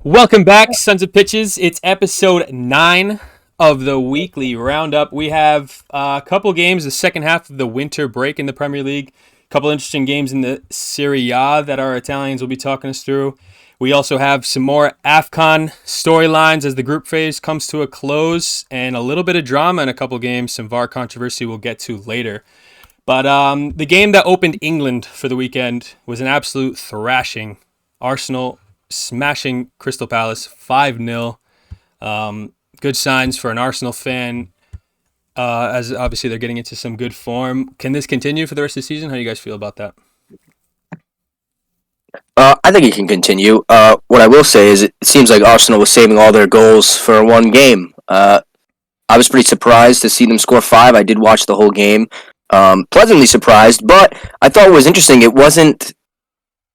Welcome back, Sons of Pitches. It's episode 9 of the weekly roundup. We have a couple games, the second half of the winter break in the Premier League, a couple interesting games in the Serie that our Italians will be talking us through. We also have some more AFCON storylines as the group phase comes to a close, and a little bit of drama in a couple games, some VAR controversy we'll get to later. But the game that opened England for the weekend was an absolute thrashing. Arsenal smashing Crystal Palace 5-0. Good signs for an Arsenal fan, as obviously they're getting into some good form. Can this continue for the rest of the season? How do you guys feel about that? I think it can continue. What I will say is it seems like Arsenal was saving all their goals for one game. I was pretty surprised to see them score 5. I did watch the whole game. Pleasantly surprised, but I thought it was interesting. It wasn't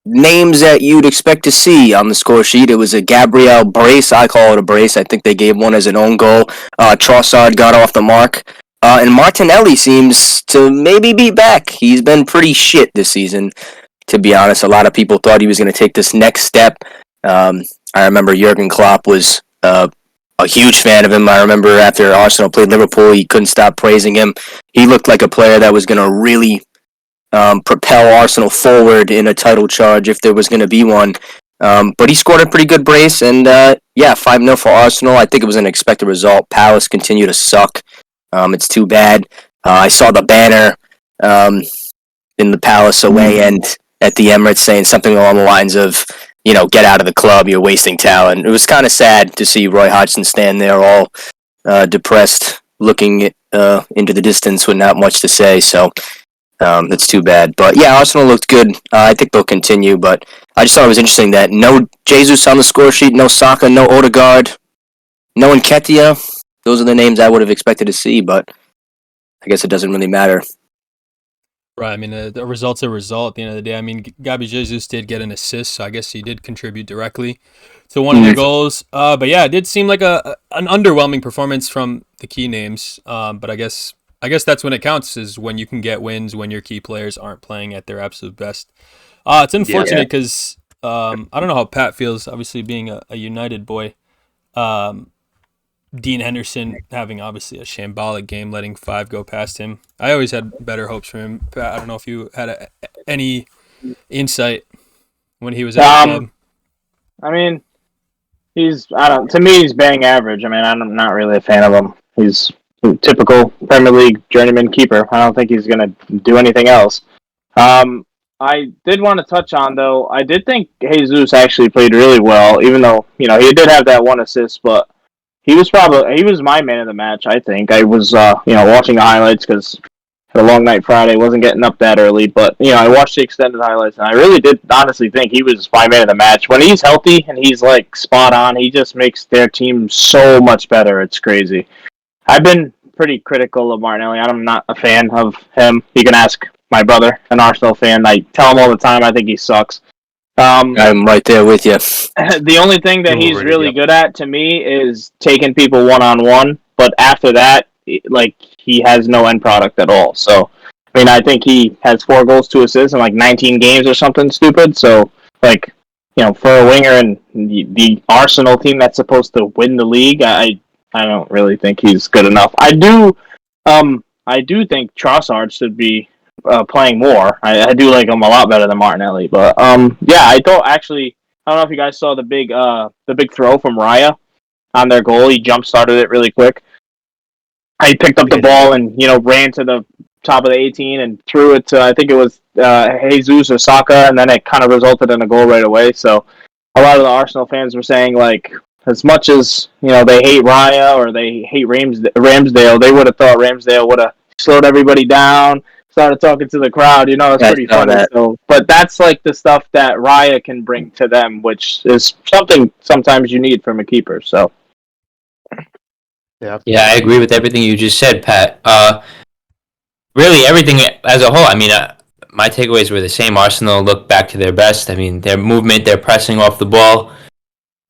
names that you'd expect to see on the score sheet. It was a Gabriel brace. I call it a brace. I think they gave one as an own goal. Trossard got off the mark. And Martinelli seems to maybe be back. He's been pretty shit this season, to be honest. A lot of people thought he was going to take this next step. I remember Jurgen Klopp was a huge fan of him. I remember after Arsenal played Liverpool, he couldn't stop praising him. He looked like a player that was going to really propel Arsenal forward in a title charge if there was going to be one. But he scored a pretty good brace, and 5-0 for Arsenal. I think it was an expected result. Palace continue to suck. It's too bad. I saw the banner in the Palace away end at the Emirates saying something along the lines of, get out of the club, you're wasting talent. It was kind of sad to see Roy Hodgson stand there all depressed, looking into the distance with not much to say, so that's too bad. But yeah, Arsenal looked good. I think they'll continue, but I just thought it was interesting that no Jesus on the score sheet, no Saka, no Odegaard, no Nketiah. Those are the names I would have expected to see, but I guess it doesn't really matter. Right, I mean, the result's a result at the end of the day. I mean, Gabi Jesus did get an assist, so I guess he did contribute directly to one of the goals. But yeah, it did seem like an underwhelming performance from the key names. But I guess that's when it counts, is when you can get wins when your key players aren't playing at their absolute best. It's unfortunate because I don't know how Pat feels, obviously being a United boy. Dean Henderson having obviously a shambolic game, letting 5 go past him. I always had better hopes for him. Pat, I don't know if you had any insight when he was at the club. I mean, to me, he's bang average. I mean, I'm not really a fan of him. He's a typical Premier League journeyman keeper. I don't think he's going to do anything else. I did want to touch on, though, I did think Jesus actually played really well, even though, he did have that one assist, but he was my man of the match, I think. I was, watching the highlights because had a long night Friday, wasn't getting up that early, but, I watched the extended highlights, and I really did honestly think he was my man of the match. When he's healthy and he's, spot on, he just makes their team so much better. It's crazy. I've been pretty critical of Martinelli. I'm not a fan of him. You can ask my brother, an Arsenal fan. I tell him all the time I think he sucks. I'm right there with you. The only thing that he's really good at, to me, is taking people one-on-one. But after that, he has no end product at all. So, I mean, I think he has 4 goals, 2 assists in 19 games or something stupid. So, for a winger and the Arsenal team that's supposed to win the league, I don't really think he's good enough. I do think Trossard should be playing more. I do like him a lot better than Martinelli. But I thought actually, I don't know if you guys saw the big throw from Raya on their goal. He jump started it really quick. He picked up the ball and ran to the top of the 18 and threw it to, I think it was Jesus or Saka, and then it kind of resulted in a goal right away. So a lot of the Arsenal fans were saying as much as they hate Raya or they hate Ramsdale, they would have thought Ramsdale would have slowed everybody down, started talking to the crowd. It's pretty funny. So, but that's the stuff that Raya can bring to them, which is something sometimes you need from a keeper. So, yeah, I agree with everything you just said, Pat. really everything as a whole. I mean, my takeaways were the same. Arsenal looked back to their best. I mean, their movement, their pressing off the ball,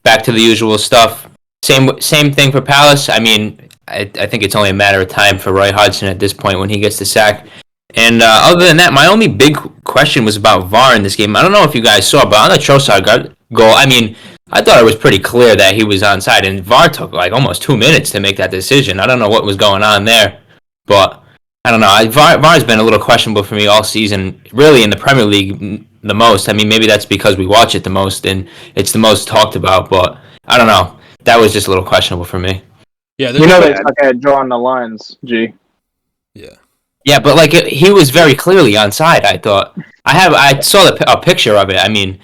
back to the usual stuff. Same thing for Palace. I mean, I think it's only a matter of time for Roy Hodgson at this point when he gets the sack. And other than that, my only big question was about VAR in this game. I don't know if you guys saw, but on the Trossard goal, I mean, I thought it was pretty clear that he was onside, and VAR took like almost 2 minutes to make that decision. I don't know what was going on there, but I don't know. VAR's been a little questionable for me all season, really in the Premier League the most. I mean, maybe that's because we watch it the most and it's the most talked about, but I don't know. That was just a little questionable for me. Yeah, they suck at drawing the lines, G. Yeah. Yeah, but like he was very clearly onside. I thought I saw a picture of it. I mean,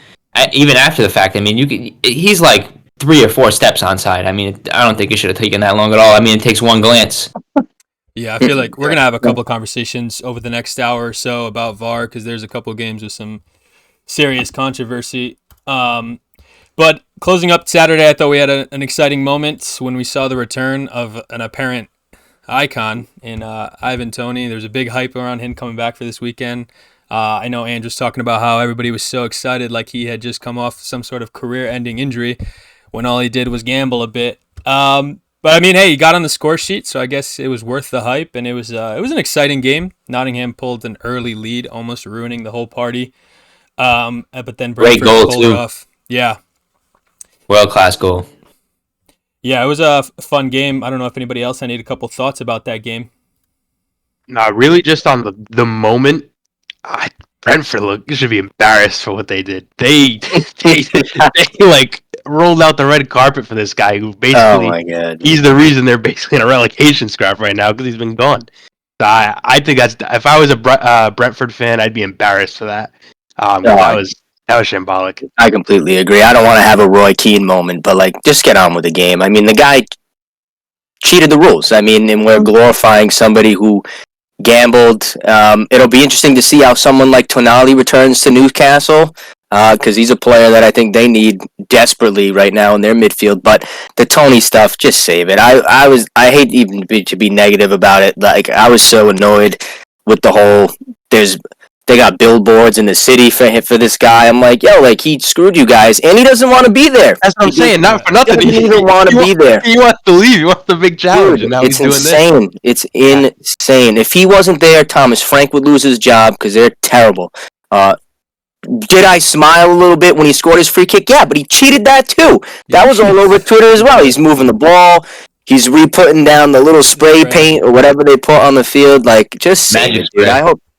even after the fact, I mean, he's like 3 or 4 steps onside. I mean, I don't think it should have taken that long at all. I mean, it takes one glance. Yeah, I feel like we're gonna have a couple conversations over the next hour or so about VAR because there's a couple games with some serious controversy. But closing up Saturday, I thought we had an exciting moment when we saw the return of an apparent icon in Ivan Toney. There's a big hype around him coming back for this weekend. I know Andrew's talking about how everybody was so excited, like he had just come off some sort of career-ending injury, when all he did was gamble a bit. But I mean, hey, he got on the score sheet, so I guess it was worth the hype, and it was an exciting game. Nottingham pulled an early lead, almost ruining the whole party. But then Brentford pulled it off. Yeah, world-class goal. Yeah, it was a fun game. I don't know if anybody else had a couple thoughts about that game. No, really, just on the moment, Brentford should be embarrassed for what they did. They like rolled out the red carpet for this guy who basically, oh my God, he's the reason they're basically in a relegation scrap right now because he's been gone. So I think if I was a Brentford fan, I'd be embarrassed for that. That was shambolic. I completely agree. I don't want to have a Roy Keane moment, but like, just get on with the game. I mean, the guy cheated the rules. I mean, and we're glorifying somebody who gambled. It'll be interesting to see how someone like Tonali returns to Newcastle, because he's a player that I think they need desperately right now in their midfield. But the Tony stuff, just save it. I hate even to be negative about it. Like, I was so annoyed with the whole. They got billboards in the city for this guy. I'm like, yo, like, he screwed you guys, and he doesn't want to be there. That's what I'm saying. Not for nothing. He doesn't even want to be there. He wants to leave. He wants the big challenge. Dude, and now it's he's insane. Doing this. It's insane. If he wasn't there, Thomas Frank would lose his job because they're terrible. Did I smile a little bit when he scored his free kick? Yeah, but he cheated that too. That was all over Twitter as well. He's moving the ball. He's re-putting down the little spray paint or whatever they put on the field. Like, just save it, dude.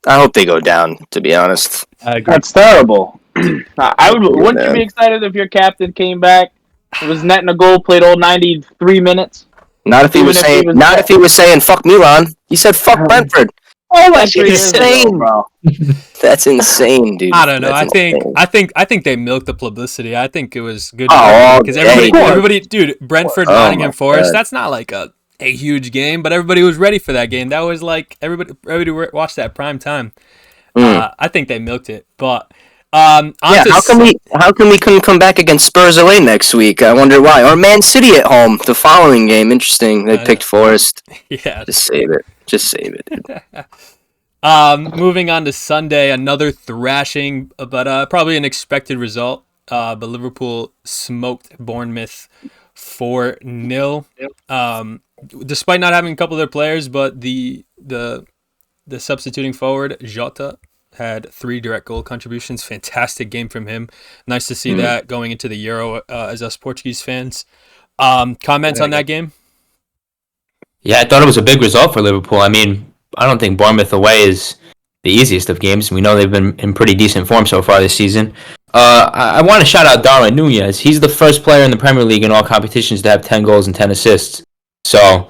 I hope they go down, to be honest. That's terrible. Wouldn't you be excited if your captain came back, was netting a goal, played all 93 minutes? Not if he was saying fuck Milan. He said fuck Brentford. Oh, that's insane, bro. That's insane, dude. I don't know. I think they milked the publicity. I think it was good because everybody, dude, Brentford, Nottingham Forest. That's not like a huge game, but everybody was ready for that game. That was like everybody watched that prime time. I think they milked it, but how come we couldn't come back against Spurs away next week? I wonder why. Or Man City at home the following game. Interesting. They picked Forest. Yeah, just save it. Dude. Moving on to Sunday, another thrashing, but probably an expected result. But Liverpool smoked Bournemouth 4-0. Despite not having a couple of their players, but the substituting forward Jota had 3 direct goal contributions. Fantastic game from him. Nice to see that going into the Euro as us Portuguese fans. Comments on that game? Yeah, I thought it was a big result for Liverpool. I mean, I don't think Bournemouth away is the easiest of games. We know they've been in pretty decent form so far this season. I want to shout out Darwin Nunez. He's the first player in the Premier League in all competitions to have 10 goals and 10 assists. So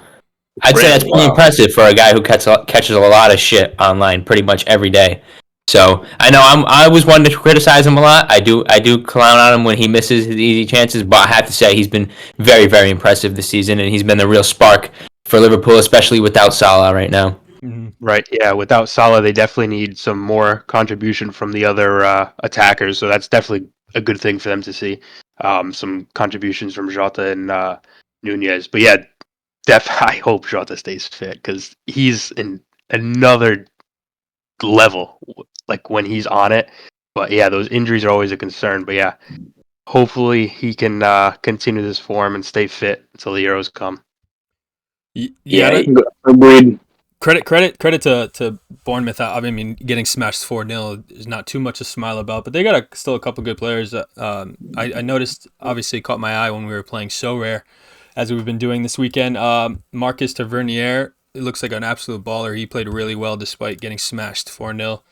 I'd say that's pretty impressive for a guy who catches a lot of shit online pretty much every day. So I know I was one to criticize him a lot. I do clown on him when he misses his easy chances, but I have to say he's been very, very impressive this season, and he's been the real spark for Liverpool, especially without Salah right now. Right, yeah. Without Salah, they definitely need some more contribution from the other attackers. So that's definitely a good thing for them to see. Some contributions from Jota and Nunez. But yeah, I hope Jota stays fit because he's in another level, like when he's on it. But yeah, those injuries are always a concern. But yeah, hopefully he can continue this form and stay fit until the Euros come. Yeah, agreed. Credit to Bournemouth. I mean, getting smashed 4-0 is not too much to smile about, but they got still a couple good players. I noticed, obviously, caught my eye when we were playing Serie, as we've been doing this weekend. Marcus Tavernier, it looks like an absolute baller. He played really well despite getting smashed 4-0.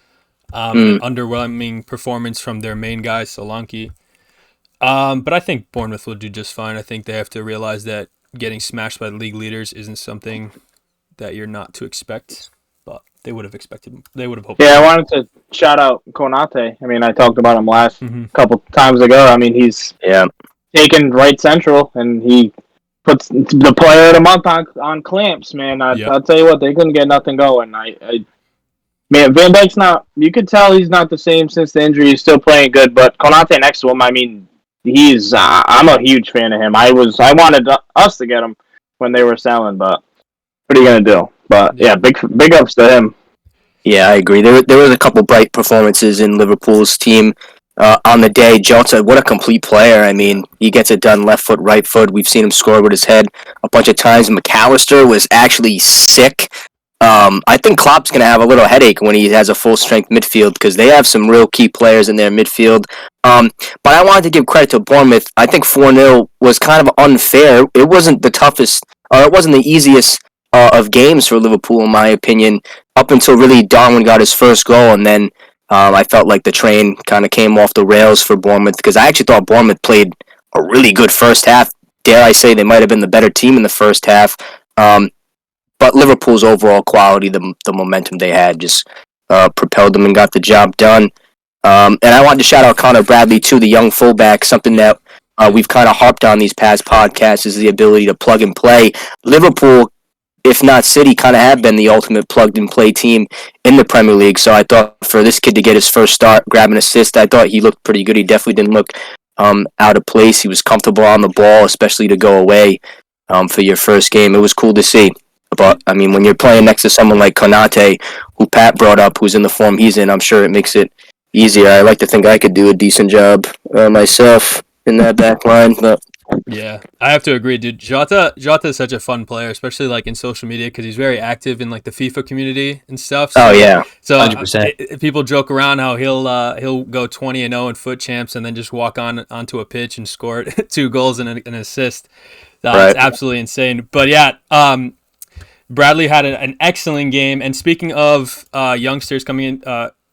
And an underwhelming performance from their main guy, Solanke. But I think Bournemouth will do just fine. I think they have to realize that getting smashed by the league leaders isn't something that you're not to expect, but they would have expected. They would have hoped. Yeah, I wanted to shout out Konate. I mean, I talked about him last couple times ago. I mean, he's taken right central, and he puts the player of the month on clamps. Man, I'll tell you what, they couldn't get nothing going. Man, Van Dijk's not. You could tell he's not the same since the injury. He's still playing good, but Konate next to him. I mean, he's. I'm a huge fan of him. I wanted us to get him when they were selling, but. What are you gonna do? But yeah, big ups to him. Yeah, I agree. There was a couple bright performances in Liverpool's team on the day. Jota, what a complete player! I mean, he gets it done left foot, right foot. We've seen him score with his head a bunch of times. McAllister was actually sick. I think Klopp's gonna have a little headache when he has a full strength midfield because they have some real key players in their midfield. But I wanted to give credit to Bournemouth. I think 4-0 was kind of unfair. It wasn't the toughest, or it wasn't the easiest. Of games for Liverpool, in my opinion, up until really Darwin got his first goal, and then I felt like the train kind of came off the rails for Bournemouth because I actually thought Bournemouth played a really good first half. Dare I say they might have been the better team in the first half, but Liverpool's overall quality, the momentum they had, just propelled them and got the job done. And I wanted to shout out Connor Bradley too, the young fullback, something that we've kind of harped on these past podcasts is the ability to plug and play. Liverpool, if not City, kind of have been the ultimate plugged-and-play team in the Premier League. So I thought for this kid to get his first start, grab an assist, I thought he looked pretty good. He definitely didn't look out of place. He was comfortable on the ball, especially to go away for your first game. It was cool to see. But, I mean, when you're playing next to someone like Konate, who Pat brought up, who's in the form he's in, I'm sure it makes it easier. I like to think I could do a decent job myself in that back line, but... Yeah, I have to agree, dude. Jota is such a fun player, especially like in social media because he's very active in like the FIFA community and stuff. So, oh yeah, so 100%. People joke around how he'll go 20-0 in foot champs and then just walk onto a pitch and score 2 goals and an assist. That's absolutely insane. But yeah, Bradley had an excellent game. And speaking of youngsters coming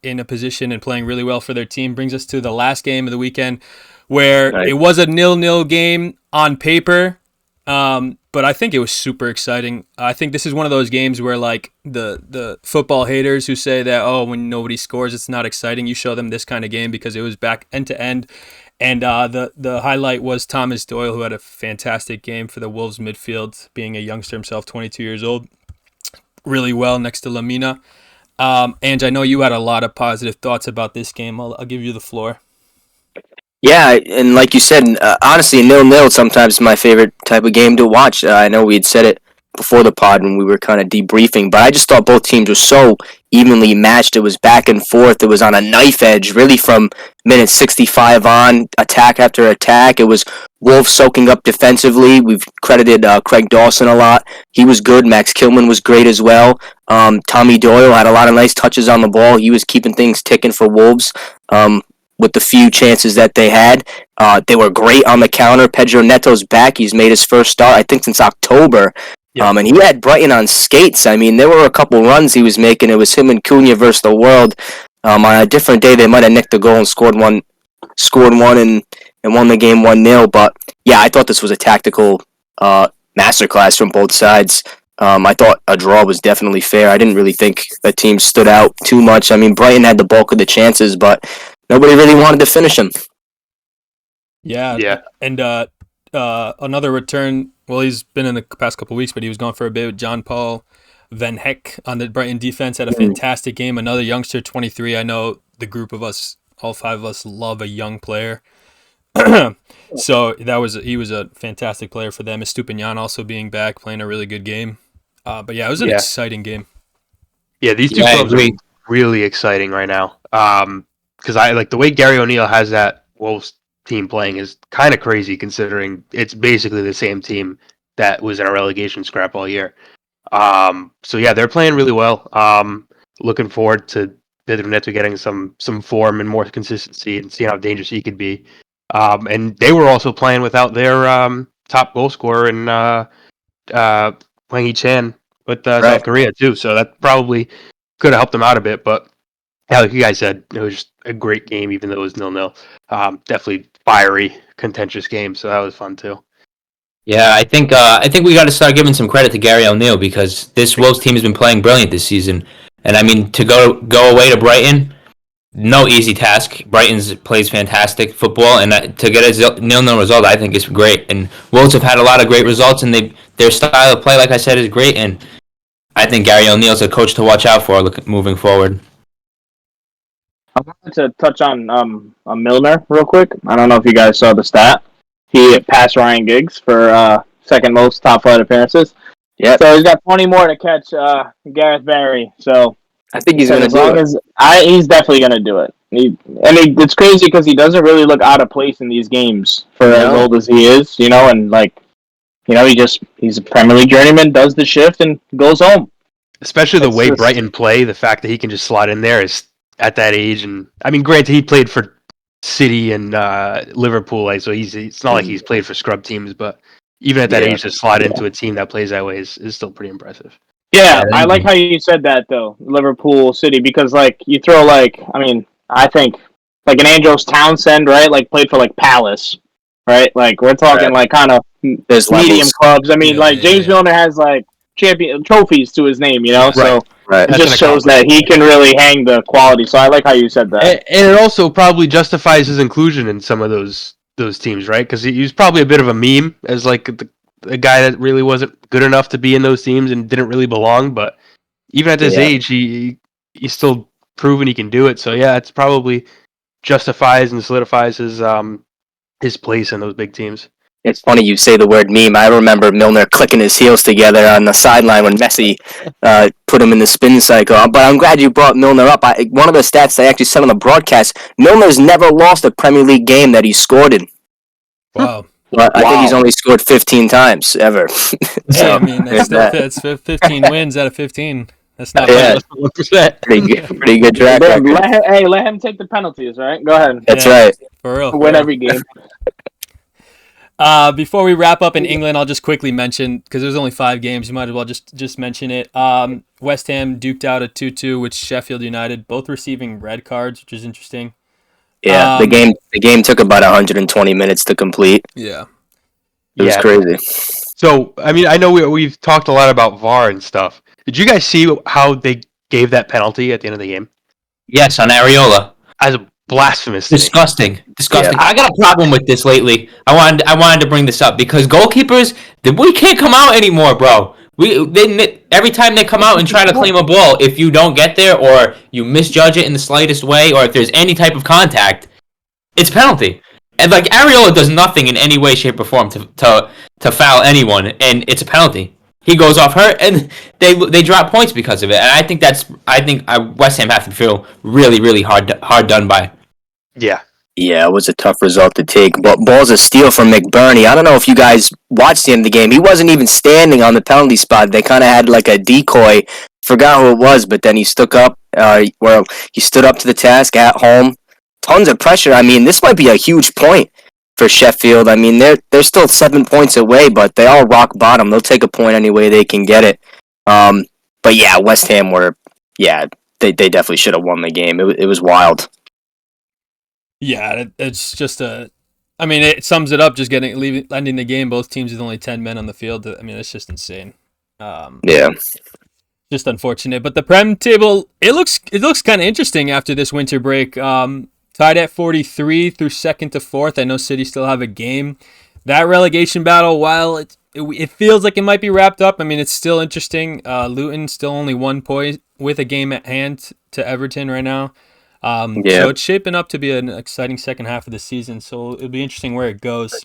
in a position and playing really well for their team, brings us to the last game of the weekend. Where it was a 0-0 game on paper, but I think it was super exciting. I think this is one of those games where, like, the football haters who say that, when nobody scores, it's not exciting, you show them this kind of game because it was back end to end. And the highlight was Thomas Doyle, who had a fantastic game for the Wolves midfield, being a youngster himself, 22 years old. Really well next to Lamina. Ange, I know you had a lot of positive thoughts about this game. I'll give you the floor. Yeah, and like you said, honestly, 0-0 sometimes is my favorite type of game to watch. I know we had said it before the pod when we were kind of debriefing, but I just thought both teams were so evenly matched. It was back and forth. It was on a knife edge, really from minute 65 on, attack after attack. It was Wolves soaking up defensively. We've credited Craig Dawson a lot. He was good. Max Kilman was great as well. Tommy Doyle had a lot of nice touches on the ball. He was keeping things ticking for Wolves. With the few chances that they had. They were great on the counter. Pedro Neto's back. He's made his first start, I think, since October. Yeah. And he had Brighton on skates. I mean, there were a couple runs he was making. It was him and Cunha versus the world. On a different day, they might have nicked the goal and scored one and won the game 1-0. But, yeah, I thought this was a tactical masterclass from both sides. I thought a draw was definitely fair. I didn't really think the team stood out too much. I mean, Brighton had the bulk of the chances, but nobody really wanted to finish him. Yeah. And another return, well, he's been in the past couple of weeks, but he was gone for a bit with John Paul Van Heck on the Brighton defense. Had a fantastic game. Another youngster, 23. I know the group of us, all 5 of us, love a young player. So he was a fantastic player for them. Estupinian also being back, playing a really good game. But yeah, it was an exciting game. Yeah, these two clubs really exciting right now. Because I like the way Gary O'Neill has that Wolves team playing is kind of crazy considering it's basically the same team that was in a relegation scrap all year. So yeah, they're playing really well. Looking forward to Pedro Neto getting some form and more consistency and seeing how dangerous he could be. And they were also playing without their top goal scorer in Hwang Hee-chan with South Korea too. So that probably could have helped them out a bit. But yeah, like you guys said, it was just a great game, even though it was 0-0. Definitely fiery, contentious game. So that was fun too. Yeah, I think we got to start giving some credit to Gary O'Neill because this Wolves team has been playing brilliant this season. And I mean, to go away to Brighton, no easy task. Brighton's plays fantastic football, and to get a 0-0 result, I think is great. And Wolves have had a lot of great results, and their style of play, like I said, is great. And I think Gary O'Neill's a coach to watch out for moving forward. I wanted to touch on Milner real quick. I don't know if you guys saw the stat. He passed Ryan Giggs for second most top flight appearances. Yeah. So he's got 20 more to catch Gareth Barry. So I think he's going to do it. He's definitely going to do it. It's crazy because he doesn't really look out of place in these games for as old as he is, and he's a Premier League journeyman, does the shift and goes home. Especially the way Brighton play, the fact that he can just slot in there is at that age. And I mean, granted, he played for City and Liverpool, so it's not like he's played for scrub teams, but even at that age to slot into a team that plays that way is still pretty impressive. Yeah, I like how you said that though, Liverpool, City, because you throw I think an Andros Townsend, right? Played for Palace, right? We're talking kind of medium clubs. I mean, James Milner has champion trophies to his name, so. Right. It just shows that he can really hang the quality. So I like how you said that. And it also probably justifies his inclusion in some of those teams, right? Because he was probably a bit of a meme as a guy that really wasn't good enough to be in those teams and didn't really belong. But even at this age, he's still proven he can do it. So yeah, it's probably justifies and solidifies his place in those big teams. It's funny you say the word meme. I remember Milner clicking his heels together on the sideline when Messi put him in the spin cycle. But I'm glad you brought Milner up. One of the stats they actually said on the broadcast, Milner's never lost a Premier League game that he scored in. Wow. I think he's only scored 15 times ever. I mean, that's 15 wins out of 15. That's not bad. Pretty good track record. Let him take the penalties, right? Go ahead. That's right. For real. Win every game. Before we wrap up in England, I'll just quickly mention, because there's only 5 games, you might as well just mention it. West Ham duked out a 2-2 with Sheffield United, both receiving red cards, which is interesting. Yeah, the game took about 120 minutes to complete. Yeah. It was crazy. So, I mean, I know we've talked a lot about VAR and stuff. Did you guys see how they gave that penalty at the end of the game? Yes, on Areola. As a blasphemous. Disgusting. Yeah. I got a problem with this lately. I wanted to bring this up because goalkeepers, we can't come out anymore, bro. Every time they come out and try to claim a ball, if you don't get there or you misjudge it in the slightest way, or if there's any type of contact, it's penalty. And Areola does nothing in any way, shape, or form to foul anyone, and it's a penalty. He goes off hurt, and they drop points because of it. And I think West Ham have to feel really, really hard done by. Yeah. Yeah, it was a tough result to take. But balls of steel from McBurney. I don't know if you guys watched the end of the game. He wasn't even standing on the penalty spot. They kind of had a decoy. Forgot who it was, but then he stood up. He stood up to the task at home. Tons of pressure. I mean, this might be a huge point for Sheffield. I mean, they're still 7 points away, but they are rock bottom. They'll take a point any way they can get it. But yeah, West Ham they definitely should have won the game. It was wild. Yeah, it's just it sums it up. Just ending the game. Both teams with only 10 men on the field. I mean, it's just insane. Yeah, just unfortunate. But the Prem table, it looks kind of interesting after this winter break. Tied at 43 through second to fourth. I know City still have a game. That relegation battle, while it feels like it might be wrapped up, I mean, it's still interesting. Luton still only 1 point with a game at hand to Everton right now. So it's shaping up to be an exciting second half of the season. So it'll be interesting where it goes.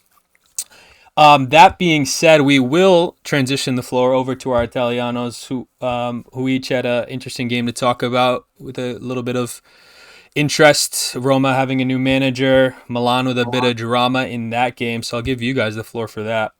That being said, we will transition the floor over to our Italianos, who each had an interesting game to talk about with a little bit of interest. Roma having a new manager, Milan with a bit of drama in that game. So I'll give you guys the floor for that.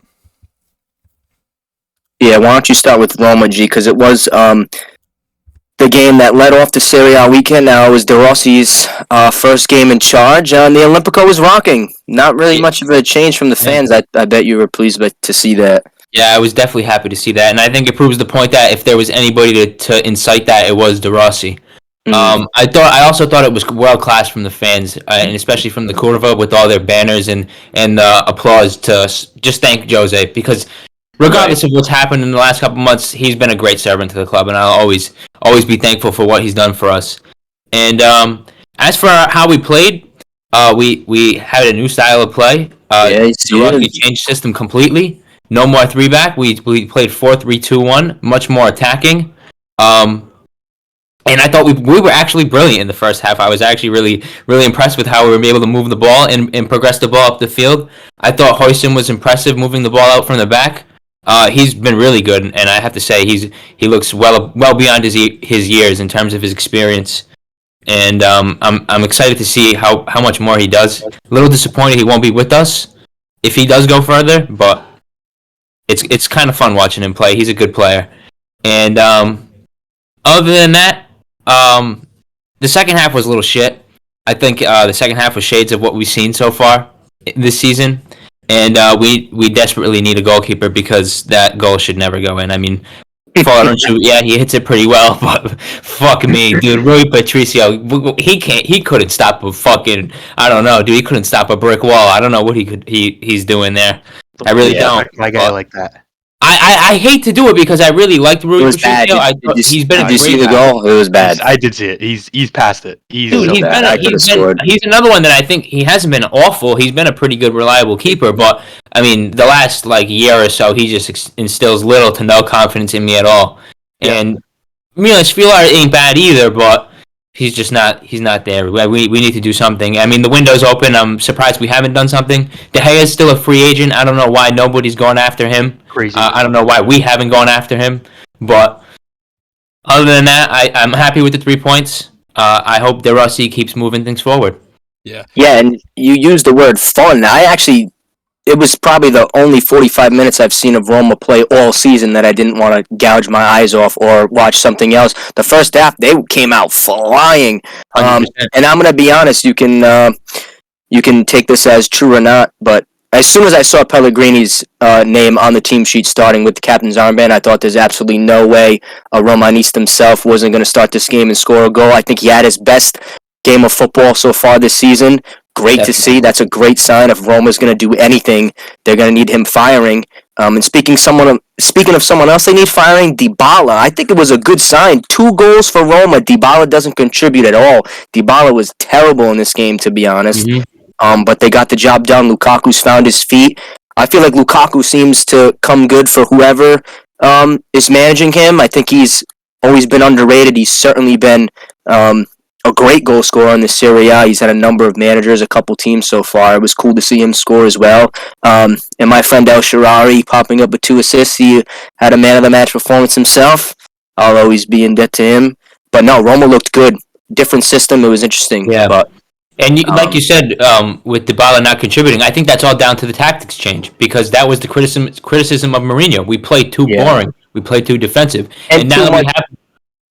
Yeah, why don't you start with Roma, G? Because it was the game that led off the Serie A weekend. Now it was De Rossi's first game in charge, and the Olimpico was rocking. Not really much of a change from the fans. I bet you were pleased to see that. Yeah, I was definitely happy to see that, and I think it proves the point that if there was anybody to incite that, it was De Rossi. I also thought it was world class from the fans, and especially from the Curva with all their banners and applause to just thank Jose, because regardless of what's happened in the last couple months, he's been a great servant to the club, and I'll always be thankful for what he's done for us. And as for how we played, we had a new style of play. We changed system completely. No more 3-back. We played 4-3-2-1, much more attacking. And I thought we were actually brilliant in the first half. I was actually really, really impressed with how we were able to move the ball and progress the ball up the field. I thought Huijsen was impressive moving the ball out from the back. He's been really good, and I have to say he looks well beyond his years in terms of his experience. And I'm excited to see how much more he does. A little disappointed he won't be with us if he does go further, but it's kind of fun watching him play. He's a good player. And other than that, the second half was a little shit. I think the second half was shades of what we've seen so far this season. And we desperately need a goalkeeper because that goal should never go in. I mean, he hits it pretty well, but fuck me, dude. Rui Patricio, he couldn't stop a fucking, I don't know, dude. He couldn't stop a brick wall. I don't know what he's doing there. I really don't. My guy like that. I hate to do it because I really liked Rui Patricio. He's been a great Did you see the goal? It was bad. I did see it. He's past it. He's another one that I think he hasn't been awful. He's been a pretty good, reliable keeper. But I mean, the last year or so, he just instills little to no confidence in me at all. Yeah. And Milos Filar ain't bad either, but he's just not. He's not there. We need to do something. I mean, the window's open. I'm surprised we haven't done something. De Gea is still a free agent. I don't know why nobody's going after him. Crazy. I don't know why we haven't gone after him. But other than that, I'm happy with the 3 points. I hope De Rossi keeps moving things forward. Yeah, and you used the word fun. It was probably the only 45 minutes I've seen of Roma play all season that I didn't want to gouge my eyes off or watch something else. The first half, they came out flying. And I'm going to be honest, you can take this as true or not, but as soon as I saw Pellegrini's name on the team sheet starting with the captain's armband, I thought there's absolutely no way Romanista himself wasn't going to start this game and score a goal. I think he had his best game of football so far this season. Great to see. That's a great sign. If Roma's going to do anything, they're going to need him firing. And speaking of someone else they need firing, Dybala. I think it was a good sign. 2 goals for Roma. Dybala doesn't contribute at all. Dybala was terrible in this game, to be honest. Mm-hmm. But they got the job done. Lukaku's found his feet. I feel like Lukaku seems to come good for whoever is managing him. I think he's always been underrated. He's certainly been a great goal scorer in the Serie A. He's had a number of managers, a couple teams so far. It was cool to see him score as well. And my friend El Shaarawy popping up with 2 assists. He had a man of the match performance himself. I'll always be in debt to him. But no, Roma looked good. Different system. It was interesting. Yeah. But like you said, with Dybala not contributing, I think that's all down to the tactics change, because that was the criticism of Mourinho. We played too boring. We played too defensive. And now that we have...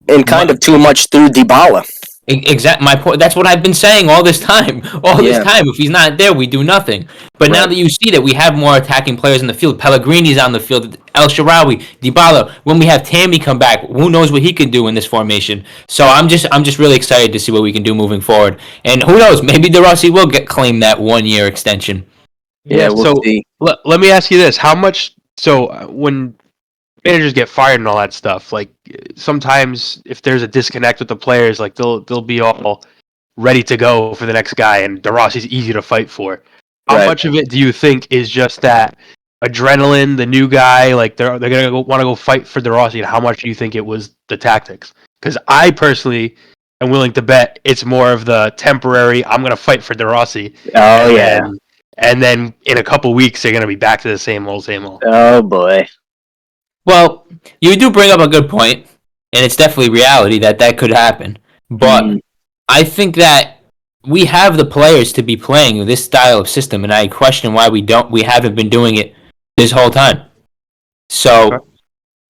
And kind of too much through Dybala. Exactly my point. That's what I've been saying all this time. This time, if he's not there, we do nothing. But now that you see that we have more attacking players in the field, Pellegrini's on the field, El Shaarawy, Dybala. When we have Tammy come back, who knows what he can do in this formation? So I'm just really excited to see what we can do moving forward. And who knows? Maybe De Rossi will claim that 1-year extension. Yeah. We'll see. Let me ask you this: how much? So when managers get fired and all that stuff, sometimes if there's a disconnect with the players, they'll be all ready to go for the next guy, and De Rossi's easy to fight for. How much of it do you think is just that adrenaline, the new guy, they're gonna want to go fight for De Rossi, and how much do you think it was the tactics? Because I personally am willing to bet it's more of the temporary, I'm gonna fight for De Rossi. and then in a couple weeks they're going to be back to the same old, same old. Oh boy. Well, you do bring up a good point, and it's definitely reality that could happen. But I think that we have the players to be playing this style of system, and I question why we haven't been doing it this whole time. So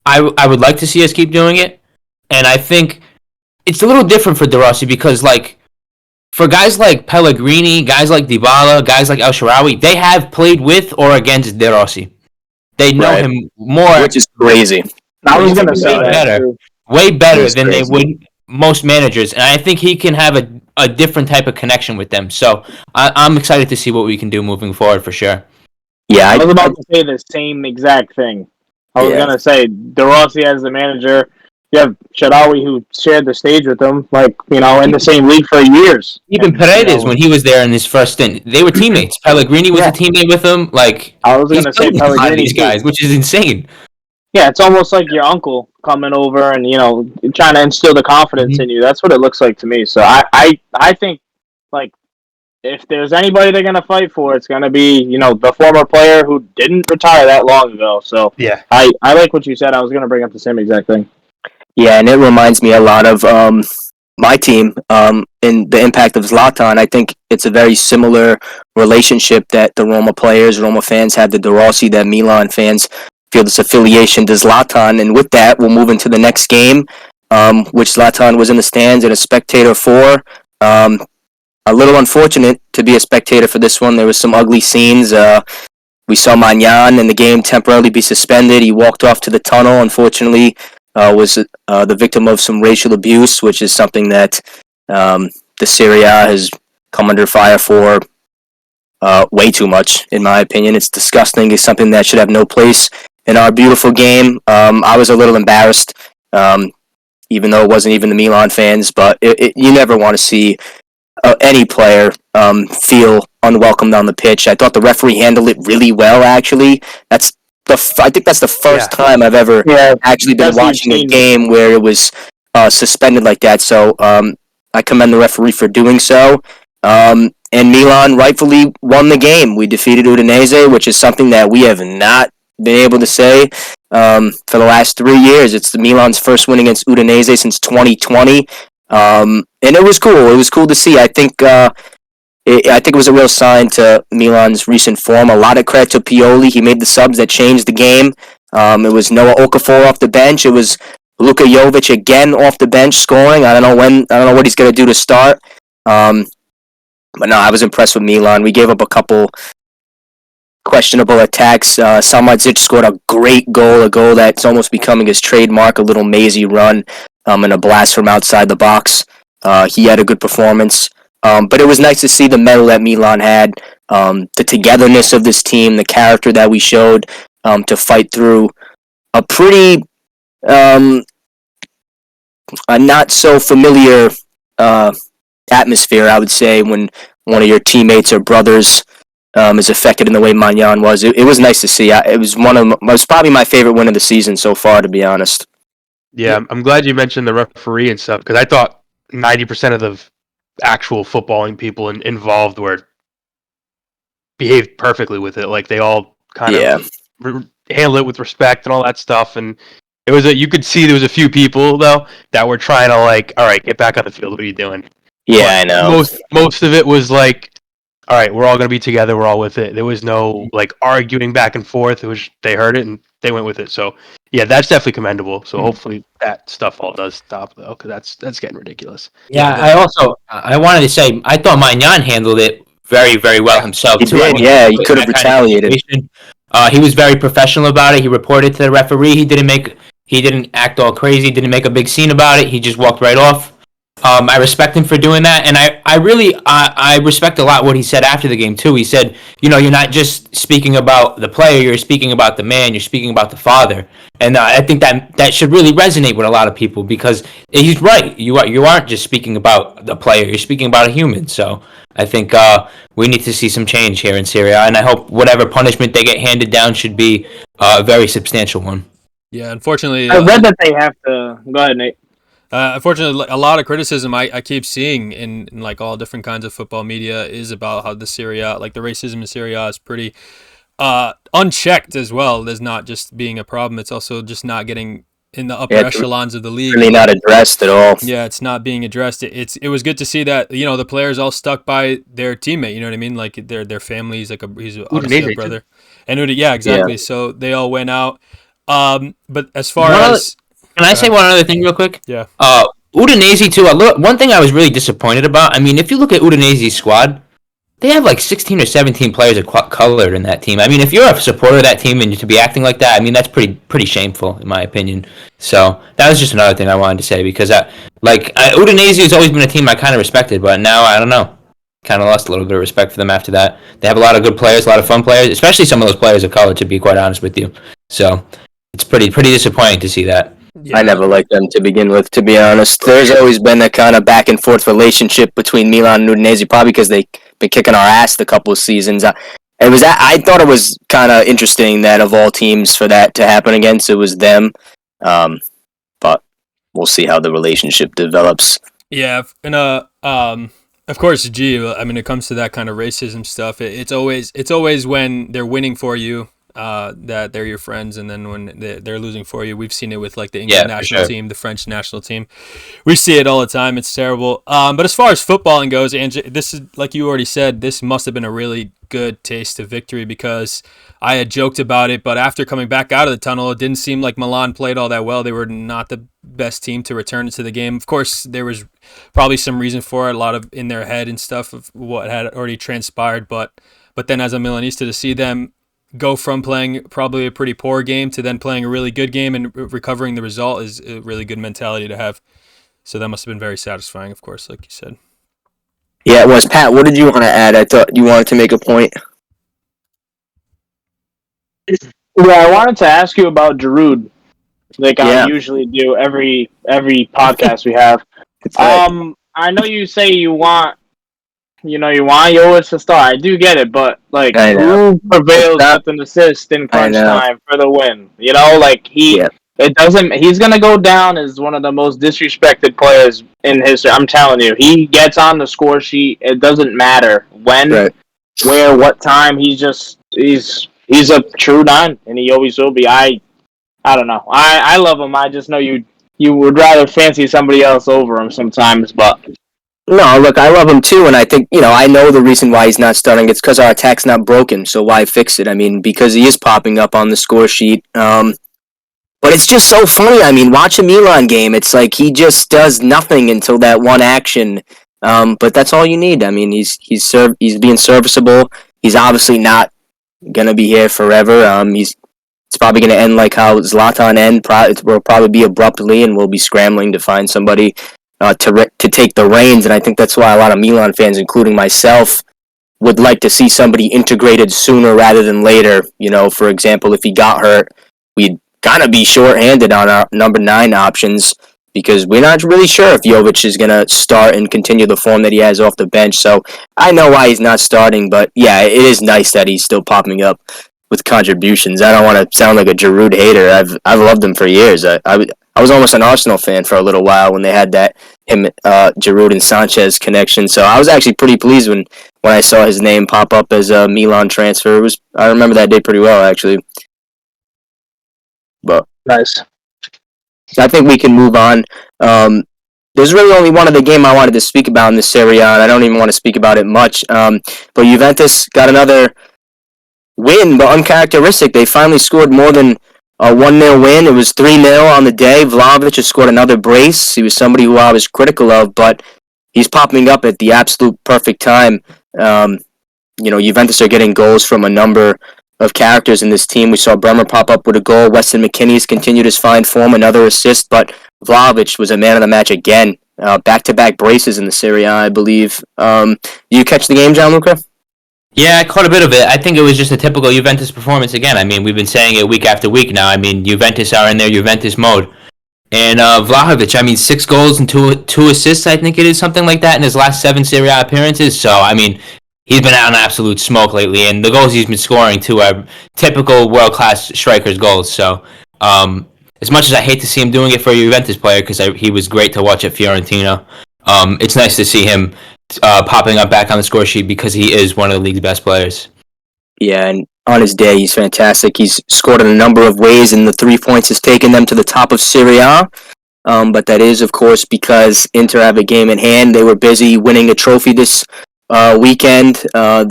I would like to see us keep doing it, and I think it's a little different for De Rossi because, like, for guys like Pellegrini, guys like Dybala, guys like El Shaarawy, they have played with or against De Rossi. They know him more, which is crazy. I was going to say that way better than they would most managers, and I think he can have a different type of connection with them. So I'm excited to see what we can do moving forward for sure. Yeah, I was about to say the same exact thing. I was going to say De Rossi as the manager. You have Shaarawy who shared the stage with him, like, in the same league for years. Even Paredes, when he was there in his first stint, they were teammates. Pellegrini was a teammate with him. Like, I was going to say Pellegrini, these guys, which is insane. Yeah, it's almost like your uncle coming over and trying to instill the confidence in you. That's what it looks like to me. So I think, like, if there's anybody they're gonna fight for, it's gonna be the former player who didn't retire that long ago. So yeah, I like what you said. I was gonna bring up the same exact thing. Yeah, and it reminds me a lot of my team in the impact of Zlatan. I think it's a very similar relationship that the Roma players, Roma fans have to De Rossi, that Milan fans feel this affiliation to Zlatan. And with that, we'll move into the next game, which Zlatan was in the stands and a spectator for. A little unfortunate to be a spectator for this one. There was some ugly scenes. We saw Magnan in the game temporarily be suspended. He walked off to the tunnel. Unfortunately, was the victim of some racial abuse, which is something that the Serie A has come under fire for way too much, in my opinion. It's disgusting. It's something that should have no place in our beautiful game. I was a little embarrassed, even though it wasn't even the Milan fans, but you never want to see any player feel unwelcomed on the pitch. I thought the referee handled it really well, actually. I think that's the first time I've ever actually been watching a game where it was suspended like that. So I commend the referee for doing so. And Milan rightfully won the game. We defeated Udinese, which is something that we have not been able to say for the last 3 years. It's the Milan's first win against Udinese since 2020. And it was cool. It was cool to see. I think it was a real sign to Milan's recent form. A lot of credit to Pioli. He made the subs that changed the game. It was Noah Okafor off the bench. It was Luka Jovic again off the bench scoring. I don't know what he's going to do to start. But no, I was impressed with Milan. We gave up a couple questionable attacks. Salmadzic scored a great goal, a goal that's almost becoming his trademark, a little mazy run and a blast from outside the box. He had a good performance. But it was nice to see the mettle that Milan had, the togetherness of this team, the character that we showed to fight through a pretty a not so familiar atmosphere, I would say, when one of your teammates or brothers is affected in the way Magnan was. It was nice to see. It was probably my favorite win of the season so far, to be honest. Yeah, I'm glad you mentioned the referee and stuff, because I thought 90% of the actual footballing people involved were behaved perfectly with it. Like, they all kind of handled it with respect and all that stuff. And it was you could see there was a few people though that were trying to, like, all right, get back on the field. What are you doing? Yeah, but I know. Most of it was like, all right, we're all gonna be together. We're all with it. There was no like arguing back and forth. It was they heard it and they went with it. So yeah, that's definitely commendable. So hopefully that stuff all does stop though, because that's getting ridiculous. Yeah, I wanted to say I thought Magnan handled it very, very well himself too. Did, he could have retaliated. He was very professional about it. He reported to the referee. He didn't act all crazy. Didn't make a big scene about it. He just walked right off. I respect him for doing that, and I respect a lot what he said after the game too. He said, you're not just speaking about the player, you're speaking about the man, you're speaking about the father, and I think that should really resonate with a lot of people, because he's right. You aren't just speaking about the player, you're speaking about a human. So I think we need to see some change here in Serie A, and I hope whatever punishment they get handed down should be a very substantial one. Yeah, unfortunately, I read that they have to. Go ahead, Nate. Unfortunately, a lot of criticism I keep seeing in like all different kinds of football media is about how the Serie A, like the racism in Serie A, is pretty unchecked as well. There's not just being a problem; it's also just not getting in the upper echelons of the league. Really not addressed at all. Yeah, it's not being addressed. It was good to see that the players all stuck by their teammate. You know what I mean? Like their families. Like he's obviously a brother, and yeah, exactly. Yeah. So they all went out. But as far as can I say one other thing real quick? Yeah. Udinese too. One thing I was really disappointed about. I mean, if you look at Udinese's squad, they have like 16 or 17 players colored in that team. I mean, if you're a supporter of that team and to be acting like that, I mean, that's pretty shameful in my opinion. So that was just another thing I wanted to say because Udinese has always been a team I kind of respected, but now I don't know. Kind of lost a little bit of respect for them after that. They have a lot of good players, a lot of fun players, especially some of those players of color, to be quite honest with you. So it's pretty disappointing to see that. Yeah. I never liked them to begin with, to be honest. There's always been a kind of back and forth relationship between Milan and Udinese, probably because they've been kicking our ass the couple of seasons. I thought it was kind of interesting that of all teams for that to happen against, it was them. But we'll see how the relationship develops. Yeah, and of course, I mean, it comes to that kind of racism stuff. It's always when they're winning for you. That they're your friends, and then when they're losing for you, we've seen it with like the England national team, the French national team. We see it all the time. It's terrible. But as far as footballing goes, Angie, this is like you already said. This must have been a really good taste of victory because I had joked about it, but after coming back out of the tunnel, it didn't seem like Milan played all that well. They were not the best team to return into the game. Of course, there was probably some reason for it, a lot of in their head and stuff of what had already transpired. But then as a Milanista, to see them go from playing probably a pretty poor game to then playing a really good game and recovering the result is a really good mentality to have. So that must have been very satisfying, of course, like you said. Yeah, it was. Pat, what did you want to add? I thought you wanted to make a point. Yeah, I wanted to ask you about Giroud, like I usually do every podcast we have. I know you say you want Jovic to start. I do get it, but like who prevails with an assist in crunch time for the win? You know, like it doesn't. He's gonna go down as one of the most disrespected players in history. I'm telling you, he gets on the score sheet. It doesn't matter when, where, what time. He's a true 9, and he always will be. I don't know. I love him. I just know you would rather fancy somebody else over him sometimes, but. No, look, I love him too, and I think, I know the reason why he's not starting. It's because our attack's not broken, so why fix it? I mean, because he is popping up on the score sheet. But it's just so funny. I mean, watch a Milan game. It's like he just does nothing until that one action. But that's all you need. I mean, he's being serviceable. He's obviously not gonna be here forever. It's probably gonna end like how Zlatan ended. It will probably be abruptly, and we'll be scrambling to find somebody to take the reins, and I think that's why a lot of Milan fans, including myself, would like to see somebody integrated sooner rather than later. For example, if he got hurt, we'd kind of be short-handed on our number 9 options because we're not really sure if Jovic is going to start and continue the form that he has off the bench. So I know why he's not starting, but yeah, it is nice that he's still popping up with contributions. I don't want to sound like a Giroud hater. I've loved him for years. I was almost an Arsenal fan for a little while when they had that Giroud and Sanchez connection. So I was actually pretty pleased when I saw his name pop up as a Milan transfer. I remember that day pretty well, actually. But nice. I think we can move on. There's really only one other game I wanted to speak about in the Serie A, and I don't even want to speak about it much. But Juventus got another win, but uncharacteristic. They finally scored more than a 1-0 win. It was 3-0 on the day. Vlahovic has scored another brace. He was somebody who I was critical of, but he's popping up at the absolute perfect time. Juventus are getting goals from a number of characters in this team. We saw Bremer pop up with a goal. Weston McKennie's continued his fine form, another assist, but Vlahovic was a man of the match again. Back-to-back braces in the Serie A, I believe. Do you catch the game, Gianluca? Yeah, I caught a bit of it. I think it was just a typical Juventus performance again. I mean, we've been saying it week after week now. I mean, Juventus are in their Juventus mode. And Vlahovic, I mean, 6 goals and 2 assists, I think it is, something like that, in his last 7 Serie A appearances. So, I mean, he's been out in absolute smoke lately. And the goals he's been scoring, too, are typical world-class strikers' goals. So, as much as I hate to see him doing it for a Juventus player because he was great to watch at Fiorentina, it's nice to see him popping up back on the score sheet because he is one of the league's best players. Yeah, and on his day, he's fantastic. He's scored in a number of ways, and the 3 points has taken them to the top of Serie A. But that is, of course, because Inter have a game in hand. They were busy winning a trophy this weekend.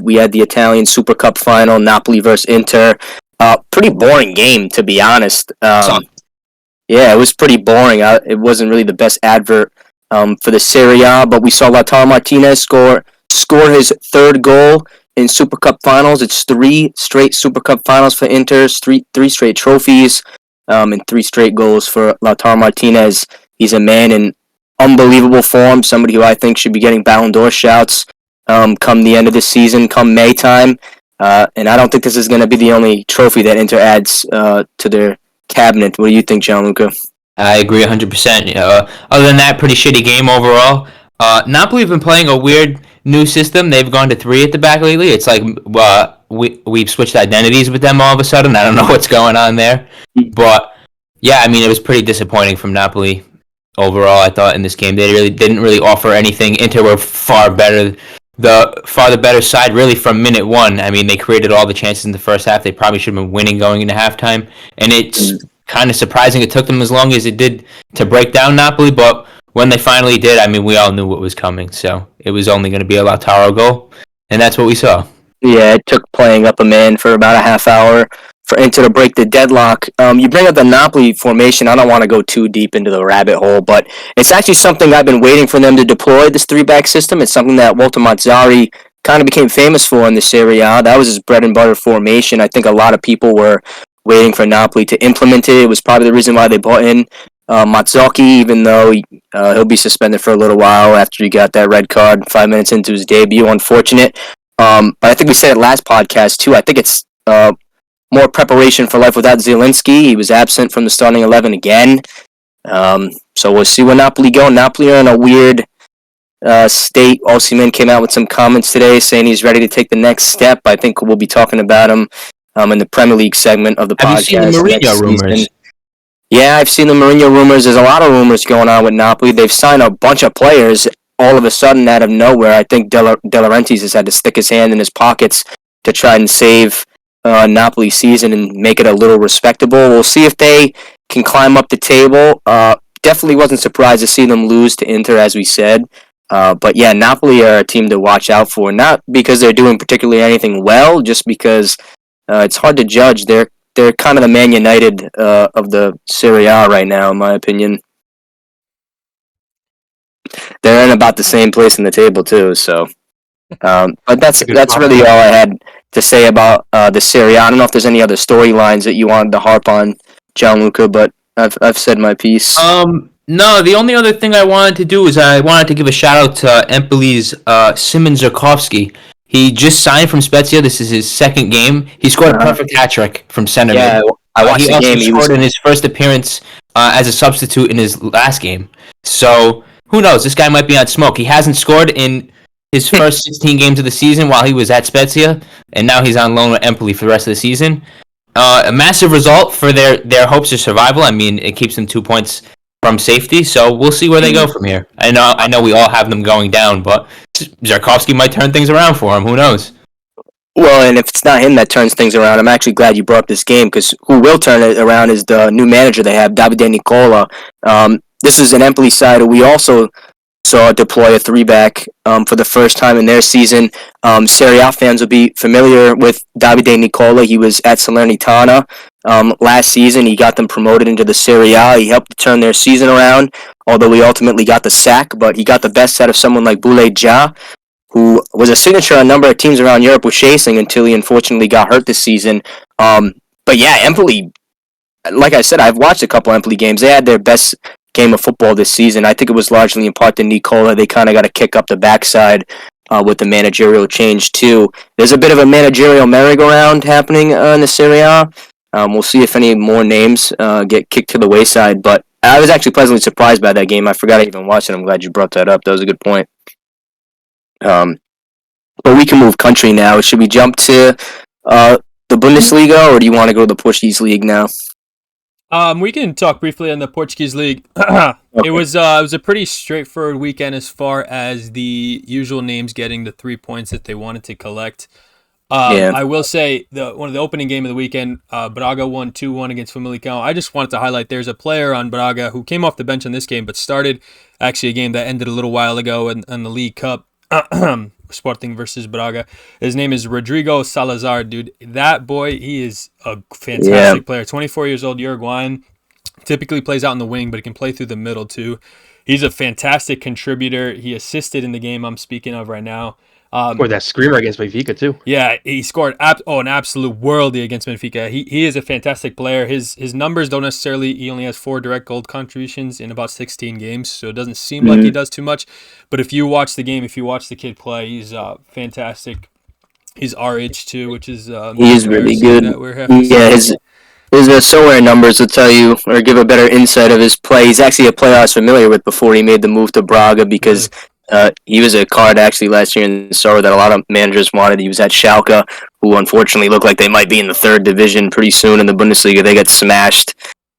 We had the Italian Super Cup final, Napoli versus Inter. Pretty boring game, to be honest. Yeah, it was pretty boring. It wasn't really the best advert for the Serie A, but we saw Lautaro Martinez score his 3rd goal in Super Cup finals. It's 3 straight Super Cup finals for Inter, three straight trophies, and 3 straight goals for Lautaro Martinez. He's a man in unbelievable form, somebody who I think should be getting Ballon d'Or shouts come the end of the season, come May time. And I don't think this is going to be the only trophy that Inter adds to their cabinet. What do you think, Gianluca? I agree 100%. Other than that, pretty shitty game overall. Napoli have been playing a weird new system. They've gone to 3 at the back lately. It's like we've switched identities with them all of a sudden. I don't know what's going on there. But, yeah, I mean, it was pretty disappointing from Napoli overall, I thought, in this game. They really didn't really offer anything. Inter were far better. The better side, really, from minute 1. I mean, they created all the chances in the first half. They probably should have been winning going into halftime. And it's kind of surprising it took them as long as it did to break down Napoli. But when they finally did, I mean, we all knew what was coming. So it was only going to be a Lautaro goal. And that's what we saw. Yeah, it took playing up a man for about a half hour for Inter to break the deadlock. You bring up the Napoli formation. I don't want to go too deep into the rabbit hole, but it's actually something I've been waiting for them to deploy, this 3-back system. It's something that Walter Mazzarri kind of became famous for in the Serie A. That was his bread and butter formation. I think a lot of people were waiting for Napoli to implement it. It was probably the reason why they bought in Mazzocchi, even though he'll be suspended for a little while after he got that red card 5 minutes into his debut. Unfortunate. But I think we said it last podcast, too. I think it's more preparation for life without Zielinski. He was absent from the starting 11 again. So we'll see where Napoli go. Napoli are in a weird state. Osimhen came out with some comments today saying he's ready to take the next step. I think we'll be talking about him in the Premier League segment of the podcast. Have you seen the Mourinho rumors? Yeah, I've seen the Mourinho rumors. There's a lot of rumors going on with Napoli. They've signed a bunch of players all of a sudden out of nowhere. I think De Laurentiis has had to stick his hand in his pockets to try and save Napoli season and make it a little respectable. We'll see if they can climb up the table. Definitely wasn't surprised to see them lose to Inter, as we said. But yeah, Napoli are a team to watch out for. Not because they're doing particularly anything well, just because it's hard to judge. They're kind of the Man United of the Serie A right now, in my opinion. They're in about the same place in the table too. So, but that's really all I had to say about the Serie A. I don't know if there's any other storylines that you wanted to harp on, Gianluca, but I've said my piece. No, the only other thing I wanted to do is I wanted to give a shout out to Empoli's Simon Zerkovsky. He just signed from Spezia. This is his 2nd game. He scored a perfect hat trick from center mid. Yeah, I watched the game. He scored in his first appearance as a substitute in his last game. So who knows? This guy might be on smoke. He hasn't scored in his first 16 games of the season while he was at Spezia, and now he's on loan with Empoli for the rest of the season. A massive result for their hopes of survival. I mean, it keeps them 2 points from safety, so we'll see where they go from here. I know we all have them going down, but Zerkovsky might turn things around for him. Who knows? Well, and if it's not him that turns things around, I'm actually glad you brought up this game, because who will turn it around is the new manager they have, Davide Nicola. This is an Empoli side who we also saw deploy a 3-back for the first time in their season. Serie A fans will be familiar with Davide Nicola. He was at Salernitana last season. He got them promoted into the Serie A. He helped turn their season around, although he ultimately got the sack. But he got the best out of someone like Boulaye Dia, who was a signature a number of teams around Europe were chasing until he unfortunately got hurt this season. But yeah, Empoli, like I said, I've watched a couple Empoli games. They had their best game of football this season. I think it was largely in part to Nicola. They kind of got to kick up the backside with the managerial change too. There's a bit of a managerial merry-go-round happening in the Serie A. We'll see if any more names get kicked to the wayside, but I was actually pleasantly surprised by that game. I forgot I even watched it. I'm glad you brought that up. That was a good point. But we can move country now. Should we jump to the Bundesliga, or do you want to go to the Portuguese league now? We can talk briefly on the Portuguese league. It was a pretty straightforward weekend as far as the usual names getting the 3 points that they wanted to collect. Yeah. I will say one of the opening game of the weekend, Braga won 2-1 against Famalicão. I just wanted to highlight there's a player on Braga who came off the bench in this game, but started actually a game that ended a little while ago in the League Cup. Sporting versus Braga. His name is Rodrigo Salazar, dude. That boy, he is a fantastic player. 24 years old, Uruguayan. Typically plays out in the wing, but he can play through the middle too. He's a fantastic contributor. He assisted in the game I'm speaking of right now. Scored that screamer against Benfica too. Yeah, he scored an absolute worldie against Benfica. He is a fantastic player. His numbers don't necessarily. He only has 4 direct goal contributions in about 16 games, so it doesn't seem like he does too much. But if you watch the game, if you watch the kid play, he's fantastic. He's our age too, which is he is really good. His somewhere numbers will tell you or give a better insight of his play. He's actually a player I was familiar with before he made the move to Braga because. He was a card actually last year in Serie that a lot of managers wanted. He was at Schalke, who unfortunately look like they might be in the 3rd division pretty soon in the Bundesliga. They got smashed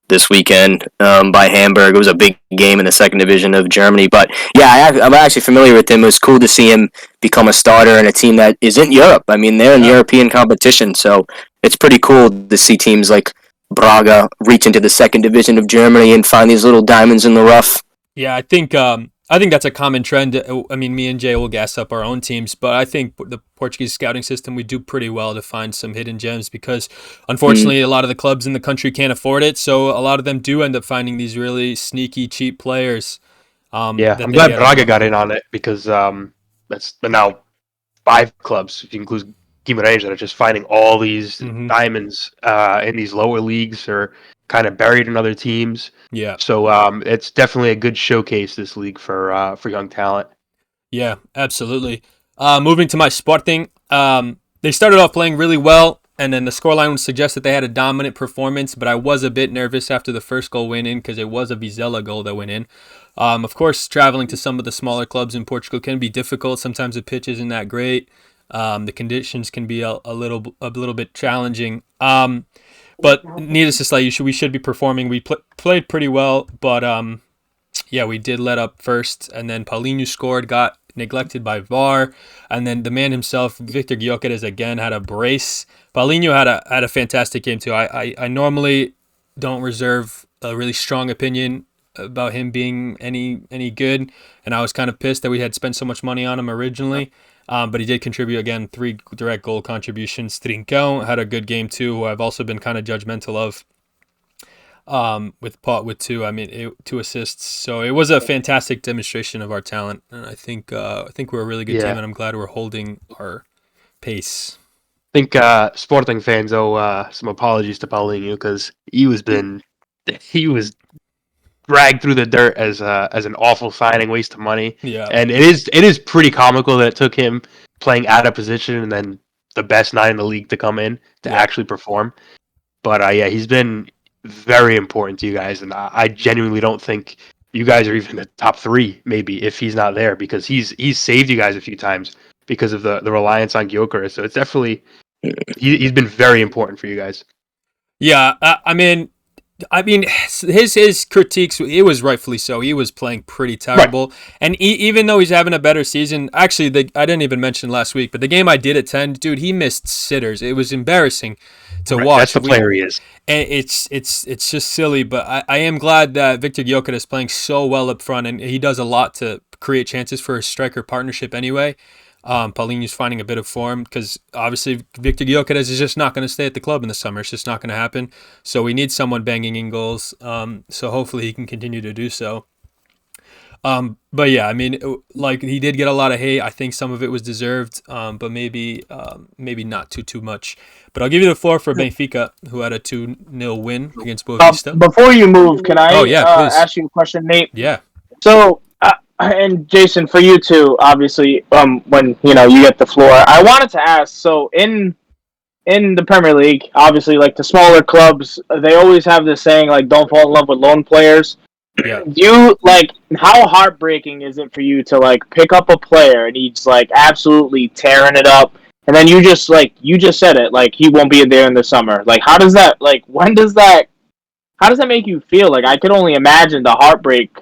this weekend by Hamburg. It was a big game in the 2nd division of Germany. But yeah, I'm actually familiar with him. It was cool to see him become a starter in a team that is in Europe. I mean, they're in European competition, so it's pretty cool to see teams like Braga reach into the 2nd division of Germany and find these little diamonds in the rough. Yeah, I think that's a common trend. I mean, me and Jay will gas up our own teams, but I think the Portuguese scouting system, we do pretty well to find some hidden gems because, unfortunately, a lot of the clubs in the country can't afford it. So a lot of them do end up finding these really sneaky, cheap players. I'm glad Braga got in on it because that's now 5 clubs, if you include Guimarães, that are just finding all these diamonds in these lower leagues or kind of buried in other teams. Yeah. So it's definitely a good showcase this league for young talent. Yeah, absolutely. Moving to my Sporting, they started off playing really well, and then the scoreline would suggest that they had a dominant performance, but I was a bit nervous after the first goal went in because it was a Vizela goal that went in. Of course, traveling to some of the smaller clubs in Portugal can be difficult. Sometimes the pitch isn't that great. The conditions can be a little bit challenging. But needless to say, we should be performing. We played pretty well, but we did let up first, and then Paulinho scored, got neglected by VAR, and then the man himself, Victor Gyökeres, again had a brace. Paulinho had a fantastic game too. I normally don't reserve a really strong opinion about him being any good, and I was kind of pissed that we had spent so much money on him originally. But he did contribute, again, 3 direct goal contributions. Trincão had a good game, too, who I've also been kind of judgmental of with 2. 2 assists. So it was a fantastic demonstration of our talent. And I think we're a really good team, and I'm glad we're holding our pace. I think Sporting fans owe some apologies to Paulinho because he was dragged through the dirt as an awful signing, waste of money. Yeah. And it is pretty comical that it took him playing out of position and then the best 9 in the league to come in to actually perform. But he's been very important to you guys, and I genuinely don't think you guys are even the top 3 maybe if he's not there because he's saved you guys a few times because of the reliance on Gyökeres. So it's definitely he's been very important for you guys. Yeah, I mean, his critiques, it was rightfully so. He was playing pretty terrible. Right. And even though he's having a better season, actually, I didn't even mention last week, but the game I did attend, dude, he missed sitters. It was embarrassing to watch. That's the player he is. And it's just silly, but I am glad that Victor Gyökeres is playing so well up front, and he does a lot to create chances for his striker partnership anyway. Paulinho's finding a bit of form because obviously Victor Gyökeres is just not going to stay at the club in the summer. It's just not going to happen. So we need someone banging in goals. So hopefully he can continue to do so. But yeah, I mean, like he did get a lot of hate. I think some of it was deserved, but maybe not too much. But I'll give you the floor for Benfica, who had a 2-0 win against Boavista. Before you move, can I ask you a question, Nate? Yeah. So. And Jason, for you too, obviously, when you get the floor, I wanted to ask. So in the Premier League, obviously, like the smaller clubs, they always have this saying like, "Don't fall in love with loan players." Yeah. How heartbreaking is it for you to like pick up a player and he's like absolutely tearing it up, and then you just said it, like he won't be there in the summer. Like, how does that? Like, when does that? how does that make you feel? Like, I could only imagine the heartbreak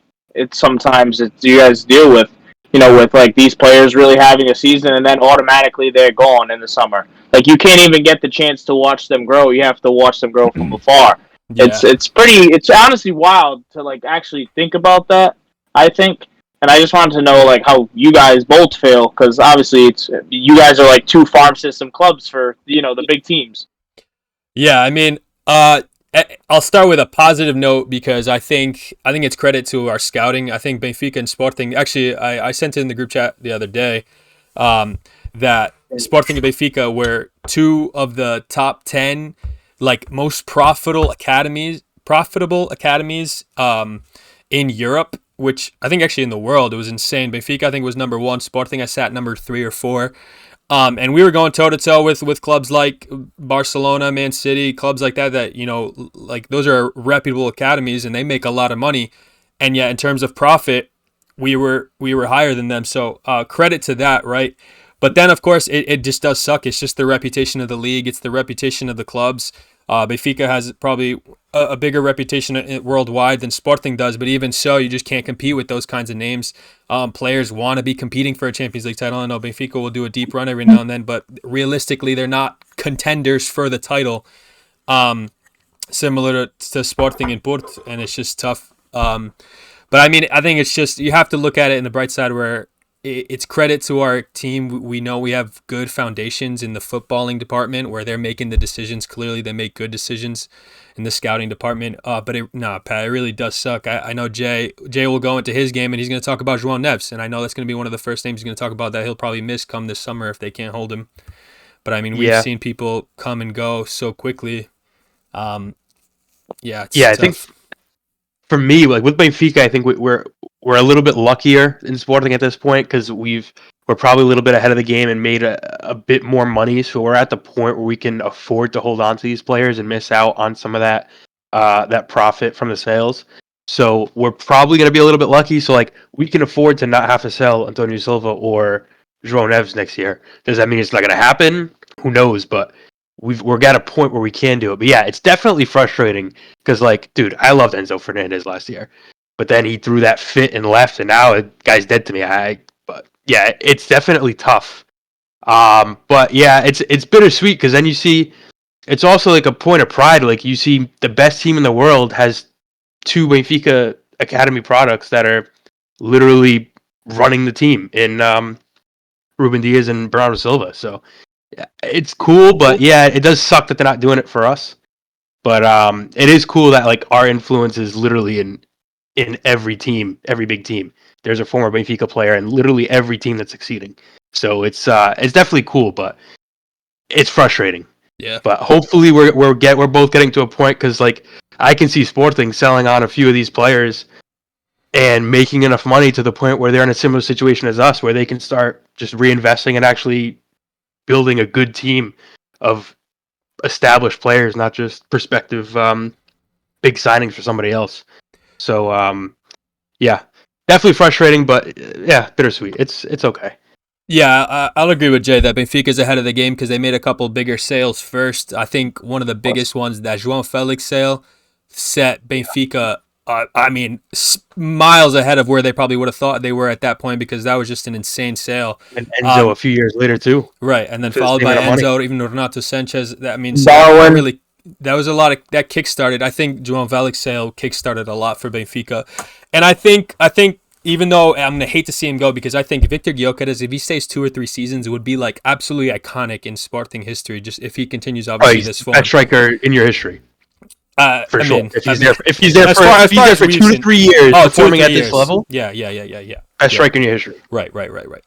sometimes that you guys deal with, with like these players really having a season and then automatically they're gone in the summer. Like, you can't even get the chance to watch them grow. You have to watch them grow from afar. Yeah. It's honestly wild to like actually think about that, I think. And I just wanted to know like how you guys both feel, because obviously you guys are like two farm system clubs for the big teams. Yeah, I mean, I'll start with a positive note because I think it's credit to our scouting. I think Benfica and Sporting. Actually, I sent it in the group chat the other day that Sporting and Benfica were two of the top 10 like most profitable academies in Europe, which I think actually in the world. It was insane. Benfica I think was number 1. Sporting I sat number 3 or 4. And we were going toe to toe with clubs like Barcelona, Man City, clubs like that like those are reputable academies and they make a lot of money. And yet in terms of profit, we were higher than them. So credit to that, right? But then of course it just does suck. It's just the reputation of the league. It's the reputation of the clubs. Benfica has probably a bigger reputation worldwide than Sporting does, but even so, you just can't compete with those kinds of names. Players want to be competing for a Champions League title. I know Benfica will do a deep run every now and then, but realistically, they're not contenders for the title, similar to Sporting and Porto, and it's just tough. But I mean, I think it's just you have to look at it in the bright side where it's credit to our team. We know we have good foundations in the footballing department where they're making the decisions. Clearly, they make good decisions in the scouting department. But Pat, it really does suck. I know Jay will go into his game and he's going to talk about João Neves, and I know that's going to be one of the first names he's going to talk about that he'll probably miss come this summer if they can't hold him. But I mean, we've seen people come and go so quickly. It's I tough. think for me, like with Benfica, I think we're a little bit luckier in Sporting at this point because we're probably a little bit ahead of the game and made a bit more money. So we're at the point where we can afford to hold on to these players and miss out on some of that profit from the sales. So we're probably going to be a little bit lucky. So like we can afford to not have to sell Antonio Silva or João Neves next year. Does that mean it's not going to happen? Who knows? But we're at a point where we can do it. But yeah, it's definitely frustrating because like, dude, I loved Enzo Fernandez last year. But then he threw that fit and left, and now the guy's dead to me. But yeah, it's definitely tough. But yeah, it's bittersweet because then you see, it's also like a point of pride. Like you see, the best team in the world has 2 Benfica Academy products that are literally running the team in Ruben Diaz and Bernardo Silva. So yeah, it's cool, but yeah, it does suck that they're not doing it for us. But it is cool that like our influence is literally in every team, every big team. There's a former Benfica player in literally every team that's succeeding. So it's definitely cool, but it's frustrating. Yeah. But hopefully we're both getting to a point because like I can see Sporting selling on a few of these players and making enough money to the point where they're in a similar situation as us, where they can start just reinvesting and actually building a good team of established players, not just prospective big signings for somebody else. So, yeah, definitely frustrating, but yeah, bittersweet. It's okay. Yeah, I'll agree with Jay that Benfica's ahead of the game because they made a couple bigger sales first. I think one of the biggest ones, that João Felix sale, set Benfica, miles ahead of where they probably would have thought they were at that point because that was just an insane sale. And Enzo a few years later, too. Right, and then followed by Enzo, even Renato Sanchez. That was a lot of that kickstarted. I think João Felix sale kickstarted a lot for Benfica, and I think even though I'm gonna hate to see him go because I think Victor Gyökeres, if he stays 2 or 3 seasons, it would be like absolutely iconic in Sporting history. Just if he continues obviously this form. Best striker in your history. For sure. If he's there for 2 to 3 years, performing at this level. Yeah. Best striker in your history. Right.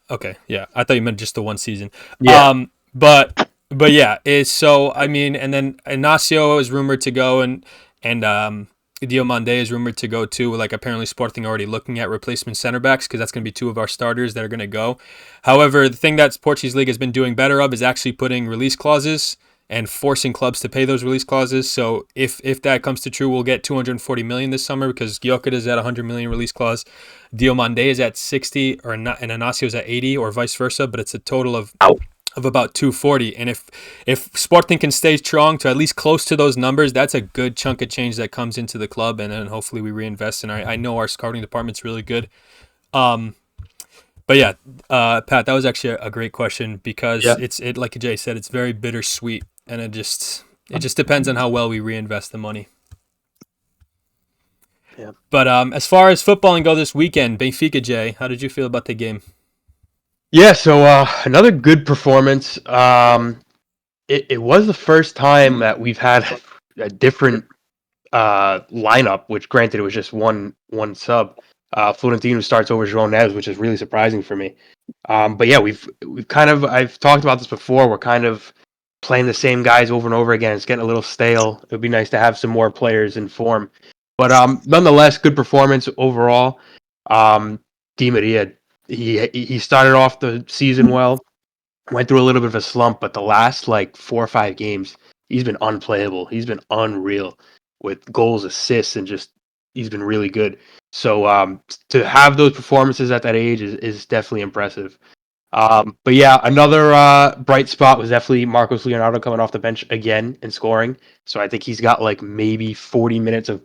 Okay, yeah. I thought you meant just the one season. Yeah. But yeah, it's so. I mean, and then Ignacio is rumored to go, and Diomande is rumored to go too. Like apparently, Sporting already looking at replacement center backs because that's going to be 2 of our starters that are going to go. However, the thing that Portuguese League has been doing better of is actually putting release clauses and forcing clubs to pay those release clauses. So if that comes to true, we'll get 240 million this summer because Gyökeres is at 100 million release clause, Diomande is at 60, and Ignacio is at 80, or vice versa. But it's a total of of about 240. And if Sporting can stay strong to at least close to those numbers, that's a good chunk of change that comes into the club, and then hopefully we reinvest. And I know our scouting department's really good. But yeah, Pat, that was actually a great question because it like Jay said, it's very bittersweet, and it just depends on how well we reinvest the money. Yeah. But as far as footballing go this weekend, Benfica, Jay, how did you feel about the game? Yeah, so another good performance. It was the first time that we've had a different lineup, which granted it was just one sub. Florentino starts over João Neves, which is really surprising for me. But yeah, we've kind of, I've talked about this before. We're kind of playing the same guys over and over again. It's getting a little stale. It would be nice to have some more players in form. But nonetheless, good performance overall. Di Maria, he started off the season well, went through a little bit of a slump, but the last like 4 or 5 games, he's been unplayable. He's been unreal with goals, assists, and just he's been really good. So to have those performances at that age is definitely impressive. But yeah, another bright spot was definitely Marcos Leonardo coming off the bench again and scoring. So I think he's got like maybe 40 minutes of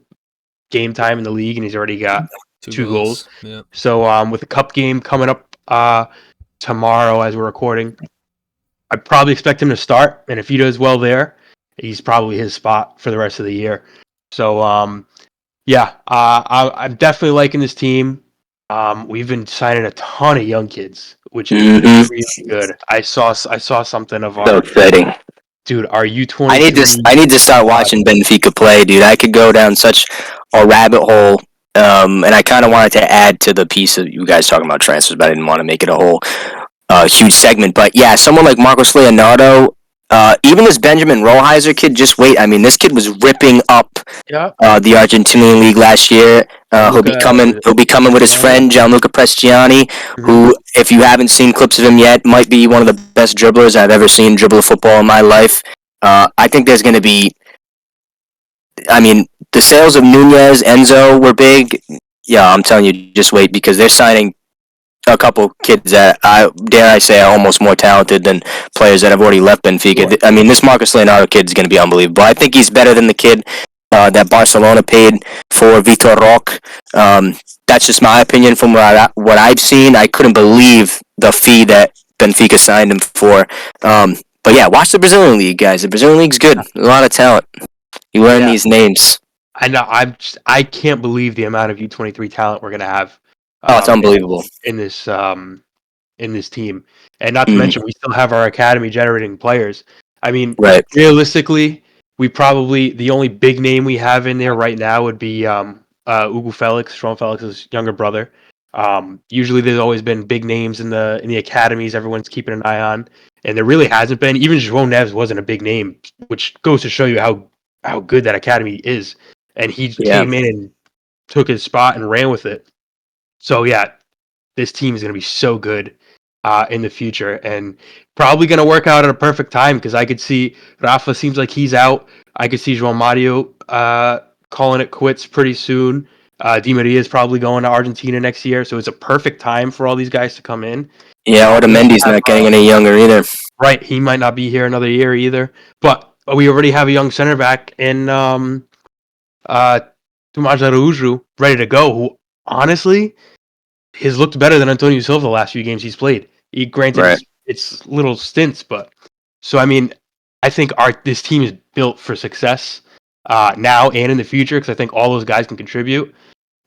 game time in the league, and he's already got two goals. Yeah. So with the cup game coming up tomorrow as we're recording, I probably expect him to start, and if he does well there, he's probably his spot for the rest of the year. So I'm definitely liking this team. We've been signing a ton of young kids, which is really good. I saw something of our So exciting. Dude, are you 20? I need to start watching Benfica play, dude. I could go down such a rabbit hole. And I kind of wanted to add to the piece of you guys talking about transfers, but I didn't want to make it a whole huge segment. But yeah, someone like Marcos Leonardo, even this Benjamin Rollheiser kid, just wait. I mean, this kid was ripping up the Argentinian league last year. He'll be coming with his friend Gianluca Prestigiani, who, if you haven't seen clips of him yet, might be one of the best dribblers I've ever seen dribble a football in my life. I think there's going to be. I mean, the sales of Nunez, Enzo were big. Yeah, I'm telling you, just wait, because they're signing a couple kids that I say are almost more talented than players that have already left Benfica. Sure. I mean, this Marcos Leonardo kid is going to be unbelievable. I think he's better than the kid that Barcelona paid for Vitor Roque. That's just my opinion from what I've seen. I couldn't believe the fee that Benfica signed him for. But yeah, watch the Brazilian League, guys. The Brazilian League's good. A lot of talent. You learn these names. I know. I can't believe the amount of U23 talent we're going to have. It's unbelievable in this team, and not to mention we still have our academy generating players. I mean, realistically, we probably the only big name we have in there right now would be Hugo Felix, João Felix's younger brother. Usually, there's always been big names in the academies everyone's keeping an eye on, and there really hasn't been. Even João Neves wasn't a big name, which goes to show you how good that academy is. And he came in and took his spot and ran with it. So yeah, this team is going to be so good in the future, and probably going to work out at a perfect time, because I could see Rafa seems like he's out. I could see João Mario calling it quits pretty soon. Di Maria is probably going to Argentina next year, so it's a perfect time for all these guys to come in. Yeah, Otamendi's not getting any younger either. Right, he might not be here another year either. But we already have a young center back in Tomás Araújo ready to go, who honestly has looked better than Antonio Silva the last few games he's played. Granted, it's little stints, but so I mean, I think this team is built for success now and in the future, because I think all those guys can contribute.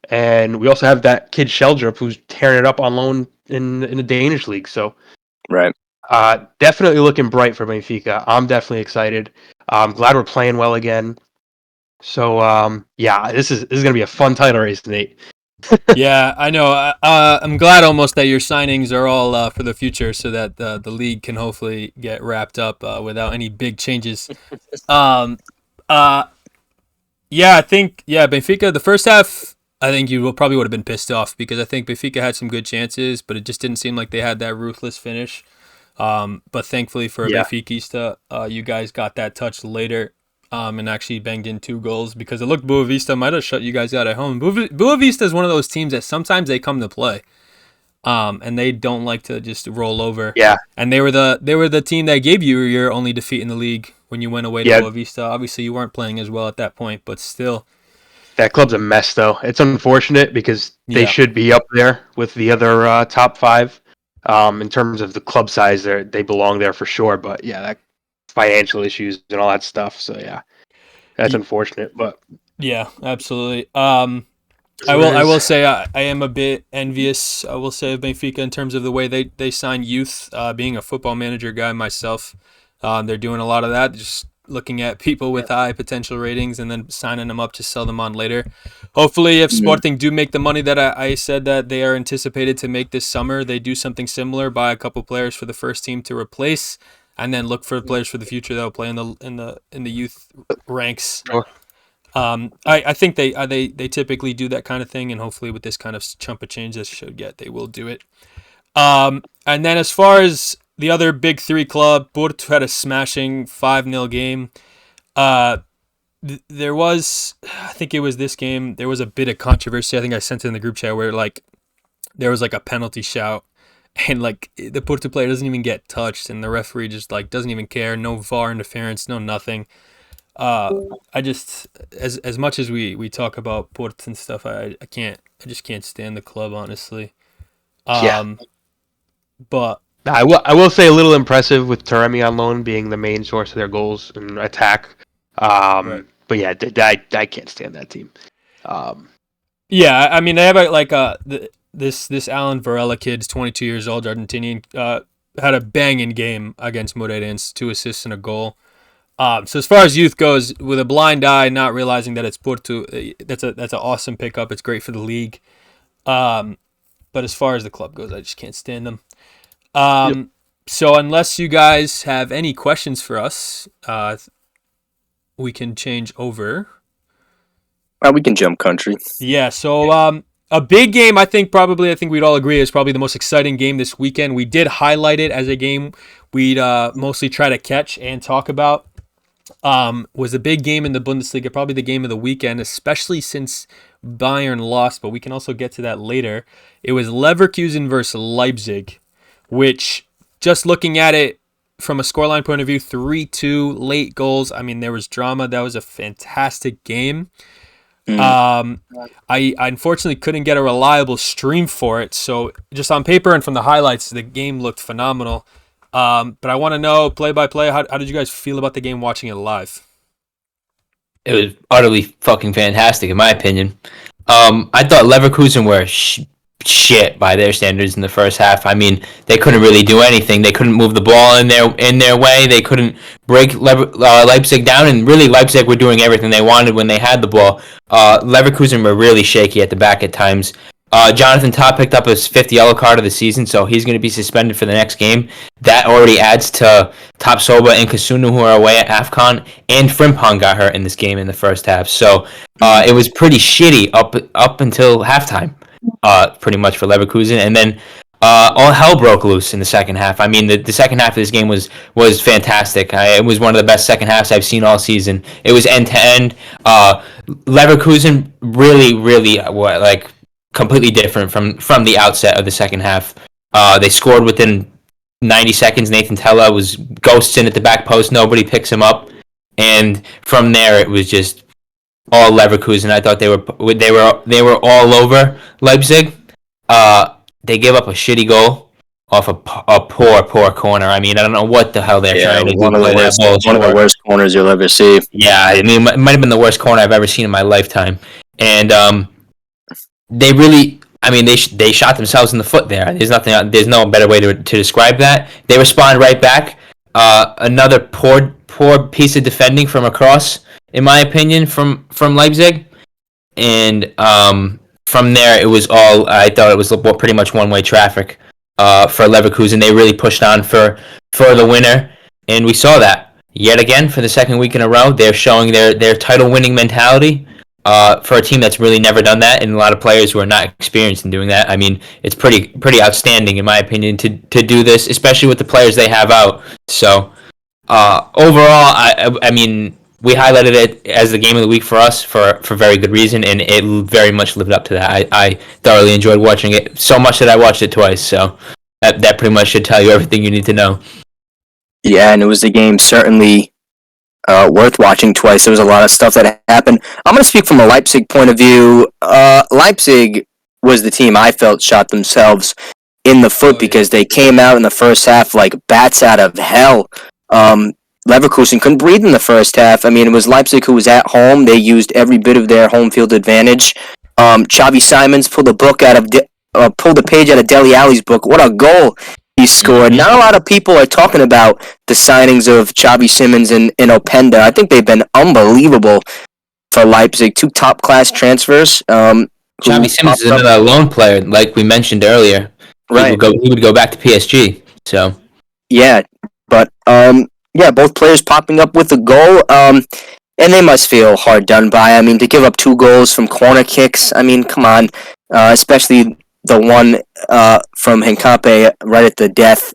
And we also have that kid Sheldrup who's tearing it up on loan in the Danish league. So definitely looking bright for Benfica. I'm definitely excited. I'm glad we're playing well again. So this is going to be a fun title race, Nate. Yeah, I know. I'm glad almost that your signings are all for the future, so that the league can hopefully get wrapped up without any big changes. I think Benfica, the first half, I think you probably would have been pissed off, because I think Benfica had some good chances, but it just didn't seem like they had that ruthless finish. But thankfully for Benfiquista, you guys got that touch later. And actually banged in 2 goals, because it looked Boavista might have shut you guys out at home. Boavista is one of those teams that sometimes they come to play. and they don't like to just roll over. Yeah. And they were the team that gave you your only defeat in the league when you went away to Boavista. Obviously, you weren't playing as well at that point, but still. That club's a mess, though. It's unfortunate because they should be up there with the other top 5. In terms of the club size, they belong there for sure. But yeah, that financial issues and all that stuff. So yeah, that's unfortunate. But yeah, absolutely. I will say I am a bit envious. I will say of Benfica in terms of the way they sign youth. Being a football manager guy myself, they're doing a lot of that. Just looking at people with high potential ratings and then signing them up to sell them on later. Hopefully, if Sporting do make the money that I said that they are anticipated to make this summer, they do something similar, buy a couple players for the first team to replace, and then look for players for the future that will play in the youth ranks. Sure. I think they typically do that kind of thing, and hopefully with this kind of chump of change that should get, they will do it. And then as far as the other big 3 club, Porto had a smashing 5-0 game. There was, I think it was this game, there was a bit of controversy. I think I sent it in the group chat where there was a penalty shout, and the Porto player doesn't even get touched, and the referee just doesn't even care. No VAR interference, no nothing. I just as much as we talk about Porto and stuff, I just can't stand the club, honestly. But I will say a little impressive with Taremi on loan being the main source of their goals and attack. Right. But yeah, I can't stand that team. Yeah, I mean they have this Alan Varela kid, 22 years old, Argentinian, had a banging game against Moreirense, 2 assists and a goal. So as far as youth goes, with a blind eye, not realizing that it's Porto, that's an awesome pickup. It's great for the league. But as far as the club goes, I just can't stand them. So unless you guys have any questions for us, we can change over. We can jump country. Yeah, so a big game, I think we'd all agree is probably the most exciting game this weekend. We did highlight it as a game we'd mostly try to catch and talk about. Was a big game in the Bundesliga, probably the game of the weekend, especially since Bayern lost, but we can also get to that later. It was Leverkusen versus Leipzig, which, just looking at it from a scoreline point of view, 3-2, late goals. I mean, there was drama. That was a fantastic game. I unfortunately couldn't get a reliable stream for it, so just on paper and from the highlights, the game looked phenomenal. But I want to know, play by play, how did you guys feel about the game watching it live? It was utterly fucking fantastic, in my opinion. I thought Leverkusen were shit by their standards in the first half. I mean, they couldn't really do anything. They couldn't move the ball in their way. They couldn't break Leipzig down, and really Leipzig were doing everything they wanted when they had the ball. Leverkusen were really shaky at the back at times. Jonathan Tah picked up his 5th yellow card of the season, so he's going to be suspended for the next game. That already adds to Tapsoba and Kasunu, who are away at AFCON, and Frimpong got hurt in this game in the first half. So it was pretty shitty up until halftime, pretty much for Leverkusen, and then all hell broke loose in the second half. I mean, the second half of this game was fantastic. It was one of the best second halves I've seen all season. It was end to end. Leverkusen really completely different from the outset of the second half. They scored within 90 seconds. Nathan Tella was ghosting at the back post. Nobody picks him up, and from there it was just all Leverkusen. I thought they were all over Leipzig. They gave up a shitty goal off a poor corner. I mean, I don't know what the hell they're trying to do. One of the worst corners you'll ever see. Yeah, I mean, it might have been the worst corner I've ever seen in my lifetime, and they really, I mean, they shot themselves in the foot there. There's no better way to describe that. They respond right back. Another poor piece of defending from across, in my opinion, from Leipzig. And from there, it was all, I thought it was pretty much one-way traffic for Leverkusen. They really pushed on for the winner, and we saw that. Yet again, for the second week in a row, they're showing their title-winning mentality. For a team that's really never done that, and a lot of players who are not experienced in doing that. I mean, it's pretty outstanding, in my opinion, to do this, especially with the players they have out. So, overall, I mean, we highlighted it as the game of the week for us for very good reason, and it very much lived up to that. I thoroughly enjoyed watching it so much that I watched it twice. So that pretty much should tell you everything you need to know. Yeah, and it was a game certainly worth watching twice. There was a lot of stuff that happened. I'm going to speak from a Leipzig point of view. Leipzig was the team I felt shot themselves in the foot because they came out in the first half like bats out of hell. Leverkusen couldn't breathe in the first half. I mean, it was Leipzig who was at home. They used every bit of their home field advantage. Xavi Simons pulled a page out of Dele Alli's book. What a goal he scored. Not a lot of people are talking about the signings of Xavi Simons and Openda. I think they've been unbelievable for Leipzig. 2 top-class transfers. Xavi Simons is another lone player, like we mentioned earlier. Right. He would go back to PSG. So yeah, but both players popping up with a goal. And they must feel hard done by. I mean, to give up 2 goals from corner kicks. I mean, come on. Especially the one from Hincape right at the death.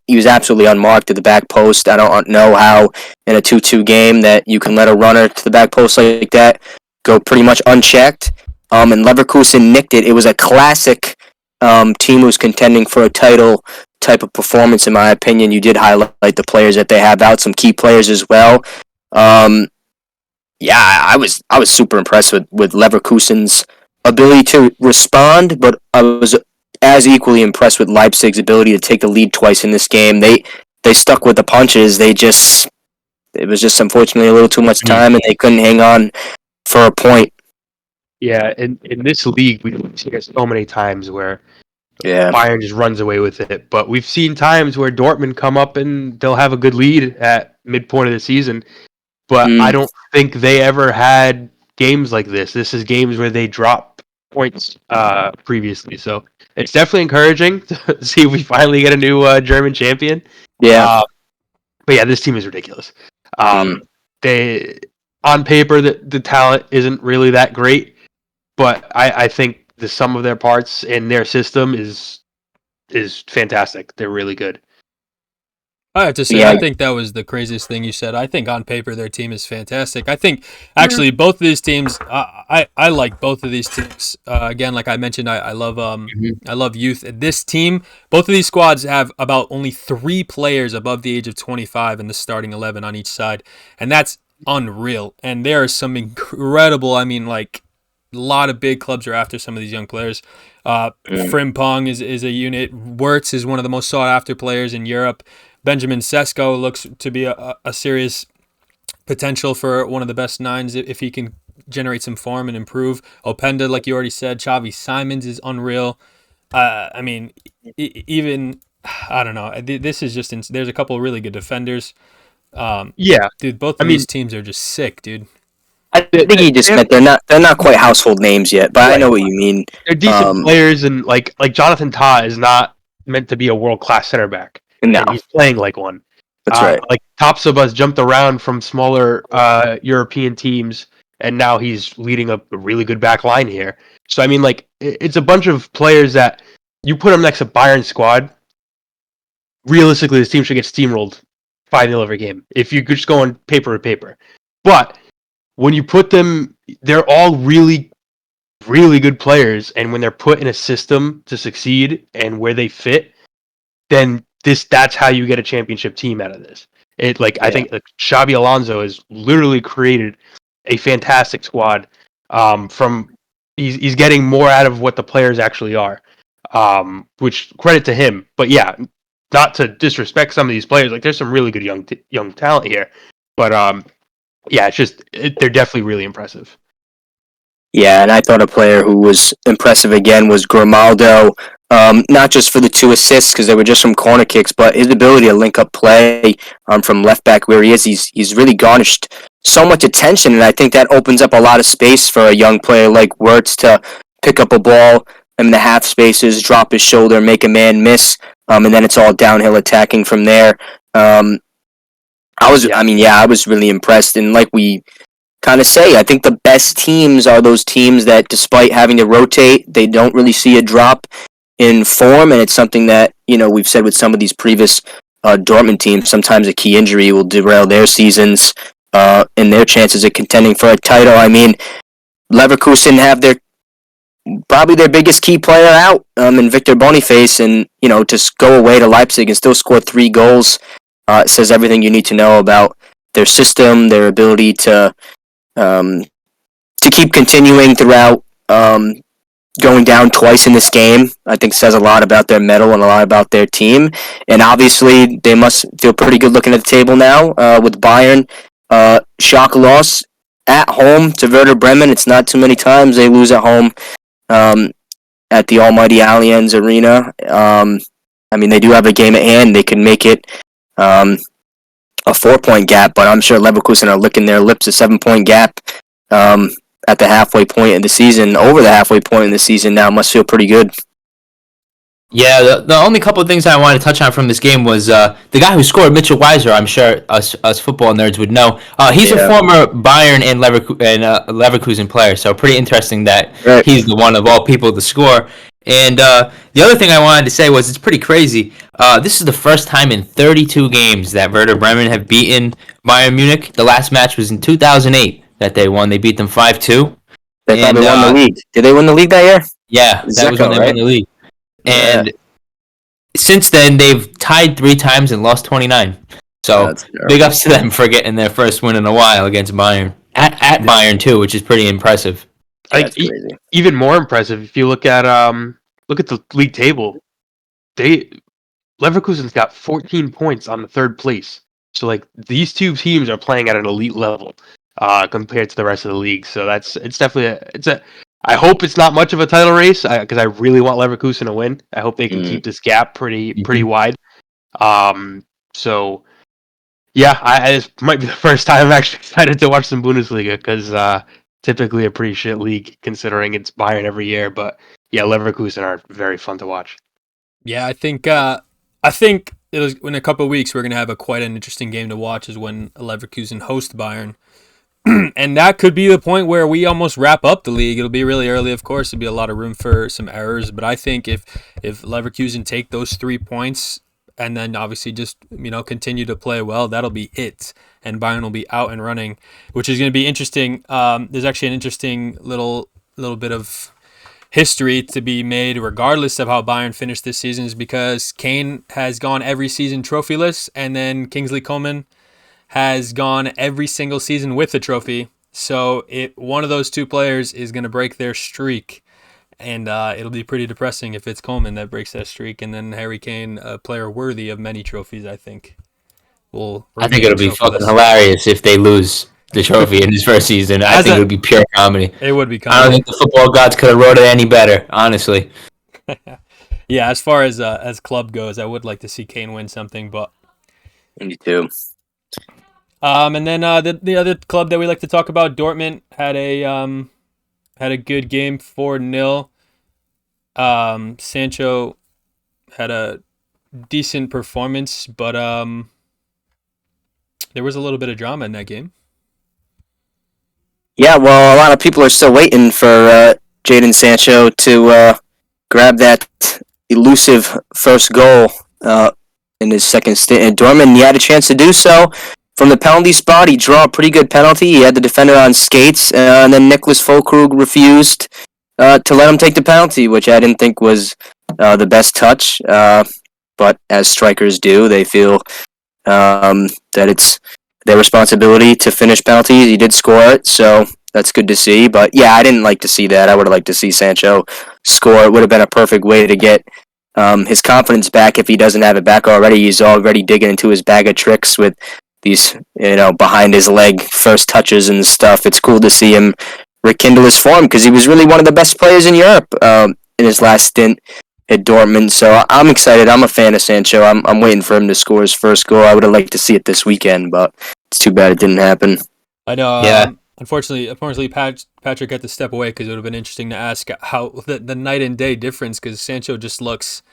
He was absolutely unmarked at the back post. I don't know how in a 2-2 game that you can let a runner to the back post like that go pretty much unchecked. And Leverkusen nicked it. It was a classic team who was contending for a title type of performance, in my opinion. You did highlight the players that they have out, some key players as well. I was super impressed with Leverkusen's ability to respond, but I was as equally impressed with Leipzig's ability to take the lead twice in this game. They stuck with the punches. It was just unfortunately a little too much time, and they couldn't hang on for a point. Yeah, in this league, we've seen it so many times where Bayern just runs away with it. But we've seen times where Dortmund come up and they'll have a good lead at midpoint of the season. But I don't think they ever had games like this. This is games where they drop points previously. So it's definitely encouraging to see if we finally get a new German champion. Yeah. But yeah, this team is ridiculous. They, on paper, the talent isn't really that great. But I think the sum of their parts and their system is fantastic. They're really good. I have to say, I think that was the craziest thing you said. I think on paper their team is fantastic. I think actually both of these teams, I like both of these teams. Again, like I mentioned, I love I love youth. This team, both of these squads have about only 3 players above the age of 25 in the starting 11 on each side, and that's unreal. And there are some incredible. I mean, like a lot of big clubs are after some of these young players. Frimpong is a unit. Wirtz is one of the most sought after players in Europe. Benjamin Sesko looks to be a serious potential for one of the best 9s if he can generate some form and improve. Openda, like you already said, Xavi Simons is unreal. I mean, even, I don't know. This is just, there's a couple of really good defenders. Dude, both of these teams are just sick, dude. I think he just meant they're not quite household names yet, but I know what you mean. They're decent players, and like Jonathan Tah is not meant to be a world-class center back. No. And he's playing like one. That's right. Like Tapsoba's jumped around from smaller European teams, and now he's leading a really good back line here. So I mean, like it's a bunch of players that you put them next to Bayern's squad. Realistically, this team should get steamrolled 5-0 every game if you could just go on paper to paper. But when you put them, they're all really, really good players, and when they're put in a system to succeed and where they fit, then that's how you get a championship team out of this. I think Xabi Alonso has literally created a fantastic squad. He's getting more out of what the players actually are, which credit to him. But yeah, not to disrespect some of these players. Like there's some really good young talent here, but it's just they're definitely really impressive. Yeah, and I thought a player who was impressive again was Grimaldo. Not just for the 2 assists because they were just from corner kicks, but his ability to link up play from left back where he is. He's really garnished so much attention, and I think that opens up a lot of space for a young player like Wirtz to pick up a ball in the half spaces, drop his shoulder, make a man miss, and then it's all downhill attacking from there. I was really impressed, and like we kind of say, I think the best teams are those teams that, despite having to rotate, they don't really see a drop in form, and it's something that we've said with some of these previous Dortmund teams. Sometimes a key injury will derail their seasons. in their chances of contending for a title. I mean, Leverkusen have probably their biggest key player out in Victor Boniface, and to go away to Leipzig and still score 3 goals says everything you need to know about their system, their ability to keep continuing throughout. Going down twice in this game, I think says a lot about their mettle and a lot about their team. And obviously, they must feel pretty good looking at the table now with Bayern. Shock loss at home to Werder Bremen. It's not too many times they lose at home at the almighty Allianz Arena. I mean, they do have a game at hand. They can make it a 4-point gap, but I'm sure Leverkusen are licking their lips. A 7-point gap at the halfway point in the season, over the halfway point in the season now, must feel pretty good. Yeah, the only couple of things I wanted to touch on from this game was the guy who scored, Mitchell Weiser. I'm sure us football nerds would know. He's a former Bayern and Leverkusen player, so pretty interesting that he's the one of all people to score. And the other thing I wanted to say was it's pretty crazy. This is the first time in 32 games that Werder Bremen have beaten Bayern Munich. The last match was in 2008 that they won. They beat them 5-2. They thought they won the league. Did they win the league that year? Yeah, that was when they won the league. And since then, they've tied 3 times and lost 29. So big ups to them for getting their first win in a while against Bayern. At Bayern, too, which is pretty impressive. Like, even more impressive, if you look at the league table, Leverkusen's got 14 points on the 3rd place. So, like, these two teams are playing at an elite level compared to the rest of the league. So it's definitely I hope it's not much of a title race because I really want Leverkusen to win. I hope they can keep this gap pretty wide. So yeah, this might be the first time I'm actually excited to watch some Bundesliga because typically a pretty shit league considering it's Bayern every year. But yeah, Leverkusen are very fun to watch. Yeah, I think it was in a couple of weeks we're gonna have quite an interesting game to watch is when Leverkusen host Bayern. And that could be the point where we almost wrap up the league. It'll be really early, of course. There'll be a lot of room for some errors. But I think if Leverkusen take those 3 points and then obviously just continue to play well, that'll be it. And Bayern will be out and running, which is going to be interesting. There's actually an interesting little bit of history to be made regardless of how Bayern finished this season is because Kane has gone every season trophyless and then Kingsley Coman has gone every single season with a trophy. So one of those 2 players is going to break their streak. And it'll be pretty depressing if it's Coleman that breaks that streak. And then Harry Kane, a player worthy of many trophies, I think. I think it'll be fucking hilarious if they lose the trophy in his first season. I think it would be pure comedy. It would be comedy. I don't think the football gods could have wrote it any better, honestly. Yeah, as far as club goes, I would like to see Kane win something, but... Me too. And then the other club that we like to talk about, Dortmund, had a good game, 4-0. Sancho had a decent performance, but there was a little bit of drama in that game. Yeah, well, a lot of people are still waiting for Jadon Sancho to grab that elusive first goal in his second stint at Dortmund. He had a chance to do so. From the penalty spot, he drew a pretty good penalty. He had the defender on skates, and then Nicholas Füllkrug refused to let him take the penalty, which I didn't think was the best touch. But as strikers do, they feel that it's their responsibility to finish penalties. He did score it, so that's good to see. But yeah, I didn't like to see that. I would have liked to see Sancho score. It would have been a perfect way to get his confidence back if he doesn't have it back already. He's already digging into his bag of tricks with these, behind his leg first touches and stuff. It's cool to see him rekindle his form because he was really one of the best players in Europe in his last stint at Dortmund. So I'm excited. I'm a fan of Sancho. I'm waiting for him to score his first goal. I would have liked to see it this weekend, but it's too bad it didn't happen. I know. Yeah. Unfortunately, Patrick had to step away because it would have been interesting to ask how the night and day difference because Sancho just looks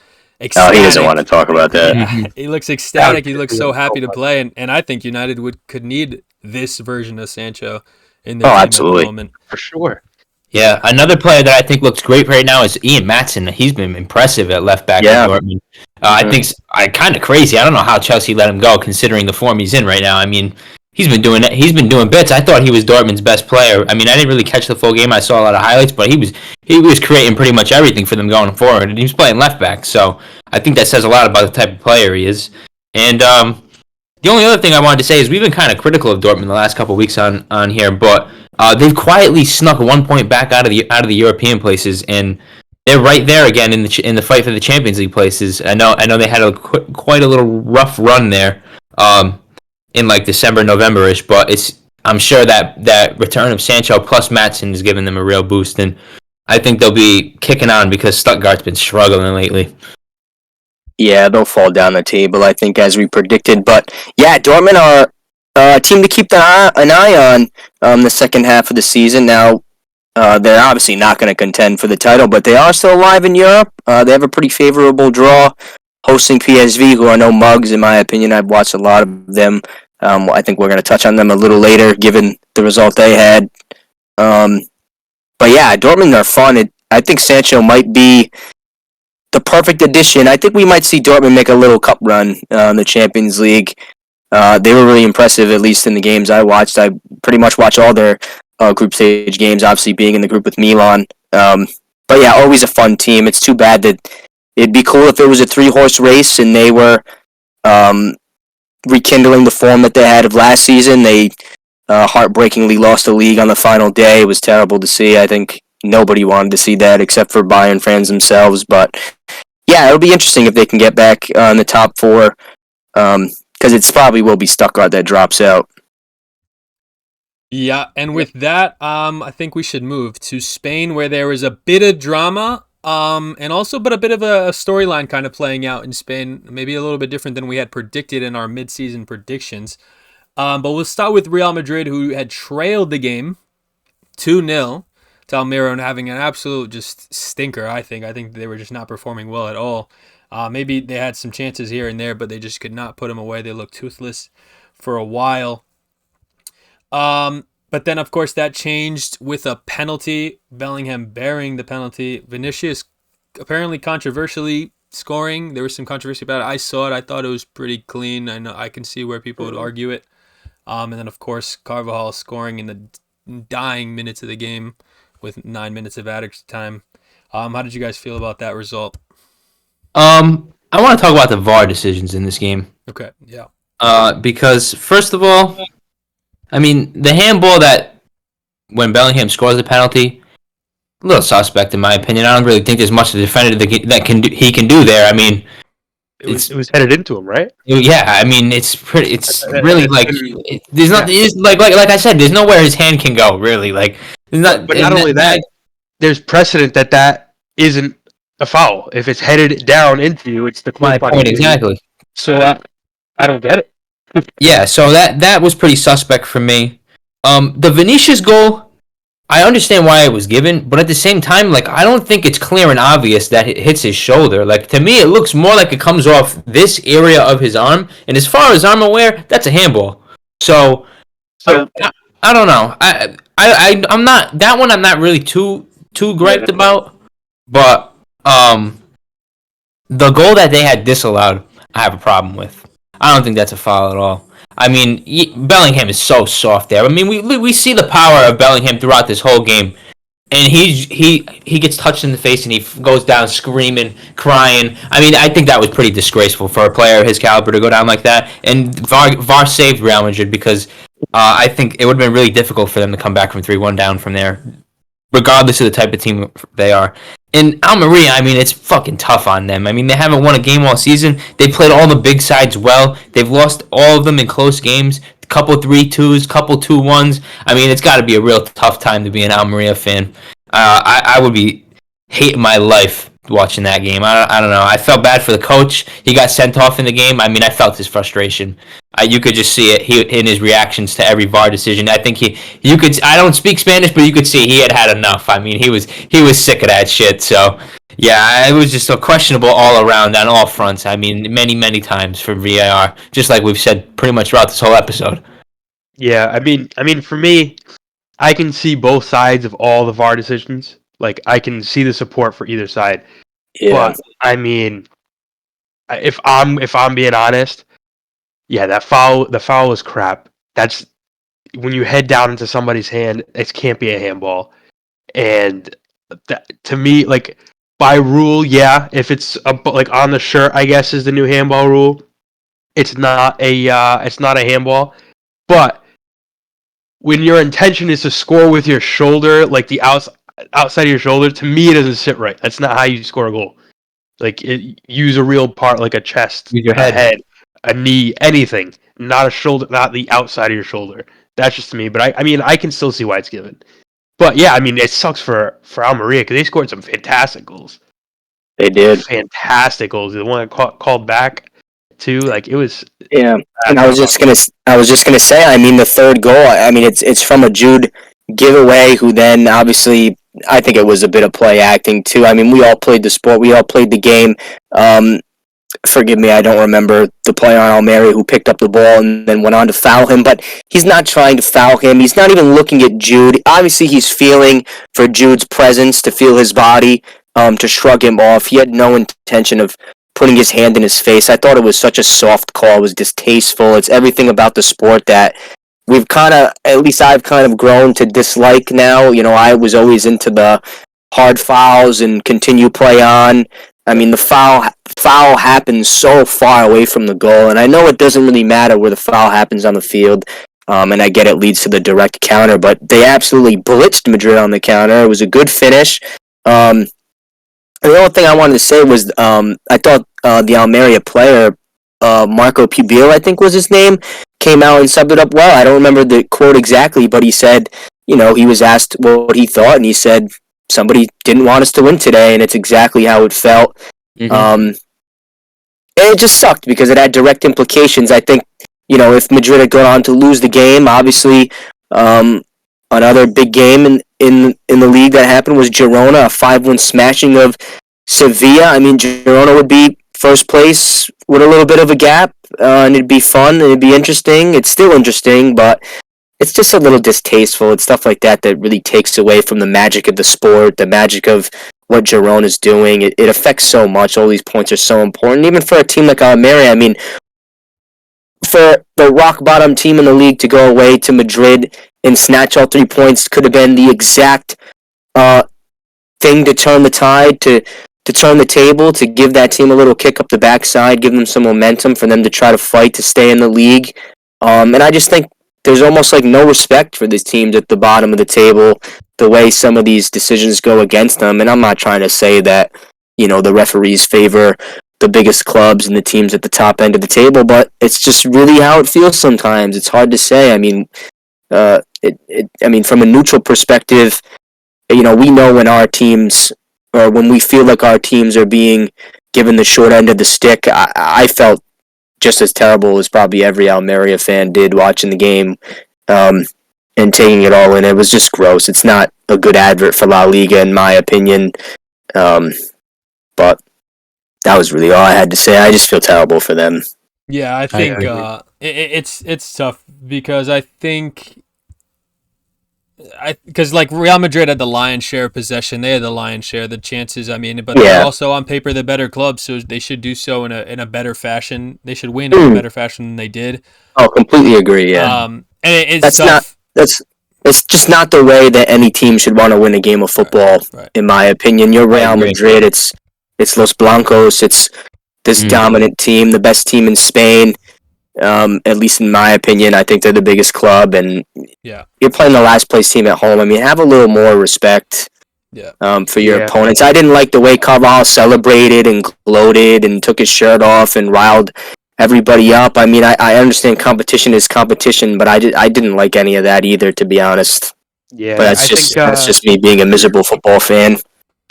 ecstatic. Oh, he doesn't want to talk about that. Yeah, he looks ecstatic. He looks so happy to play, and I think United could need this version of Sancho in their team absolutely. at the moment. For sure. Yeah, another player that I think looks great right now is Ian Maatsen. He's been impressive at left back at Dortmund. I think kind of crazy. I don't know how Chelsea let him go considering the form he's in right now. I mean, he's been doing it. He's been doing bits. I thought he was Dortmund's best player. I mean, I didn't really catch the full game. I saw a lot of highlights, but he was creating pretty much everything for them going forward, and he was playing left back. So I think that says a lot about the type of player he is. And the only other thing I wanted to say is we've been kind of critical of Dortmund the last couple of weeks on here, but they've quietly snuck 1 point back out of the European places, and they're right there again in the fight for the Champions League places. I know they had quite a little rough run there in like December, November-ish, but I'm sure that return of Sancho plus Maatsen is giving them a real boost, and I think they'll be kicking on because Stuttgart's been struggling lately. Yeah, they'll fall down the table, I think, as we predicted. But yeah, Dortmund are a team to keep an eye on the second half of the season. Now, they're obviously not going to contend for the title, but they are still alive in Europe. They have a pretty favorable draw, hosting PSV, who are no mugs, in my opinion. I've watched a lot of them. I think we're going to touch on them a little later, given the result they had. But yeah, Dortmund are fun. I think Sancho might be the perfect addition. I think we might see Dortmund make a little cup run in the Champions League. They were really impressive, at least in the games I watched. I pretty much watch all their group stage games, obviously being in the group with Milan. But yeah, always a fun team. It's too bad that it'd be cool if it was a 3-horse race and they were rekindling the form that they had of last season. They heartbreakingly lost the league on the final day. It was terrible to see. I think nobody wanted to see that except for Bayern fans themselves. But yeah, it'll be interesting if they can get back in the top 4, because it's probably will be Stuttgart that drops out. Yeah, and with that, I think we should move to Spain, where there was a bit of drama, and also but a bit of a storyline kind of playing out in Spain, maybe a little bit different than we had predicted in our mid-season predictions. But we'll start with Real Madrid, who had trailed the game 2-0 to Almiro and having an absolute just stinker, I think. I think they were just not performing well at all. Maybe they had some chances here and there, but they just could not put them away. They looked toothless for a while. But then, of course, that changed with a penalty. Bellingham bearing the penalty. Vinicius apparently controversially scoring. There was some controversy about it. I saw it. I thought it was pretty clean. I know I can see where people would argue it. And then, of course, Carvajal scoring in the dying minutes of the game with 9 minutes of added time. How did you guys feel about that result? I want to talk about the VAR decisions in this game. Okay, yeah. Because, first of all, I mean, the handball that when Bellingham scores the penalty, a little suspect in my opinion. I don't really think there's much the defender that he can do there. I mean, it was headed into him, right? Yeah, I mean, it's really like there's not like I said, there's nowhere his hand can go really. Like, not. But not only that, there's precedent that isn't a foul. If it's headed down into you, it's the my point exactly. So I don't get it. Yeah, so that was pretty suspect for me. The Vinicius goal, I understand why it was given, but at the same time, like, I don't think it's clear and obvious that it hits his shoulder. Like, to me, it looks more like it comes off this area of his arm, and as far as I'm aware, that's a handball. So I don't know. I'm not that one. I'm not really too griped about, but the goal that they had disallowed, I have a problem with. I don't think that's a foul at all. I mean, Bellingham is so soft there. I mean, we see the power of Bellingham throughout this whole game, and he gets touched in the face and he goes down screaming, crying. I mean, I think that was pretty disgraceful for a player of his caliber to go down like that. And VAR saved Real Madrid because I think it would have been really difficult for them to come back from 3-1 down from there, regardless of the type of team they are. And Almeria, I mean, it's fucking tough on them. I mean, they haven't won a game all season. They played all the big sides well. They've lost all of them in close games. Couple 3-2s, couple 2-1s. I mean, it's got to be a real tough time to be an Almeria fan. I would be hating my life watching that game. I don't know. I felt bad for the coach. He got sent off in the game. I mean, I felt his frustration. You could just see it in his reactions to every VAR decision. I think you could. I don't speak Spanish, but you could see he had enough. I mean, he was sick of that shit. So yeah, it was just so questionable all around on all fronts. I mean, many times for VAR, just like we've said pretty much throughout this whole episode. Yeah, I mean, for me, I can see both sides of all the VAR decisions. Like, I can see the support for either side. Yeah. But I mean, if I'm being honest, yeah, the foul was crap. that's when you head down into somebody's hand, it can't be a handball. And to me, like by rule, yeah, if it's like on the shirt, I guess is the new handball rule. It's not a handball. But when your intention is to score with your shoulder, like the outside of your shoulder, to me it doesn't sit right. That's not how you score a goal. Like use a real part, like a chest, Use your a head, a knee, anything, not a shoulder, not the outside of your shoulder. That's just to me. But I mean, I can still see why it's given. But yeah, I mean, it sucks for Almeria because they scored some fantastic goals. They did Fantastic goals. The one that called back too, like it was. Yeah, and I was just gonna say. I mean, the third goal. I mean, it's from a Jude giveaway, who then obviously I think it was a bit of play acting too. I mean, we all played the sport. We all played the game. Forgive me, I don't remember the player on Almeria who picked up the ball and then went on to foul him, but he's not trying to foul him. He's not even looking at Jude. Obviously, he's feeling for Jude's presence, to feel his body, to shrug him off. He had no intention of putting his hand in his face. I thought it was such a soft call. It was distasteful. It's everything about the sport that we've kind of, at least I've kind of grown to dislike now. You know, I was always into the hard fouls and continue play on. I mean, the foul happens so far away from the goal, and I know it doesn't really matter where the foul happens on the field, and I get it leads to the direct counter, but they absolutely blitzed Madrid on the counter. It was a good finish. The only thing I wanted to say was I thought the Almeria player, Marco Pubil, I think was his name, came out and subbed it up well. I don't remember the quote exactly, but he said, you know, he was asked what he thought, and he said, somebody didn't want us to win today, and it's exactly how it felt. Mm-hmm. And it just sucked because it had direct implications. I think, you know, if Madrid had gone on to lose the game, obviously, another big game in the league that happened was Girona, a 5-1 smashing of Sevilla. I mean, Girona would be first place with a little bit of a gap, and it'd be fun, and it'd be interesting. It's still interesting, but it's just a little distasteful. It's stuff like that that really takes away from the magic of the sport, the magic of what Girona is doing. It affects so much. All these points are so important. Even for a team like Almeria, I mean, for the rock-bottom team in the league to go away to Madrid and snatch all 3 points could have been the exact thing to turn the tide, to turn the table, to give that team a little kick up the backside, give them some momentum for them to try to fight to stay in the league. And I just think there's almost like no respect for these teams at the bottom of the table, the way some of these decisions go against them. And I'm not trying to say that, you know, the referees favor the biggest clubs and the teams at the top end of the table, but it's just really how it feels sometimes. It's hard to say. I mean, from a neutral perspective, you know, we know when our teams, or when we feel like our teams are being given the short end of the stick. I felt just as terrible as probably every Almeria fan did watching the game and taking it all in. It was just gross. It's not a good advert for La Liga, in my opinion. But that was really all I had to say. I just feel terrible for them. Yeah, I think it's tough because I think because like Real Madrid had the lion's share of possession, they had the lion's share of the chances. I mean, but they're also on paper the better club, so they should do so in a better fashion. They should win in a better fashion than they did. Oh, completely agree. Yeah, and it's tough. It's just not the way that any team should want to win a game of football, right. In my opinion. You're Real Madrid. It's Los Blancos. It's this dominant team, the best team in Spain. At least in my opinion, I think they're the biggest club, and you're playing the last place team at home. I mean, have a little more respect for your opponents. I didn't like the way Carvalho celebrated and gloated and took his shirt off and riled everybody up. I mean, I understand competition is competition, but I didn't like any of that either, to be honest. Yeah, but that's just me being a miserable football fan.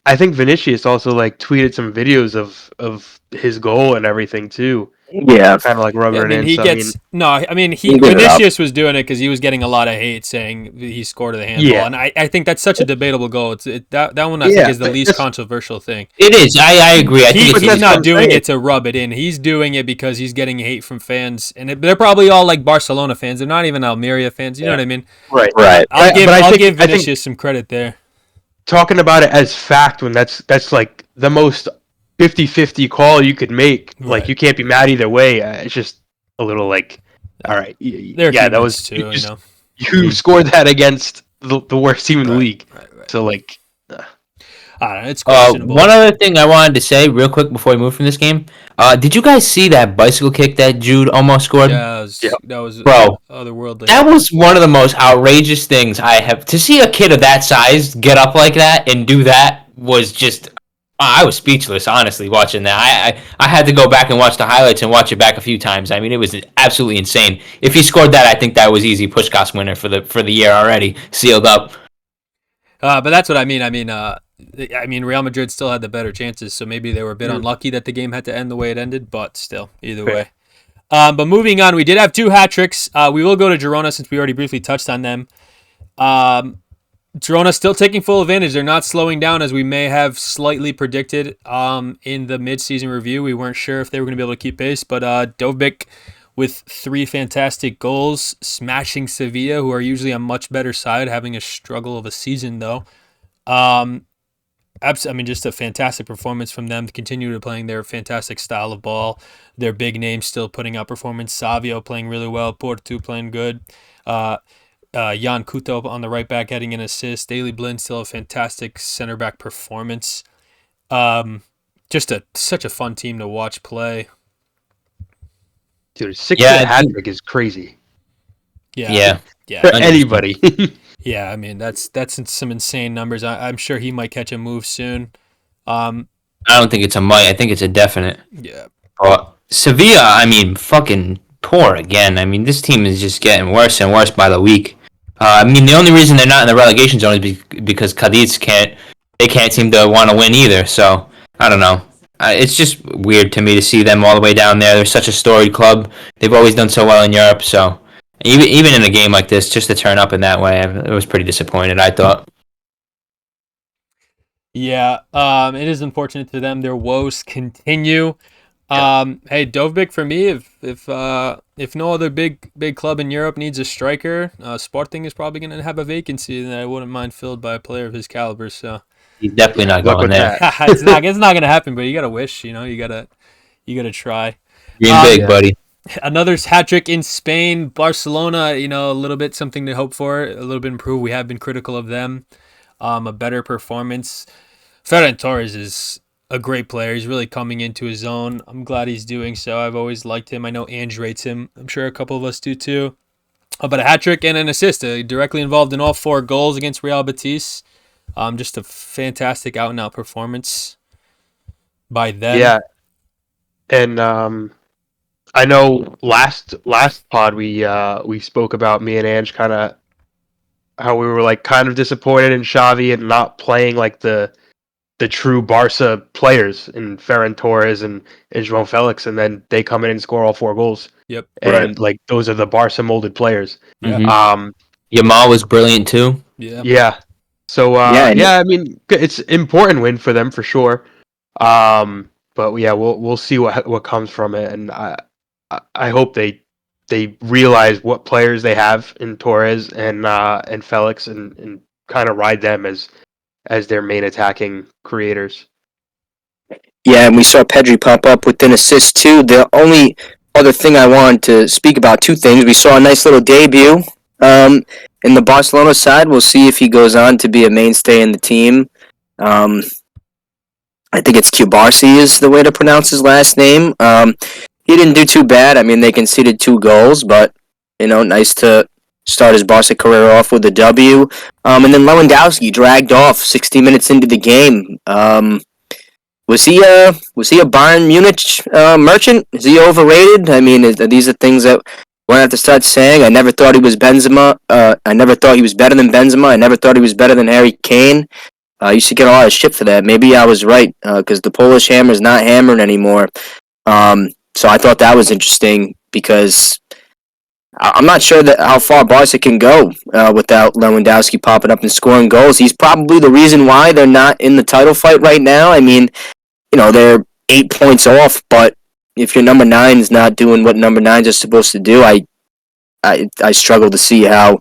I think Vinicius also tweeted some videos of his goal and everything too. Yeah, kind of rubbing it in. Vinicius was doing it because he was getting a lot of hate saying he scored the handball, and I think that's such a debatable goal. That one I think is the least controversial thing. It is. I agree. I think he's not doing it to rub it in. He's doing it because he's getting hate from fans, and they're probably all like Barcelona fans. They're not even Almeria fans. You know what I mean? Right. I'll give Vinicius some credit there. Talking about it as fact when that's like the most 50-50 call you could make. Right. You can't be mad either way. It's just a little All right. They're Yeah, that was too. you scored that against the worst team in the league. Right. So like, I don't know. It's questionable. One other thing I wanted to say real quick before we move from this game. Did you guys see that bicycle kick that Jude almost scored? Yeah, that was Bro, otherworldly. that was one of the most outrageous things I have. To see a kid of that size get up like that and do that was just. I was speechless, honestly, watching that. I had to go back and watch the highlights and watch it back a few times. I mean, it was absolutely insane. If he scored that, I think that was easy Puskás winner for the year already, sealed up. But that's what I mean. I mean, Real Madrid still had the better chances, so maybe they were a bit unlucky that the game had to end the way it ended. But still, either way. But moving on, we did have 2 hat tricks. We will go to Girona since we already briefly touched on them. Girona still taking full advantage. They're not slowing down as we may have slightly predicted in the mid-season review. We weren't sure if they were going to be able to keep pace, but Dovbyk with 3 fantastic goals, smashing Sevilla, who are usually a much better side, having a struggle of a season though. Just a fantastic performance from them to continue to playing their fantastic style of ball. Their big names still putting out performance. Savio playing really well. Porto playing good. Jan Kuto on the right back getting an assist. Daley Blind still a fantastic center back performance. Such a fun team to watch play. Dude, 6 hat trick is crazy. Yeah. For anybody. Yeah, I mean that's some insane numbers. I'm sure he might catch a move soon. I don't think it's a might. I think it's a definite. Yeah. Sevilla, I mean, fucking poor again. I mean, this team is just getting worse and worse by the week. The only reason they're not in the relegation zone is because Cadiz can't seem to want to win either. So I don't know. It's just weird to me to see them all the way down there. They're such a storied club. They've always done so well in Europe. So even in a game like this, just to turn up in that way, I was pretty disappointed, I thought. Yeah, it is unfortunate to them. Their woes continue. Hey, Dovbyk for me. If no other big club in Europe needs a striker, Sporting is probably going to have a vacancy that I wouldn't mind filled by a player of his caliber. So he's definitely not going there. It's not going to happen, but you got to wish. You got to try. Dream big, buddy. Another hat trick in Spain, Barcelona. A little bit something to hope for, a little bit improved. We have been critical of them. A better performance. Ferran Torres is a great player. He's really coming into his own. I'm glad he's doing so. I've always liked him. I know Ange rates him. I'm sure a couple of us do too. But a hat trick and an assist. Directly involved in all 4 goals against Real Betis. Just a fantastic out-and-out performance by them. Yeah. And I know last pod we spoke about, me and Ange, kind of how we were like kind of disappointed in Xavi and not playing like the true Barca players in Ferran Torres and João Felix, and then they come in and score all 4 goals. Yep. And like those are the Barca molded players. Yeah. Yamal was brilliant too. Yeah. Yeah. So I mean, it's an important win for them for sure. But yeah, we'll see what comes from it, and I hope they realize what players they have in Torres and Felix and kind of ride them as their main attacking creators. Yeah, and we saw Pedri pop up with an assist too. The only other thing I wanted to speak about, 2 things. We saw a nice little debut in the Barcelona side. We'll see if he goes on to be a mainstay in the team. I think it's Cubarsi is the way to pronounce his last name. He didn't do too bad. I mean, they conceded 2 goals, but nice to start his Barca career off with a W. And then Lewandowski dragged off 60 minutes into the game. Was he a Bayern Munich merchant? Is he overrated? I mean, these are things that we're going to have to start saying. I never thought he was Benzema. I never thought he was better than Benzema. I never thought he was better than Harry Kane. I used to get a lot of shit for that. Maybe I was right, because the Polish hammer's not hammering anymore. So I thought that was interesting, because I'm not sure how far Barca can go without Lewandowski popping up and scoring goals. He's probably the reason why they're not in the title fight right now. I mean, they're 8 points off, but if your number 9 is not doing what number 9s are supposed to do, I struggle to see how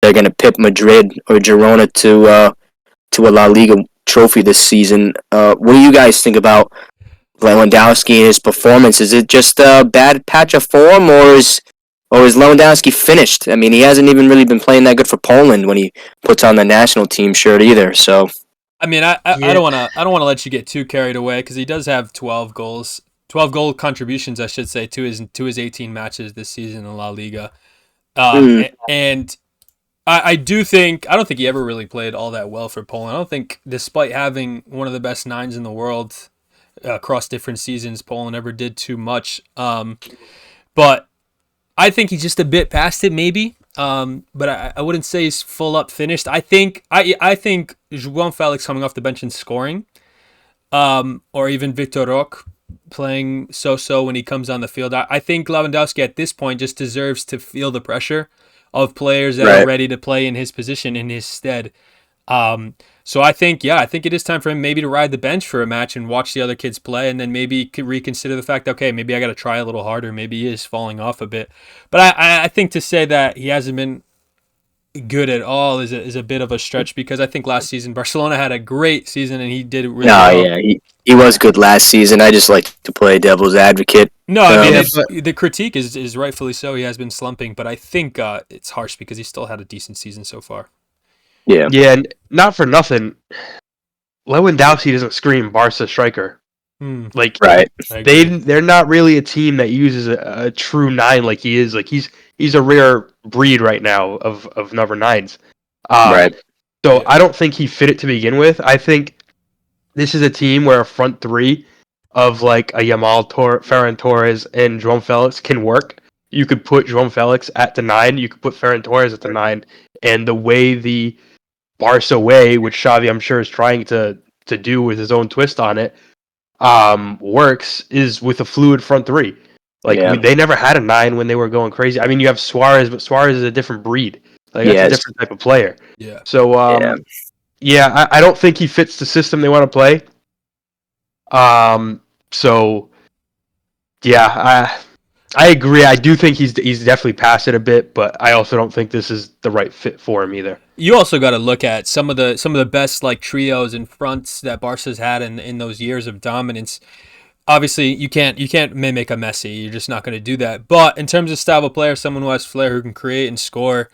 they're going to pip Madrid or Girona to a La Liga trophy this season. What do you guys think about Lewandowski and his performance? Is it just a bad patch of form, or is or is Lewandowski finished? I mean, he hasn't even really been playing that good for Poland when he puts on the national team shirt either. So, I mean, I don't want to let you get too carried away because he does have 12 goals, 12 goal contributions, I should say, to his 18 matches this season in La Liga. And I don't think he ever really played all that well for Poland. I don't think, despite having one of the best nines in the world across different seasons, Poland ever did too much. But I think he's just a bit past it, maybe. But I wouldn't say he's full up finished. I think João Felix coming off the bench and scoring, or even Victor Roque playing so when he comes on the field. I think Lewandowski at this point just deserves to feel the pressure of players that are ready to play in his position in his stead. So I think it is time for him maybe to ride the bench for a match and watch the other kids play, and then maybe reconsider the fact that, okay, maybe I got to try a little harder. Maybe he is falling off a bit. But I think to say that he hasn't been good at all is a bit of a stretch, because I think last season Barcelona had a great season and he did it really well. Yeah, he was good last season. I just like to play devil's advocate. No, I mean, the critique is rightfully so. He has been slumping, but I think it's harsh because he still had a decent season so far. Yeah, and not for nothing, Lewandowski doesn't scream Barca striker. Like, they're not really a team that uses a true nine like he is. Like, he's a rare breed right now of number nines. So I don't think he fit it to begin with. I think this is a team where a front three of like a Ferran Torres, and João Felix can work. You could put João Felix at the 9. You could put Ferran Torres at the 9. And the way the Barca way, which Xavi I'm sure is trying to do with his own twist on it, works is with a fluid front three. Like they never had a 9 when they were going crazy. I mean, you have Suarez, but Suarez is a different breed. Like that's a different type of player. Yeah. So I don't think he fits the system they want to play. So yeah, I agree. I do think he's definitely past it a bit, but I also don't think this is the right fit for him either. You also got to look at some of the best like trios and fronts that Barca's had in those years of dominance. Obviously, you can't mimic a Messi. You're just not going to do that. But in terms of style of player, someone who has flair, who can create and score,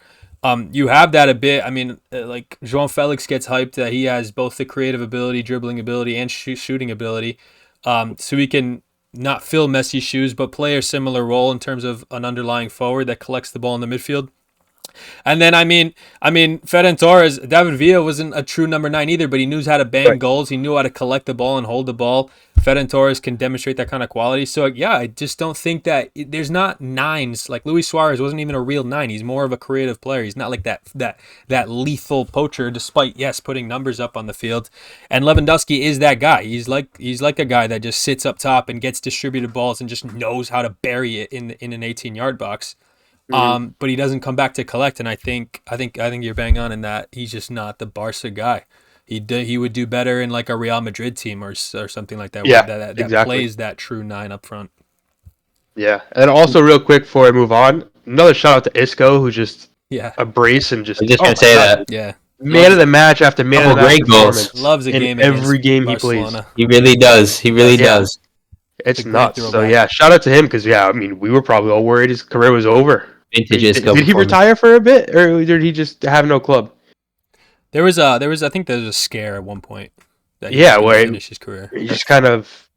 you have that a bit. I mean, like João Felix gets hyped that he has both the creative ability, dribbling ability, and shooting ability. So he can not fill Messi's shoes, but play a similar role in terms of an underlying forward that collects the ball in the midfield. And then, I mean, Ferran Torres, David Villa wasn't a true number 9 either, but he knew how to bang goals. He knew how to collect the ball and hold the ball. Ferran Torres can demonstrate that kind of quality. So, yeah, I just don't think that there's not 9s. Like, Luis Suarez wasn't even a real 9. He's more of a creative player. He's not like that lethal poacher, despite, yes, putting numbers up on the field. And Lewandowski is that guy. He's like a guy that just sits up top and gets distributed balls and just knows how to bury it in an 18-yard box. But he doesn't come back to collect, and I think you're bang on in that he's just not the Barca guy. He would do better in like a Real Madrid team or something like that. That exactly plays that true 9 up front. Yeah, and also real quick before I move on, another shout out to Isco, who's just a brace and just. I'm just gonna say that. Yeah. Man of the match after man of the match performance. Loves a game in every game Barcelona. he plays. He really does. He really does. It's nuts. So yeah, shout out to him because I mean we were probably all worried his career was over. Did he retire for a bit, or did he just have no club? There was I think there was a scare at one point. That he where finish his career. He just kind of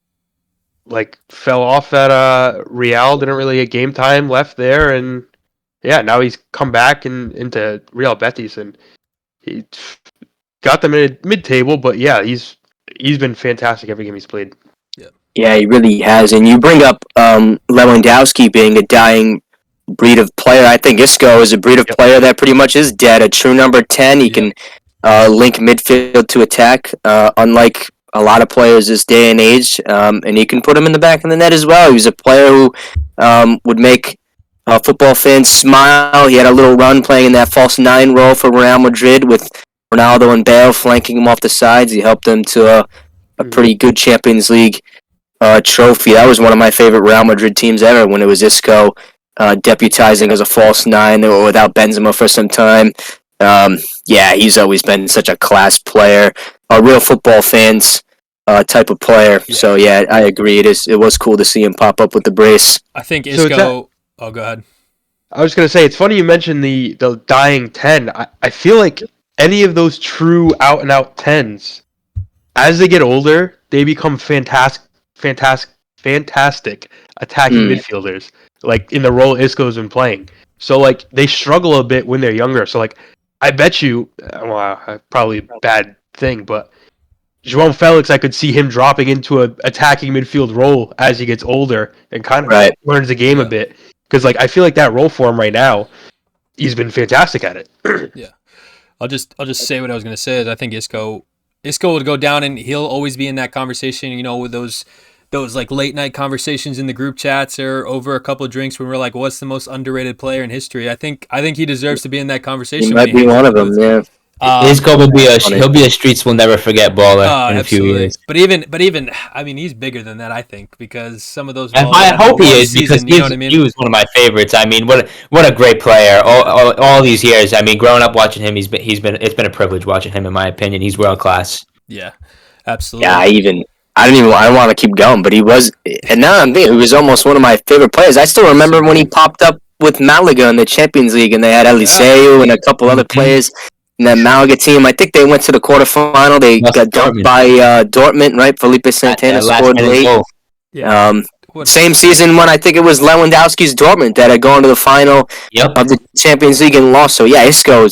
like fell off at Real. Didn't really get game time left there, and now he's come back into Real Betis, and he got them in mid-table. But he's been fantastic every game he's played. Yeah, he really has. And you bring up Lewandowski being a dying breed of player. I think Isco is a breed of player that pretty much is dead. A true number 10. He can link midfield to attack, unlike a lot of players this day and age. And he can put him in the back of the net as well. He was a player who would make football fans smile. He had a little run playing in that false 9 role for Real Madrid with Ronaldo and Bale flanking him off the sides. He helped them to a pretty good Champions League trophy. That was one of my favorite Real Madrid teams ever when it was Isco deputizing as a false 9 or without Benzema for some time. He's always been such a class player, a real football fans type of player. Yeah. So I agree. It was cool to see him pop up with the brace. I think Isco. Go ahead. I was gonna say it's funny you mentioned the dying 10. I feel like any of those true out and out 10s, as they get older, they become fantastic attacking midfielders. Like in the role Isco's been playing. So like they struggle a bit when they're younger. So like I bet you, well, probably a bad thing, but João Felix, I could see him dropping into a attacking midfield role as he gets older and kind of Right. learns the game a bit. Because like I feel like that role for him right now, he's been fantastic at it. Yeah. I'll just say what I was going to say. Is I think Isco would go down, and he'll always be in that conversation. You know, with those like late night conversations in the group chats or over a couple of drinks when we're like, "What's the most underrated player in history?" I think he deserves to be in that conversation. He might be one of them. Yeah. Isco will be he'll be a streets we'll never forget baller in a few years. But even I mean he's bigger than that, I think, because some of those. I hope he is, because you know what I mean? He was one of my favorites. I mean, what a great player! All these years, I mean, growing up watching him, it's been a privilege watching him. In my opinion, he's world class. Yeah, absolutely. Yeah, I don't want to keep going, but he was, and now I'm thinking he was almost one of my favorite players. I still remember when he popped up with Malaga in the Champions League, and they had Eliseu and a couple other players in that Malaga team. I think they went to the quarterfinal. They got dumped by Dortmund, right? Felipe Santana scored late. Yeah. Same season when I think it was Lewandowski's Dortmund that had gone to the final of the Champions League and lost. So yeah, Isco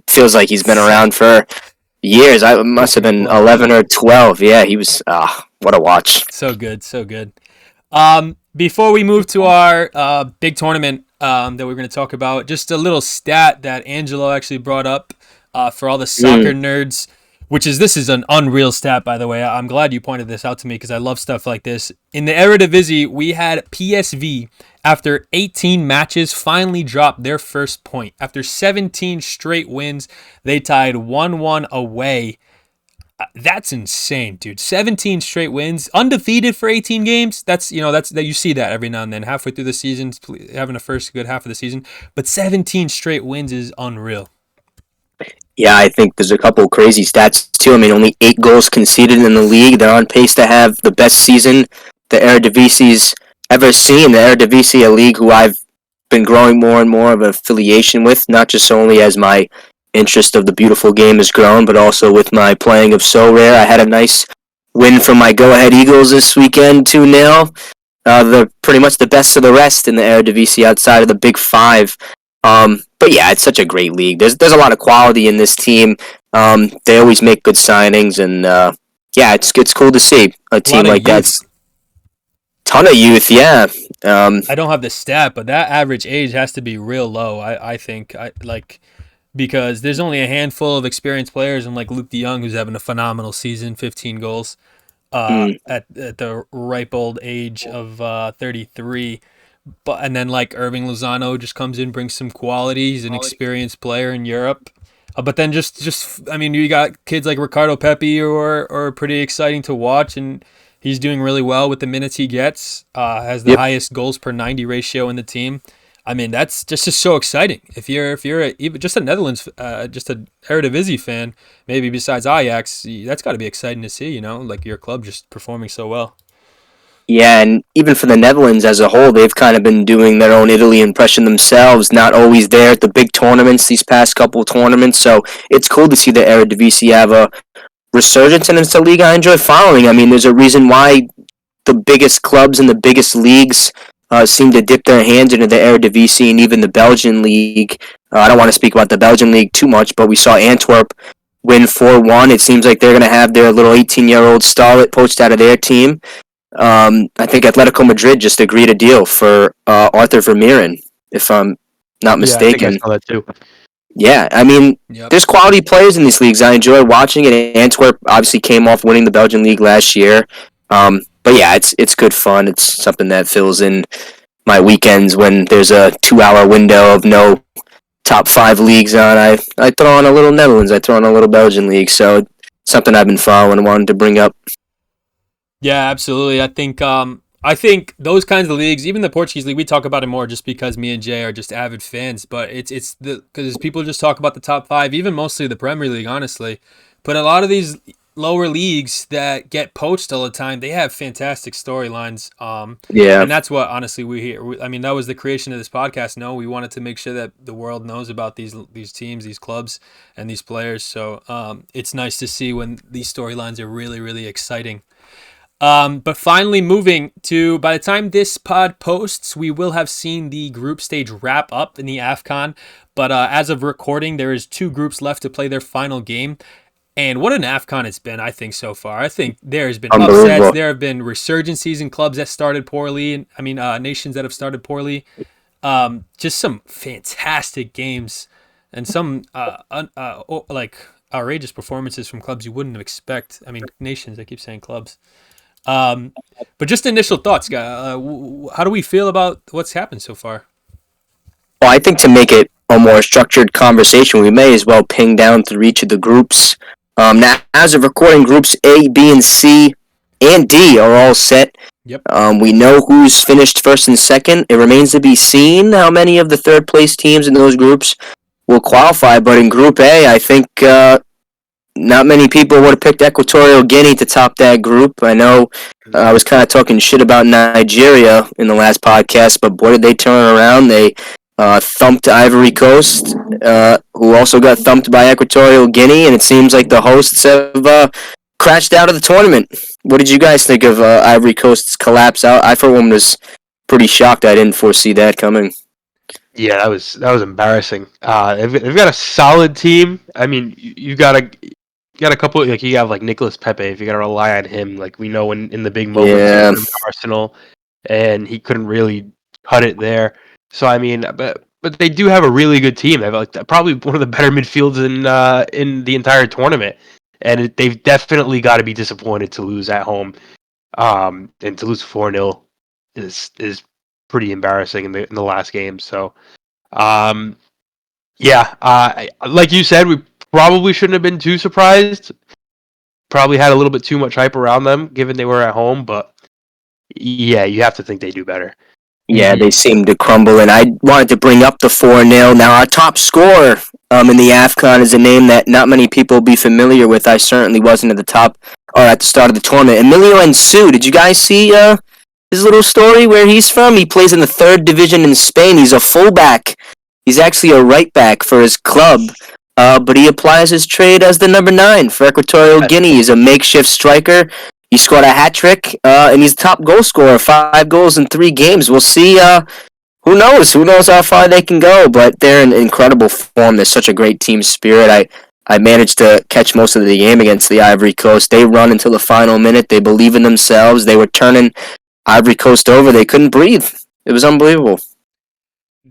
feels like he's been around for years. I must have been 11 or 12. Yeah, he was. What a watch! So good, so good. Before we move to our big tournament that we're going to talk about, just a little stat that Angelo actually brought up for all the soccer nerds, this is an unreal stat, by the way. I'm glad you pointed this out to me because I love stuff like this. In the Eredivisie, we had PSV, after 18 matches, finally dropped their first point. After 17 straight wins, they tied 1-1 away. That's insane, dude. 17 straight wins, undefeated for 18 games. That's you see that every now and then, halfway through the season, having a first good half of the season. But 17 straight wins is unreal. Yeah, I think there's a couple of crazy stats too. I mean, only 8 goals conceded in the league. They're on pace to have the best season the Eridivisie's ever seen. The Eredivisie, a league who I've been growing more and more of an affiliation with, not just only as my interest of the beautiful game has grown, but also with my playing of So Rare. I had a nice win from my Go Ahead Eagles this weekend, 2-0. They're pretty much the best of the rest in the Eredivisie outside of the Big Five. But yeah, it's such a great league. There's a lot of quality in this team. They always make good signings, and yeah, it's cool to see a team like that. Ton of youth, yeah. I don't have the stat, but that average age has to be real low. I think because there's only a handful of experienced players, and like Luke de Jong, who's having a phenomenal season, 15 goals at the ripe old age of 33. And then like Irving Lozano just comes in, brings some quality. He's an experienced player in Europe. But then just I mean, you got kids like Ricardo Pepi who are pretty exciting to watch, and he's doing really well with the minutes he gets. Has the highest goals per 90 ratio in the team. I mean, that's just so exciting. If you're just a Netherlands, just a Eredivisie fan, maybe besides Ajax, that's got to be exciting to see. You know, like your club just performing so well. Yeah, and even for the Netherlands as a whole, they've kind of been doing their own Italy impression themselves, not always there at the big tournaments, these past couple of tournaments. So it's cool to see the Eredivisie have a resurgence, and it's a league I enjoy following. I mean, there's a reason why the biggest clubs and the biggest leagues seem to dip their hands into the Eredivisie and even the Belgian league. I don't want to speak about the Belgian league too much, but we saw Antwerp win 4-1. It seems like they're going to have their little 18-year-old starlet poached out of their team. I think Atletico Madrid just agreed a deal for Arthur Vermeeren, if I'm not mistaken. Yeah, I think I saw that too. Yeah, I mean, there's quality players in these leagues. I enjoy watching it. Antwerp obviously came off winning the Belgian league last year. But yeah, it's good fun. It's something that fills in my weekends when there's a 2-hour window of no top 5 leagues on. I throw on a little Netherlands. I throw on a little Belgian league. So something I've been following and wanted to bring up. Yeah, absolutely. I think those kinds of leagues, even the Portuguese league, we talk about it more just because me and Jay are just avid fans. But it's because people just talk about the top 5, even mostly the Premier League, honestly. But a lot of these lower leagues that get poached all the time, they have fantastic storylines. Yeah. And that's what honestly we hear. I mean, that was the creation of this podcast. No, we wanted to make sure that the world knows about these teams, these clubs, and these players. So it's nice to see when these storylines are really, really exciting. But finally, moving to, by the time this pod posts, we will have seen the group stage wrap up in the AFCON. But as of recording, there is 2 groups left to play their final game. And what an AFCON it's been, I think, so far. I think there's been upsets. There have been resurgencies in clubs that started poorly. Nations that have started poorly. Just some fantastic games and some outrageous performances from clubs you wouldn't expect. I mean, nations, I keep saying clubs. But just initial thoughts, guys. How do we feel about what's happened so far? Well, I think to make it a more structured conversation, we may as well ping down through each of the groups. Now, as of recording, groups A, B, and C, and D are all set. Yep. We know who's finished first and second. It remains to be seen how many of the third place teams in those groups will qualify. But in Group A, I think not many people would have picked Equatorial Guinea to top that group. I know I was kind of talking shit about Nigeria in the last podcast, but boy, did they turn around. They thumped Ivory Coast, who also got thumped by Equatorial Guinea, and it seems like the hosts have crashed out of the tournament. What did you guys think of Ivory Coast's collapse? I, for one, was pretty shocked. I didn't foresee that coming. Yeah, that was embarrassing. They've got a solid team. I mean, you got a couple, like you have like Nicolas Pepe. If you got to rely on him, like we know in the big moments, Yeah. he put him in Arsenal, and he couldn't really cut it there. So I mean, but they do have a really good team. They have like probably one of the better midfields in the entire tournament, and they've definitely got to be disappointed to lose at home, and to lose 4-0 is pretty embarrassing in the last game. So, yeah, like you said, we probably shouldn't have been too surprised. Probably had a little bit too much hype around them, given they were at home. But yeah, you have to think they do better. Yeah, they seem to crumble, and I wanted to bring up the 4-0. Now, our top scorer in the AFCON is a name that not many people will be familiar with. I certainly wasn't at the top or at the start of the tournament. Emilio Ensu, did you guys see his little story where he's from? He plays in the 3rd division in Spain. He's a fullback. He's actually a right back for his club, but he applies his trade as the number 9 for Equatorial Guinea. He's a makeshift striker. He scored a hat trick, and he's the top goal scorer, 5 goals in 3 games. We'll see. Who knows? Who knows how far they can go? But they're in incredible form. There's such a great team spirit. I managed to catch most of the game against the Ivory Coast. They run until the final minute. They believe in themselves. They were turning Ivory Coast over. They couldn't breathe. It was unbelievable.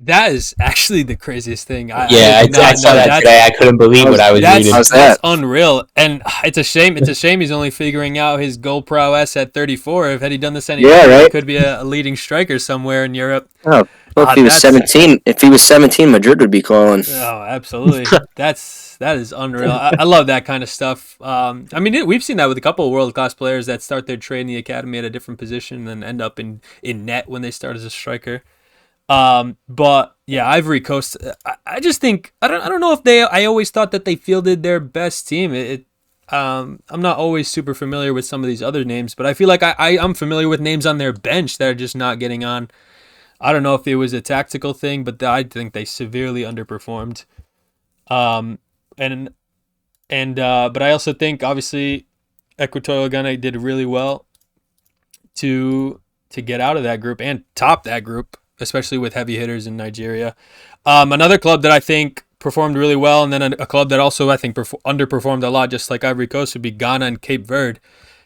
That is actually the craziest thing. I saw that today. I couldn't believe what I was reading. That's unreal, and it's a shame. It's a shame he's only figuring out his goal prowess at 34. If had he done this any younger, right? He could be a leading striker somewhere in Europe. Oh, well, if he was 17, Madrid would be calling. Oh, absolutely. That is unreal. I love that kind of stuff. I mean, we've seen that with a couple of world-class players that start their trade in the academy at a different position and end up in net when they start as a striker. But yeah, Ivory Coast. I just think I don't know if I always thought that they fielded their best team. I'm not always super familiar with some of these other names, but I feel like I'm familiar with names on their bench that are just not getting on. I don't know if it was a tactical thing, but I think they severely underperformed. But I also think obviously Equatorial Guinea did really well to get out of that group and top that group, especially with heavy hitters in Nigeria. Another club that I think performed really well, and then a club that also I think underperformed a lot, just like Ivory Coast, would be Ghana and Cape Verde.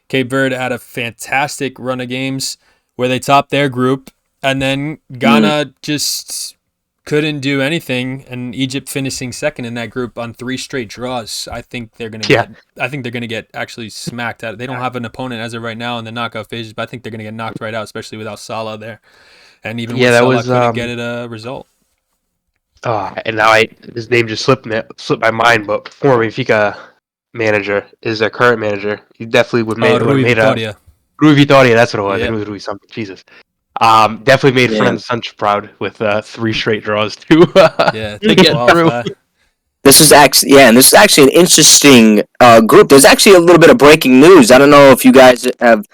Cape Verde had a fantastic run of games where they topped their group, and then Ghana just couldn't do anything, and Egypt finishing second in that group on 3 straight draws. I think they're gonna get actually smacked out. They don't have an opponent as of right now in the knockout phases, but I think they're gonna get knocked right out, especially without Salah there. And even with Salah, couldn't get it a result. And now his name just slipped my mind, but former Benfica manager is their current manager. He definitely would made Rui Vitória. Rui Vitória, that's what it was. Yeah. I knew it was Rui something. Jesus. Definitely made Fernando Santos proud with 3 straight draws too. Yeah, to get through. This is actually and this is actually an interesting group. There's actually a little bit of breaking news. I don't know if you guys have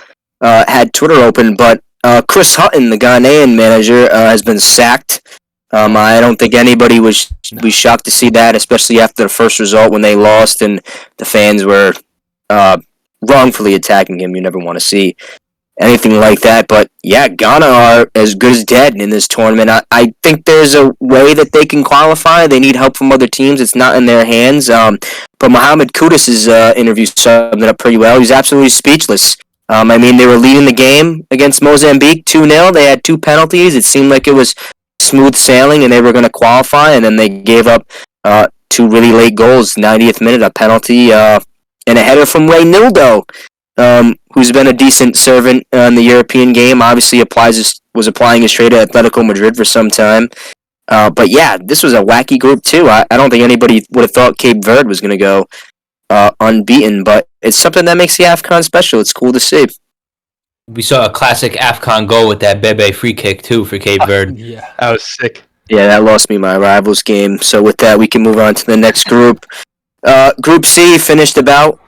had Twitter open, but Chris Hutton, the Ghanaian manager, has been sacked. I don't think anybody was shocked to see that, especially after the first result when they lost and the fans were wrongfully attacking him. You never want to see anything like that. But yeah, Ghana are as good as dead in this tournament. I think there's a way that they can qualify. They need help from other teams. It's not in their hands. But Mohamed Kudus' interview summed it up pretty well. He's absolutely speechless. I mean, they were leading the game against Mozambique 2-0. They had 2 penalties. It seemed like it was smooth sailing and they were going to qualify, and then they gave up 2 really late goals. 90th minute, a penalty, and a header from Ray Nildo, who's been a decent servant in the European game. Obviously was applying his trade at Atletico Madrid for some time. But yeah, this was a wacky group too. I don't think anybody would have thought Cape Verde was going to go unbeaten, but it's something that makes the AFCON special. It's cool to see. We saw a classic AFCON goal with that Bebe free kick, too, for Cape Verde. Yeah. That was sick. Yeah, that lost me my rivals game. So with that, we can move on to the next group. Group C finished about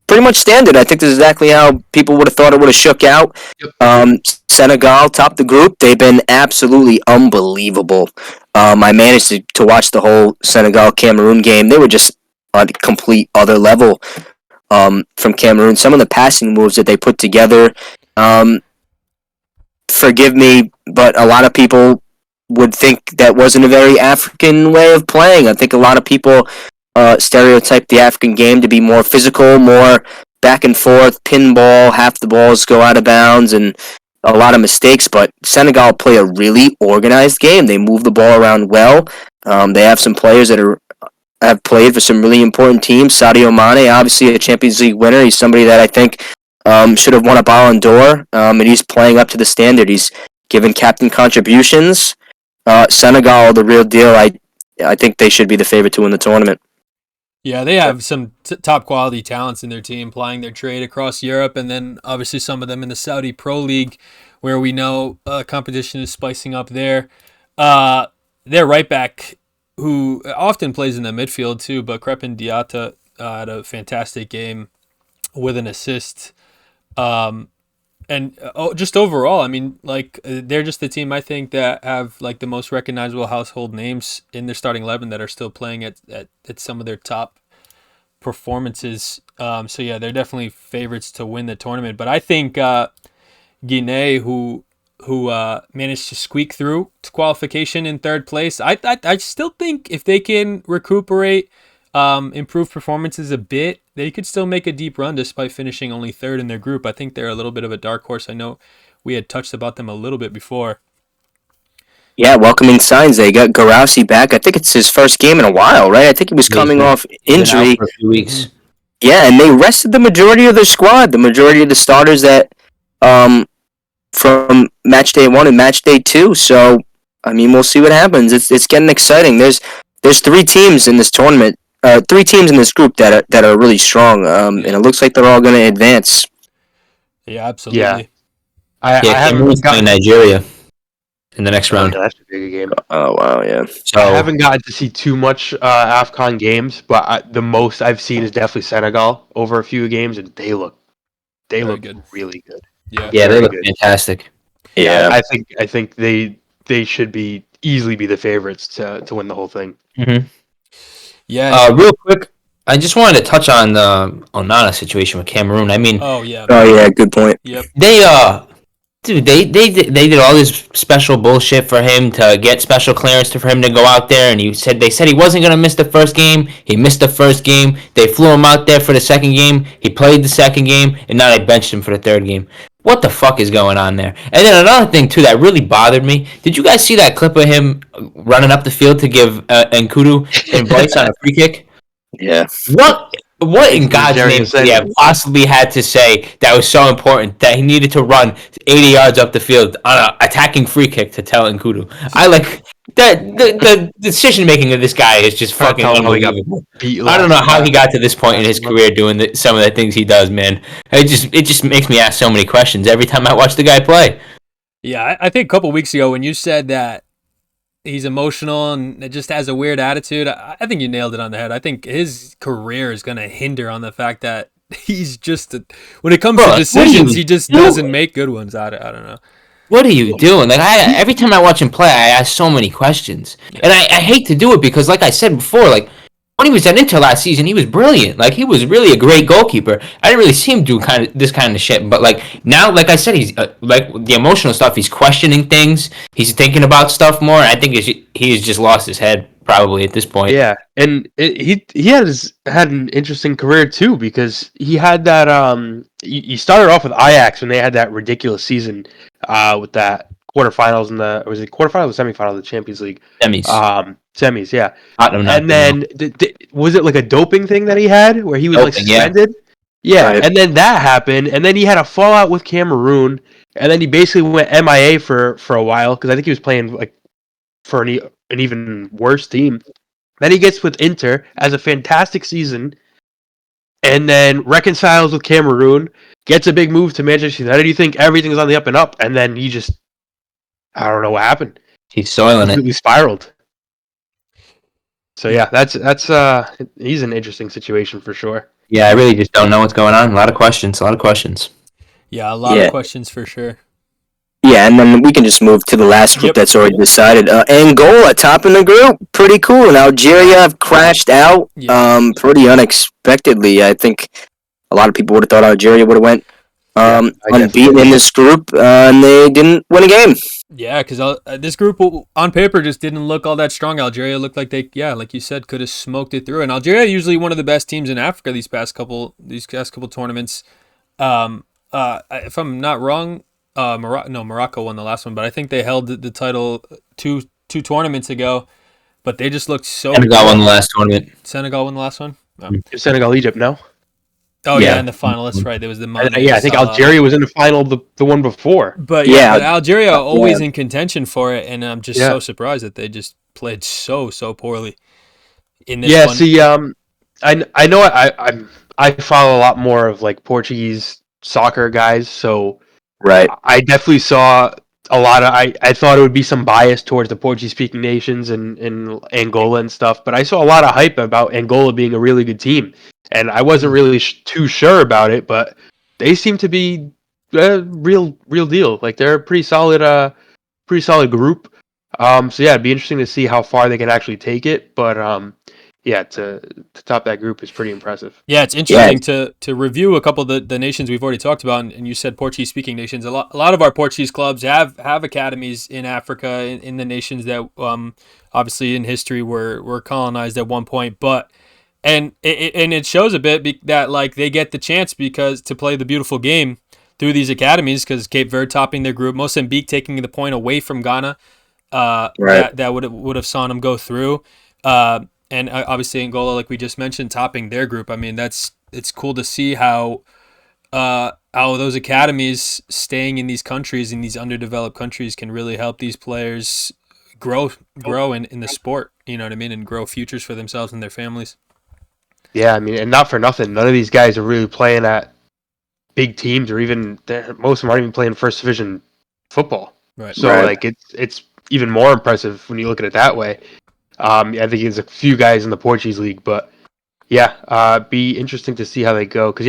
pretty much standard. I think this is exactly how people would have thought it would have shook out. Senegal topped the group. They've been absolutely unbelievable. I managed to watch the whole Senegal-Cameroon game. They were just on a complete other level. From Cameroon, some of the passing moves that they put together, forgive me, but a lot of people would think that wasn't a very African way of playing. I think a lot of people stereotype the African game to be more physical, more back and forth, pinball, half the balls go out of bounds, and a lot of mistakes, but Senegal play a really organized game. They move the ball around well. They have some players that have played for some really important teams. Sadio Mane, obviously a Champions League winner. He's somebody that I think should have won a Ballon d'Or, and he's playing up to the standard. He's given captain contributions. Senegal, the real deal. I think they should be the favorite to win the tournament. Yeah, they have some top quality talents in their team plying their trade across Europe, and then obviously some of them in the Saudi Pro League, where we know competition is spicing up there. Their right back, who often plays in the midfield too, but Crepin Diatta had a fantastic game with an assist. Just overall, I mean, like, they're just the team I think that have like the most recognizable household names in their starting 11 that are still playing at some of their top performances. So yeah, they're definitely favorites to win the tournament. But I think Guinea, who managed to squeak through to qualification in third place, I still think if they can recuperate, improve performances a bit, they could still make a deep run despite finishing only third in their group. I think they're a little bit of a dark horse. I know we had touched about them a little bit before. Yeah, welcoming signs. They got Garousi back. I think it's his first game in a while, right? I think he was coming off injury. For a few weeks. Yeah, and they rested the majority of their squad, the majority of the starters that from match day 1 and match day 2. So, I mean, we'll see what happens. It's getting exciting. There's 3 teams in this tournament, 3 teams in this group that are really strong, and it looks like they're all going to advance. Yeah, absolutely. Yeah. I haven't gotten Nigeria in the next round. Yeah, that's a big game. Oh, wow, yeah. So, I haven't gotten to see too much AFCON games, but the most I've seen is definitely Senegal over a few games, and they look good. Really good. Yeah, they look fantastic. Yeah, I think they should easily be the favorites to win the whole thing. Mm-hmm. Yeah. Real quick, I just wanted to touch on the Onana situation with Cameroon. I mean, Oh yeah, good point. Yep. They did all this special bullshit for him to get special clearance for him to go out there, and they said he wasn't gonna miss the first game. He missed the first game. They flew him out there for the second game. He played the second game, and now they benched him for the third game. What the fuck is going on there? And then another thing too that really bothered me. Did you guys see that clip of him running up the field to give Nkudu advice on a free kick? Yeah. What in God's name did he have possibly had to say that was so important that he needed to run 80 yards up the field on an attacking free kick to tell Nkudu? I like that. The decision making of this guy is just fucking unbelievable. I don't know how he got to this point in his career doing some of the things he does, man. It just makes me ask so many questions every time I watch the guy play. Yeah, I think a couple weeks ago when you said that he's emotional and just has a weird attitude. I think you nailed it on the head. I think his career is going to hinder on the fact that he's just when it comes to decisions, he just doesn't make good ones. I don't know. What are you doing? Like every time I watch him play, I ask so many questions, and I hate to do it because, like I said before, like when he was at Inter last season, he was brilliant. Like he was really a great goalkeeper. I didn't really see him do this kind of shit, but like now, like I said, he's like the emotional stuff. He's questioning things. He's thinking about stuff more. I think he's just lost his head probably at this point. Yeah, and he had an interesting career too because he had that he started off with Ajax when they had that ridiculous season with that quarterfinals was it quarterfinals or semifinals of the Champions League? Semis, yeah. And then was it like a doping thing that he had where he was like suspended? Yeah, right. And then that happened, and then he had a fallout with Cameroon, and then he basically went MIA for a while because I think he was playing like for an even worse team. Then he gets with Inter, has a fantastic season, and then reconciles with Cameroon, gets a big move to Manchester United. You think everything's on the up and up, and then he just, I don't know what happened. He's soiling it. He spiraled. So yeah, that's he's an interesting situation for sure. Yeah, I really just don't know what's going on. A lot of questions. Yeah, a lot of questions for sure. Yeah, and then we can just move to the last group that's already decided. Angola topping the group, pretty cool. And Algeria have crashed out pretty unexpectedly. I think a lot of people would have thought Algeria would have went unbeaten in this group, and they didn't win a game. Yeah, because this group on paper just didn't look all that strong. Algeria looked like they, like you said, could have smoked it through. And Algeria usually one of the best teams in Africa these past couple tournaments. If I'm not wrong, Morocco won the last one, but I think they held the title two tournaments ago. But they just looked so. Senegal won the last tournament. Senegal won the last one. Oh. Senegal, Egypt, no. Oh yeah, in the final. That's right. There was the I think Algeria was in the final the one before. But but Algeria always in contention for it, and I'm just so surprised that they just played so poorly in this one. See, I know I follow a lot more of like Portuguese soccer guys, so I definitely saw a lot of. I thought it would be some bias towards the Portuguese-speaking nations and Angola and stuff, but I saw a lot of hype about Angola being a really good team. And I wasn't really too sure about it, but they seem to be a real deal. Like they're a pretty solid group. So yeah, it'd be interesting to see how far they can actually take it. But to top that group is pretty impressive. Yeah, it's interesting to review a couple of the nations we've already talked about, and you said Portuguese-speaking nations. A lot of our Portuguese clubs have academies in Africa, in the nations that obviously in history were colonized at one point, but. And it shows a bit that like they get the chance to play the beautiful game through these academies because Cape Verde topping their group, Mozambique taking the point away from Ghana, that would have saw them go through, and obviously Angola, like we just mentioned, topping their group. I mean it's cool to see how those academies staying in these countries, in these underdeveloped countries, can really help these players grow in the sport. You know what I mean, and grow futures for themselves and their families. Yeah, I mean, and not for nothing, none of these guys are really playing at big teams, or even most of them aren't even playing first division football. Right. So like it's even more impressive when you look at it that way. I think there's a few guys in the Portuguese league, but be interesting to see how they go because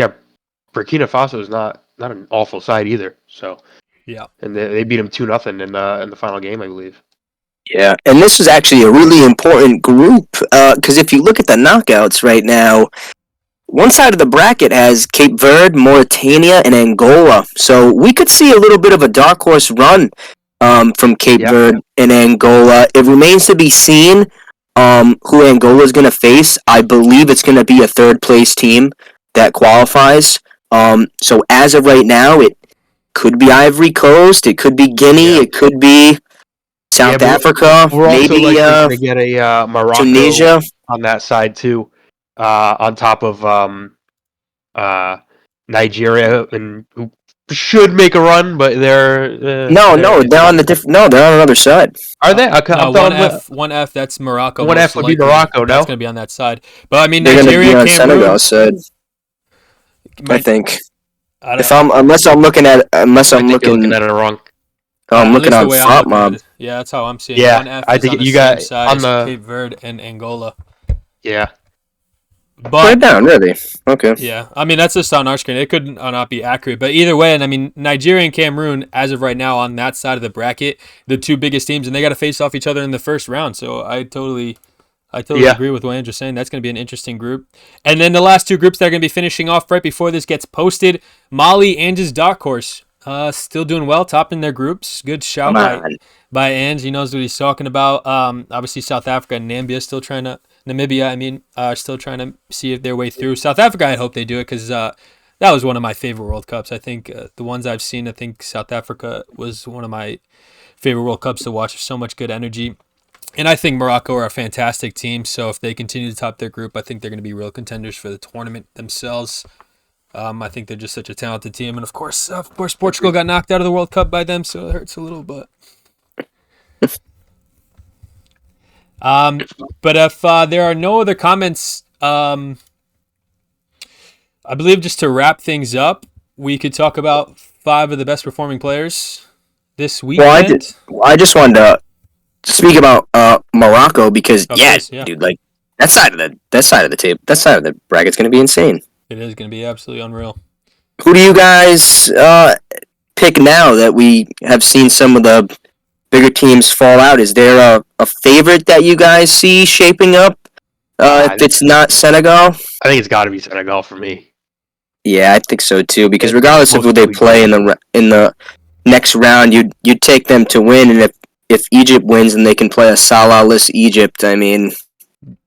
Burkina Faso is not an awful side either. So and they beat them 2-0 in the final game, I believe. Yeah, and this is actually a really important group because if you look at the knockouts right now, one side of the bracket has Cape Verde, Mauritania, and Angola. So we could see a little bit of a dark horse run from Cape Verde and Angola. It remains to be seen who Angola is going to face. I believe it's going to be a third-place team that qualifies. So as of right now, it could be Ivory Coast, it could be Guinea, it could be South Africa, we're maybe also likely to get a Morocco Tunisia on that side too, on top of Nigeria, and who should make a run, but they're they're on another side. Are they? One F. That's Morocco. One F would be Morocco. No, that's going to be on that side. But I mean, they're Nigeria, be on Cameroon. Senegal's side. I think. Unless I'm looking at it wrong. I'm At looking least the on way I'm Front looking at Mob. it. Yeah, that's how I'm seeing it. Yeah, 1F I is on think the you same got side on as the Cape Verde and Angola. yeah. Put it But down, really. Okay. yeah, I mean that's just on our screen. It could not be accurate, but either way, and I mean Nigeria and Cameroon, as of right now, on that side of the bracket, the two biggest teams, and they got to face off each other in the first round. So I totally Yeah. agree with what Andrew's saying. That's going to be an interesting group. And then the last two groups that are going to be finishing off right before this gets posted, Mali, Ange's dark horse, still doing well, topping their groups. Good shout Come on. by Ange. He knows what he's talking about. Obviously South Africa and Namibia, are still trying to see if their way through. South Africa, I hope they do it because that was one of my favorite World Cups. I think the ones I've seen, I think South Africa was one of my favorite World Cups to watch. There's so much good energy. And I think Morocco are a fantastic team. So if they continue to top their group, I think they're going to be real contenders for the tournament themselves. I think they're just such a talented team. And of course, Portugal got knocked out of the World Cup by them, so it hurts a little, but... But if there are no other comments, I believe just to wrap things up, we could talk about 5 of the best performing players this weekend. I just wanted to speak about Morocco because Please, yeah, dude, like that side of the table, that side of the bracket's gonna be insane. it is going to be absolutely unreal. Who do you guys pick now that we have seen some of the bigger teams fall out? Is there a favorite that you guys see shaping up? If it's not Senegal, I think it's got to be Senegal for me. yeah, I think so too. Because regardless of who they play in the next round, you'd take them to win, and if Egypt wins and they can play a Salah-less Egypt, I mean,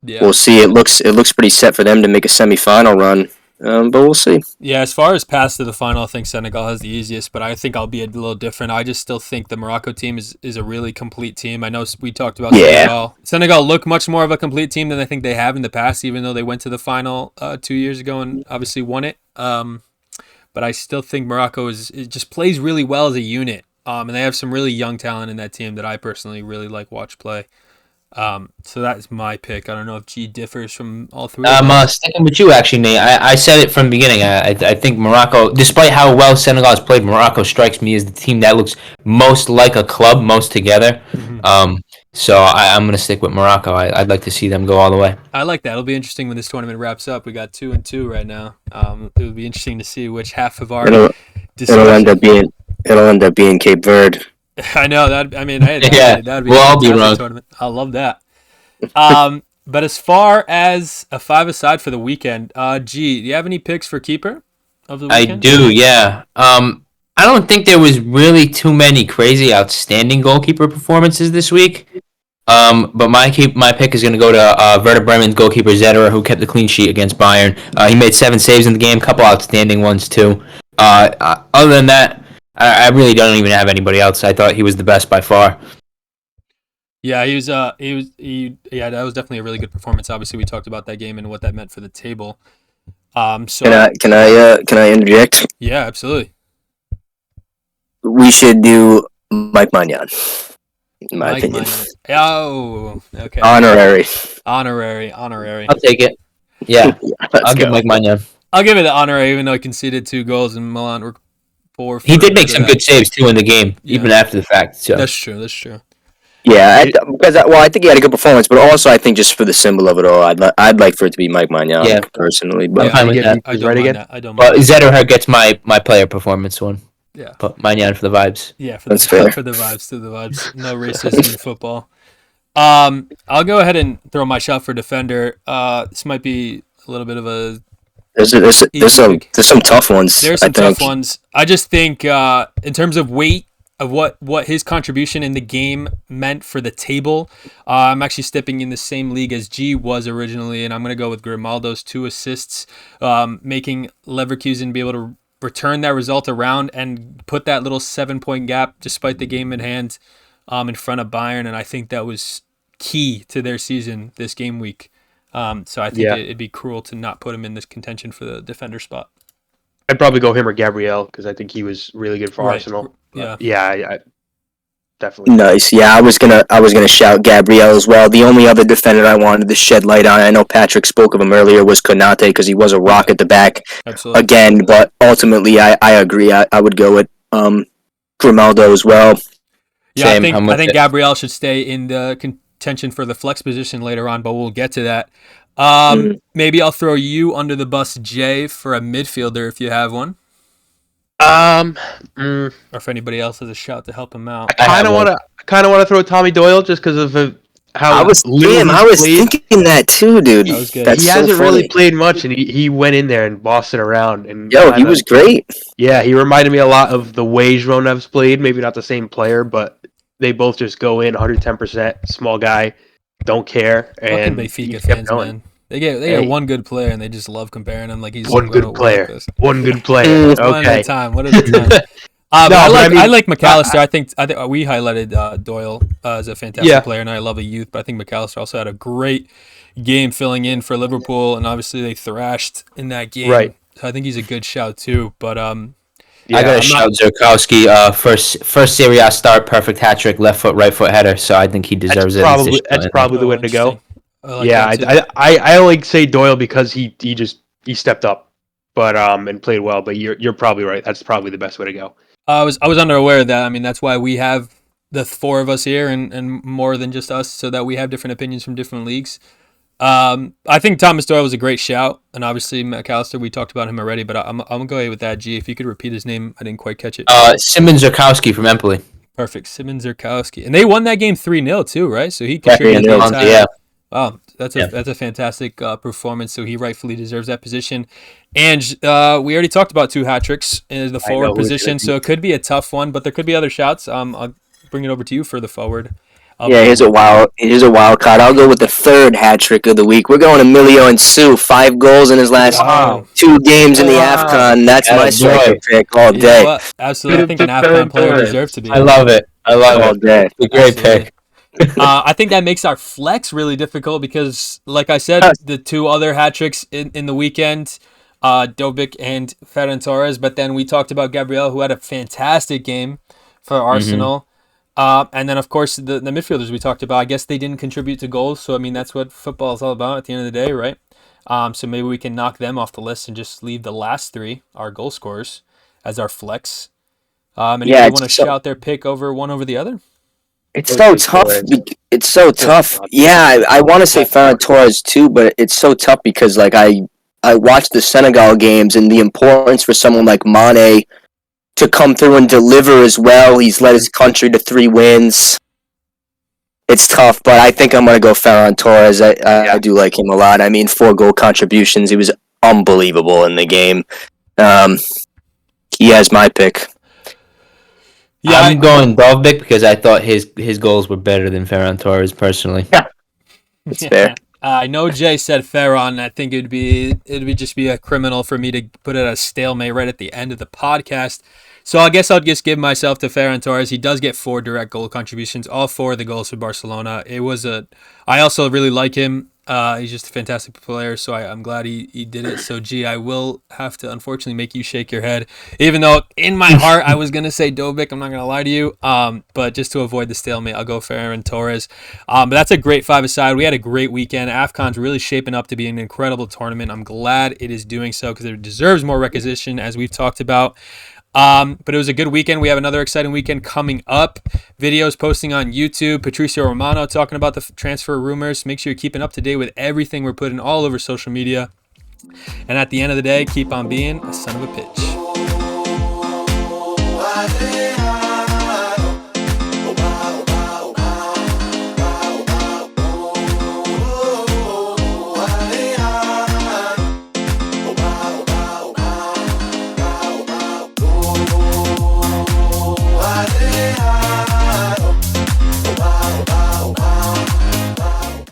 we'll see. It looks pretty set for them to make a semifinal run. But we'll see. Yeah, as far as pass to the final, I think Senegal has the easiest, but I think I'll be a little different. I just still think the Morocco team is a really complete team. I know we talked about Senegal. Senegal look much more of a complete team than I think they have in the past, even though they went to the final 2 years ago and obviously won it. But I still think Morocco it just plays really well as a unit, and they have some really young talent in that team that I personally really like watch play. So that's my pick. I don't know if G differs from all three. I'm sticking with you, actually, Nate. I said it from the beginning. I think Morocco, despite how well Senegal has played, Morocco strikes me as the team that looks most like a club, most together. Mm-hmm. So I'm going to stick with Morocco. I'd like to see them go all the way. I like that. It'll be interesting when this tournament wraps up. We got 2-2 right now. It'll be interesting to see which half of our it'll end up being Cape Verde. I know that. I mean, hey, that'd be we'll all be a wrong. tournament. I love that. But as far as a 5-a-side for the weekend, G, do you have any picks for keeper of the weekend? I do, yeah. I don't think there was really too many crazy, outstanding goalkeeper performances this week. But my pick is going to go to Werder Bremen's goalkeeper Zetterer, who kept the clean sheet against Bayern. He made 7 saves in the game, a couple outstanding ones too. Other than that, I really don't even have anybody else. I thought he was the best by far. Yeah, that was definitely a really good performance. Obviously, we talked about that game and what that meant for the table. So Can I interject? Yeah, absolutely. We should do Mike Magnan, in my opinion. Oh, okay. Honorary. I'll take it. Yeah, I'll give go. Mike Magnan. I'll give it the honorary, even though he conceded 2 goals and Milan were 4. He did make some good saves too in the game, even after the fact. So. That's true. Yeah, I think he had a good performance, but also I think just for the symbol of it all, I'd like for it to be Mike Magnan personally. But I don't mind that. But Zetterer gets my player performance one. Yeah. But Magnan for the vibes. Yeah, that's fair. For the vibes. No racism in football. I'll go ahead and throw my shot for defender. This might be a little bit of a. There's some tough ones. There's some tough ones. I just think in terms of weight of what his contribution in the game meant for the table, I'm actually stepping in the same league as G was originally, and I'm going to go with Grimaldo's 2 assists, making Leverkusen be able to return that result around and put that little 7-point gap despite the game in hand in front of Bayern, and I think that was key to their season this game week. So I think it'd be cruel to not put him in this contention for the defender spot. I'd probably go him or Gabriel because I think he was really good for Arsenal. Yeah, definitely. Nice. Yeah, I was gonna shout Gabriel as well. The only other defender I wanted to shed light on, I know Patrick spoke of him earlier, was Konate because he was a rock at the back. Absolutely. Again. But ultimately, I agree. I would go with Grimaldo as well. Yeah, Same. I think Gabriel should stay in the contention for the flex position later on, but we'll get to that. Maybe I'll throw you under the bus, Jay, for a midfielder if you have one. Or if anybody else has a shout to help him out. I kind of want to throw Tommy Doyle just because of how I was thinking that too, dude. That was good. That's he hasn't really played much, and he went in there and bossed it around. And he was great. Yeah, he reminded me a lot of the way Zhronev's played. Maybe not the same player, but they both just go in 110%. Small guy, don't care. Fucking And Benfica fans, man. They get one good player, and they just love comparing him like he's one good player. Like one good player. Okay. One at a time. What is the time? I like McAllister. I think we highlighted Doyle as a fantastic player, and I love the youth. But I think McAllister also had a great game filling in for Liverpool, and obviously they thrashed in that game. Right. So I think he's a good shout too. But I got to shout Zurkowski. First Serie A start, perfect hat trick, left foot, right foot header. So I think he deserves it. That's probably the way to go. I I only say Doyle because he stepped up, but and played well. But you're probably right. That's probably the best way to go. I was unaware of that. I mean, that's why we have the four of us here and more than just us, so that we have different opinions from different leagues. I think Thomas Doyle was a great shout, and obviously McAllister, we talked about him already, but I'm going to go ahead with that. G, if you could repeat his name, I didn't quite catch it. Simon Zurkowski from Empoli. Perfect, Simon Zurkowski. And they won that game 3-0 too, right? So he contributed to the entire... Yeah. Wow, that's a fantastic performance. So he rightfully deserves that position. And we already talked about 2 hat tricks in the forward position, so it could be a tough one, but there could be other shouts. I'll bring it over to you for the forward. Here's a wild card. I'll go with the third hat trick of the week. We're going to Emilio and Sue. 5 goals in his last 2 games in the AFCON. That's my striker pick all day. Absolutely, I think an AFCON player deserves to be. I love it. All day. It's a great pick. I think that makes our flex really difficult because, like I said, the 2 other hat tricks in the weekend, Dobic and Ferran Torres. But then we talked about Gabriel, who had a fantastic game for Arsenal. And then, of course, the midfielders we talked about. I guess they didn't contribute to goals. So, I mean, that's what football is all about at the end of the day, right? So maybe we can knock them off the list and just leave the last 3, our goal scorers, as our flex. And if you want to shout their pick over the other? It's so tough. It's so tough. Yeah, I want to say Ferran Torres too, but it's so tough because like I watched the Senegal games and the importance for someone like Mane to come through and deliver as well. He's led his country to 3 wins. It's tough, but I think I'm going to go Ferran Torres. I do like him a lot. I mean, 4 goal contributions. He was unbelievable in the game. He has my pick. Yeah, I'm going Dovbyk because I thought his goals were better than Ferran Torres personally. Yeah, it's fair. I know Jay said Ferran. I think it'd just be a criminal for me to put it as stalemate right at the end of the podcast. So I guess I'll just give myself to Ferran Torres. He does get 4 direct goal contributions, all 4 of the goals for Barcelona. I also really like him. He's just a fantastic player, so I'm glad he did it. So, G, I will have to unfortunately make you shake your head, even though in my heart I was going to say Dobic. I'm not going to lie to you, but just to avoid the stalemate, I'll go Ferran Torres. But that's a great 5-a-side. We had a great weekend. AFCON's really shaping up to be an incredible tournament. I'm glad it is doing so because it deserves more recognition, as we've talked about. But it was a good weekend. We have another exciting weekend coming up. Videos posting on YouTube. Patricio Romano talking about the transfer rumors. Make sure you're keeping up to date with everything we're putting all over social media. And at the end of the day, keep on being a son of a pitch.